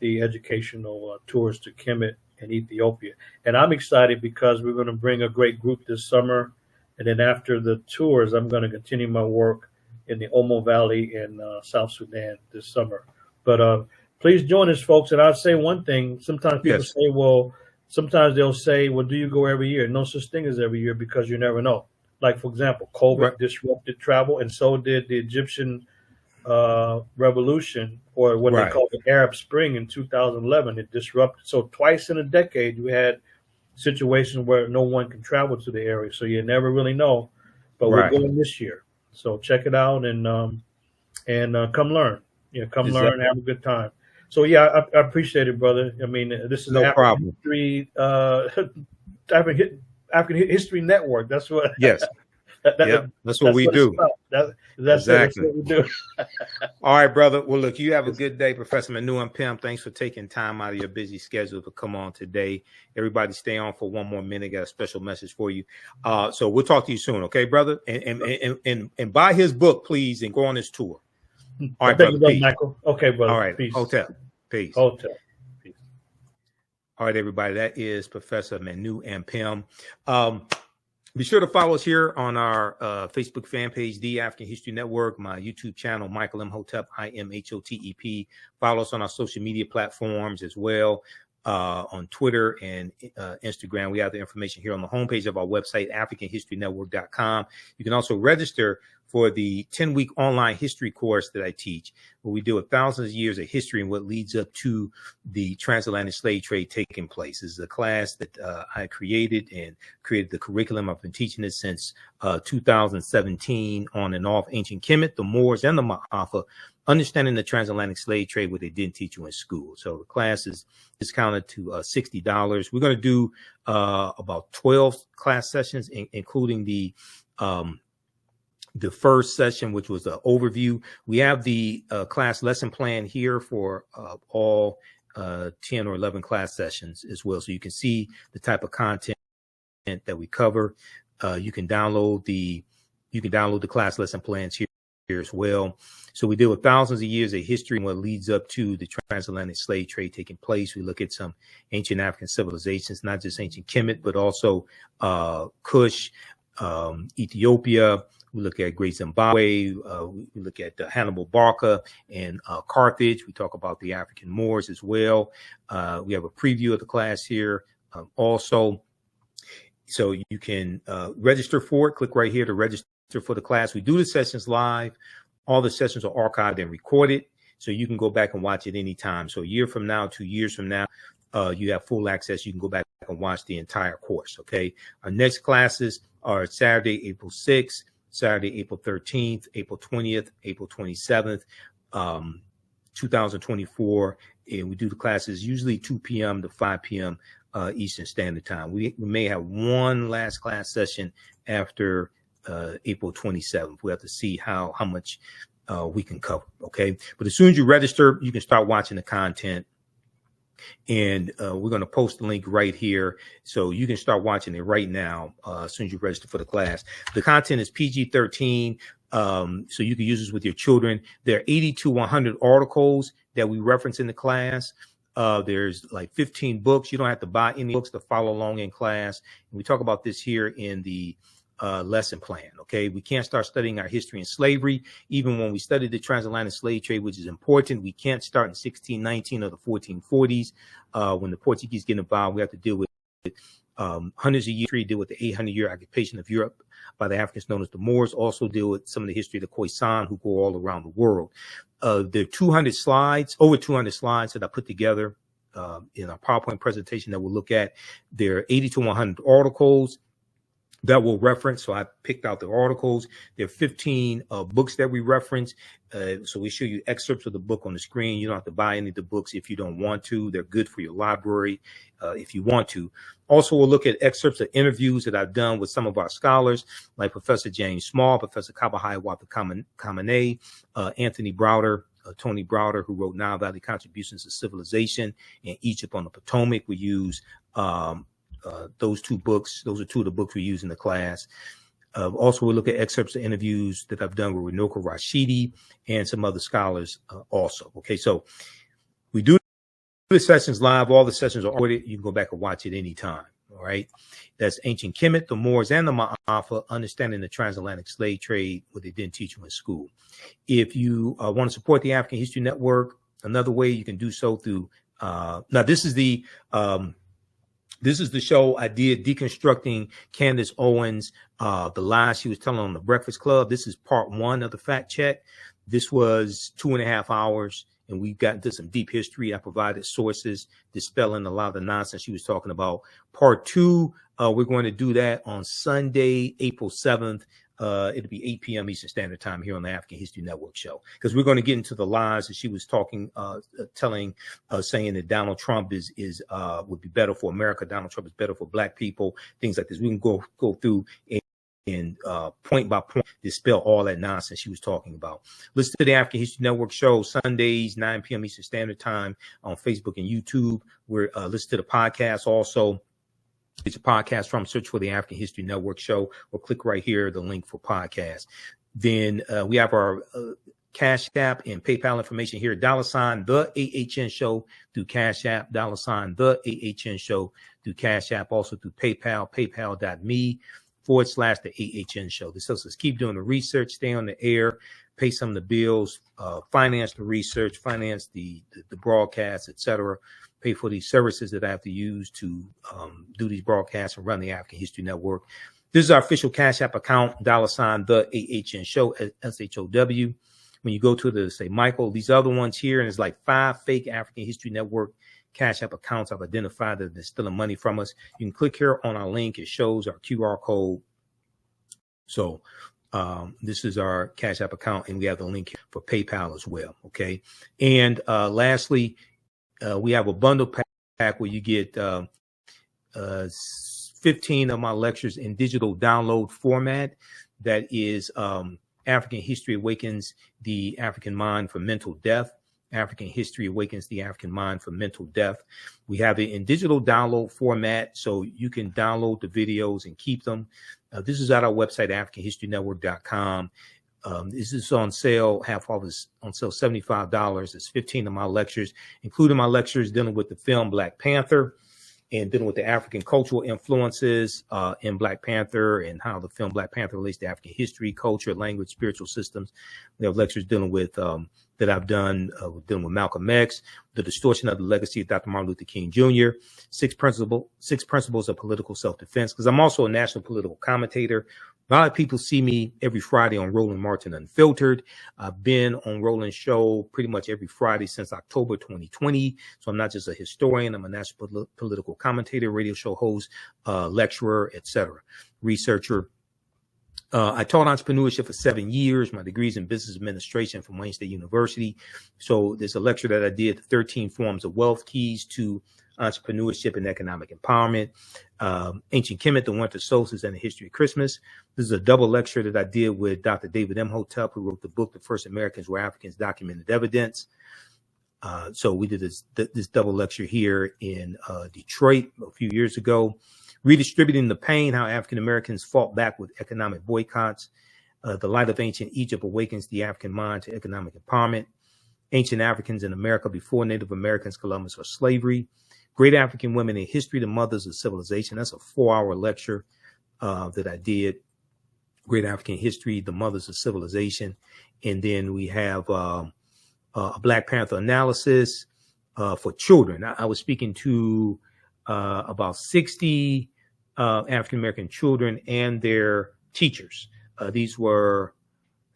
the educational tours to Kemet and Ethiopia. And I'm excited because we're going to bring a great group this summer, And then after the tours, I'm going to continue my work in the Omo Valley in South Sudan this summer. But please join us, folks. And I'll say one thing. Sometimes people say, well, sometimes they'll say, well, do you go every year? No such thing as every year, because you never know. Like, for example, COVID disrupted travel, and so did the Egyptian revolution, or what they call the Arab Spring in 2011. It disrupted. So twice in a decade, you had situations where no one can travel to the area. So you never really know. But we're going this year. So check it out and come learn. Come learn, have a good time. So I appreciate it, brother. I mean, this is no problem. History, African History Network. That's what. Yes. That's what we do. That's what we do. All right, brother. Well, look, you have a good day, Professor Manu Ampim. Thanks for taking time out of your busy schedule to come on today. Everybody stay on for one more minute. Got a special message for you. So we'll talk to you soon, okay, brother? And buy his book, please, and go on this tour. All right, brother. Peace. Michael. Okay, brother. All right. Peace. Hotel. Peace. Hotel. Peace. All right, everybody. That is Professor Manu Ampim. Be sure to follow us here on our Facebook fan page, The African History Network, my YouTube channel, Michael Imhotep, Imhotep. Follow us on our social media platforms as well, on Twitter and Instagram. We have the information here on the homepage of our website, AfricanHistoryNetwork.com. You can also register for the 10-week online history course that I teach, where we deal with thousands of years of history and what leads up to the transatlantic slave trade taking place. This is a class that I created the curriculum. I've been teaching it since 2017, on and off. Ancient Kemet, the Moors, and the Ma'afa, understanding the transatlantic slave trade, what they didn't teach you in school. So the class is discounted to $60. We're going to do about 12 class sessions, including the first session, which was the overview. We have the class lesson plan here for all 10 or 11 class sessions as well. So you can see the type of content that we cover. You can download the class lesson plans here as well. So we deal with thousands of years of history and what leads up to the transatlantic slave trade taking place. We look at some ancient African civilizations, not just ancient Kemet, but also Kush, Ethiopia. We look at Great Zimbabwe. We look at Hannibal Barca and Carthage. We talk about the African Moors as well. We have a preview of the class here also. So you can register for it. Click right here to register for the class. We do the sessions live. All the sessions are archived and recorded, so you can go back and watch it anytime. So a year from now, 2 years from now, you have full access. You can go back and watch the entire course, okay? Our next classes are Saturday, April 6th, Saturday, April 13th, April 20th, April 27th, 2024. And we do the classes usually 2 p.m. to 5 p.m. Eastern Standard Time. We may have one last class session after April 27th. We have to see how much we can cover, okay? But as soon as you register, you can start watching the content. And we're going to post the link right here, so you can start watching it right now as soon as you register for the class. The content is PG-13, so you can use this with your children. There are 80 to 100 articles that we reference in the class. There's like 15 books. You don't have to buy any books to follow along in class. And we talk about this here in the lesson plan. Okay, we can't start studying our history and slavery. Even when we study the transatlantic slave trade, which is important, we can't start in 1619 or the 1440s. When the Portuguese get involved, we have to deal with hundreds of years, deal with the 800-year occupation of Europe by the Africans known as the Moors, also deal with some of the history of the Khoisan, who go all around the world. There are 200 slides, over 200 slides that I put together in our PowerPoint presentation that we'll look at. There are 80 to 100 articles that we'll reference. So I picked out the articles. There are 15 books that we reference. So we show you excerpts of the book on the screen. You don't have to buy any of the books if you don't want to. They're good for your library if you want to. Also, we'll look at excerpts of interviews that I've done with some of our scholars, like Professor James Small, Professor Kabahai Kamene, Anthony Browder, Tony Browder, who wrote Nile Valley Contributions to Civilization and Egypt on the Potomac. We use those two books. Those are two of the books we use in the class. Also, we'll look at excerpts of interviews that I've done with Runoko Rashidi and some other scholars also. Okay, so we do the sessions live. All the sessions are recorded. You can go back and watch it anytime. All right. That's Ancient Kemet, the Moors, and the Ma'afa, Understanding the Transatlantic Slave Trade, what they didn't teach you in school. If you want to support the African History Network, another way you can do so through, now this is the show I did deconstructing Candace Owens, the lies she was telling on the Breakfast Club. This is part 1 of the fact check. This was 2.5 hours, and we got into some deep history. I provided sources, dispelling a lot of the nonsense she was talking about. Part 2, we're going to do that on Sunday, April 7th. It'll be 8 p.m. Eastern Standard Time here on the African History Network show, because we're going to get into the lies that she was talking, saying that Donald Trump would be better for America. Donald Trump is better for Black people, things like this. We can go through and point by point dispel all that nonsense she was talking about. Listen to the African History Network show Sundays, 9 p.m. Eastern Standard Time on Facebook and YouTube. We're listen to the podcast also. It's a podcast from, search for the African History Network show, or click right here, the link for podcast. Then we have our Cash App and PayPal information here. $ the AHN show through Cash App, $ the AHN show through Cash App, also through PayPal, paypal.me/the AHN show. This helps us keep doing the research, stay on the air, pay some of the bills, finance the research, finance the broadcast, etc. Pay for these services that I have to use to do these broadcasts and run the African History Network. This is our official Cash App account, $ the AHN show, SHOW. When you go to say Michael, these other ones here, and it's like 5 fake African History Network Cash App accounts I've identified that they're stealing money from us. You can click here on our link. It shows our QR code. So this is our Cash App account, and we have the link here for PayPal as well. Okay. And lastly, we have a bundle pack where you get 15 of my lectures in digital download format. That is African History Awakens the African Mind from Mental Death. African History Awakens the African Mind from Mental Death. We have it in digital download format, so you can download the videos and keep them. This is at our website, AfricanHistoryNetwork.com. This is on sale, half off is on sale, $75. It's 15 of my lectures, including my lectures dealing with the film Black Panther and dealing with the African cultural influences in Black Panther and how the film Black Panther relates to African history, culture, language, spiritual systems. We have lectures dealing with that I've done dealing with Malcolm X, the distortion of the legacy of Dr. Martin Luther King Jr., six principles of political self-defense, because I'm also a national political commentator. A lot of people see me every Friday on Roland Martin Unfiltered. I've been on Roland's show pretty much every Friday since October 2020. So I'm not just a historian. I'm a national political commentator, radio show host, lecturer, etc., researcher. I taught entrepreneurship for 7 years. My degree's in business administration from Wayne State University. So there's a lecture that I did, 13 Forms of Wealth, Keys to Entrepreneurship and Economic Empowerment. Ancient Kemet, the Winter Solstice and the History of Christmas. This is a double lecture that I did with Dr. David Imhotep, who wrote the book, The First Americans Were Africans, Documented Evidence. So we did this double lecture here in Detroit a few years ago. Redistributing the Pain, How African Americans Fought Back with Economic Boycotts. The Light of Ancient Egypt Awakens the African Mind to Economic Empowerment. Ancient Africans in America Before Native Americans, Columbus, or Slavery. Great African Women in History, the Mothers of Civilization. That's a 4-hour lecture that I did. Great African History, the Mothers of Civilization. And then we have a Black Panther analysis for children. I was speaking to about 60 African-American children and their teachers. These were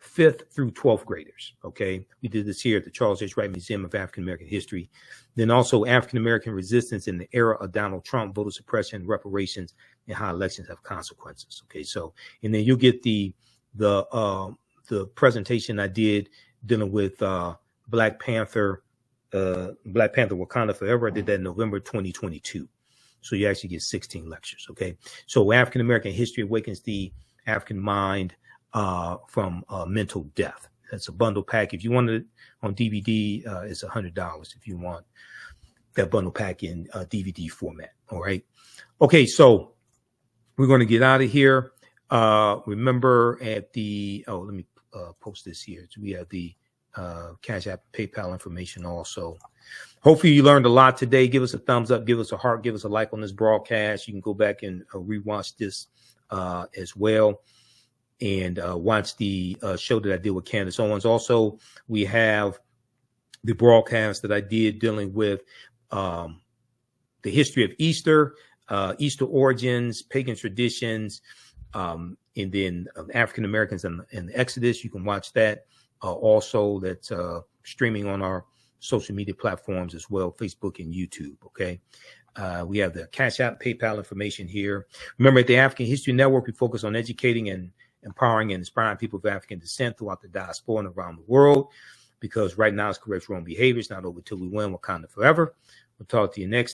5th through 12th graders. Okay. We did this here at the Charles H. Wright Museum of African-American History. Then also African-American resistance in the era of Donald Trump, voter suppression, reparations, and how elections have consequences. Okay. So, and then you'll get the presentation I did dealing with Black Panther Wakanda Forever. I did that in November 2022. So you actually get 16 lectures. Okay. So African-American History Awakens the African Mind from mental death. That's a bundle pack. If you want it on DVD, it's $100 if you want that bundle pack in DVD format. All right. Okay. So we're going to get out of here. Remember at the, let me post this here. So we have the Cash App, PayPal information also. Hopefully you learned a lot today. Give us a thumbs up, give us a heart, give us a like on this broadcast. You can go back and rewatch this as well, and watch the show that I did with Candace Owens. Also, we have the broadcast that I did dealing with the history of Easter, Easter origins, pagan traditions, and then African Americans and the Exodus. You can watch that also. That's streaming on our social media platforms as well, Facebook and YouTube. Okay. We have the Cash App, PayPal information here. Remember, at the African History Network, we focus on educating and empowering and inspiring people of African descent throughout the diaspora and around the world, because right now it's correct wrong behavior. It's not over till we win. Wakanda forever. We'll talk to you next.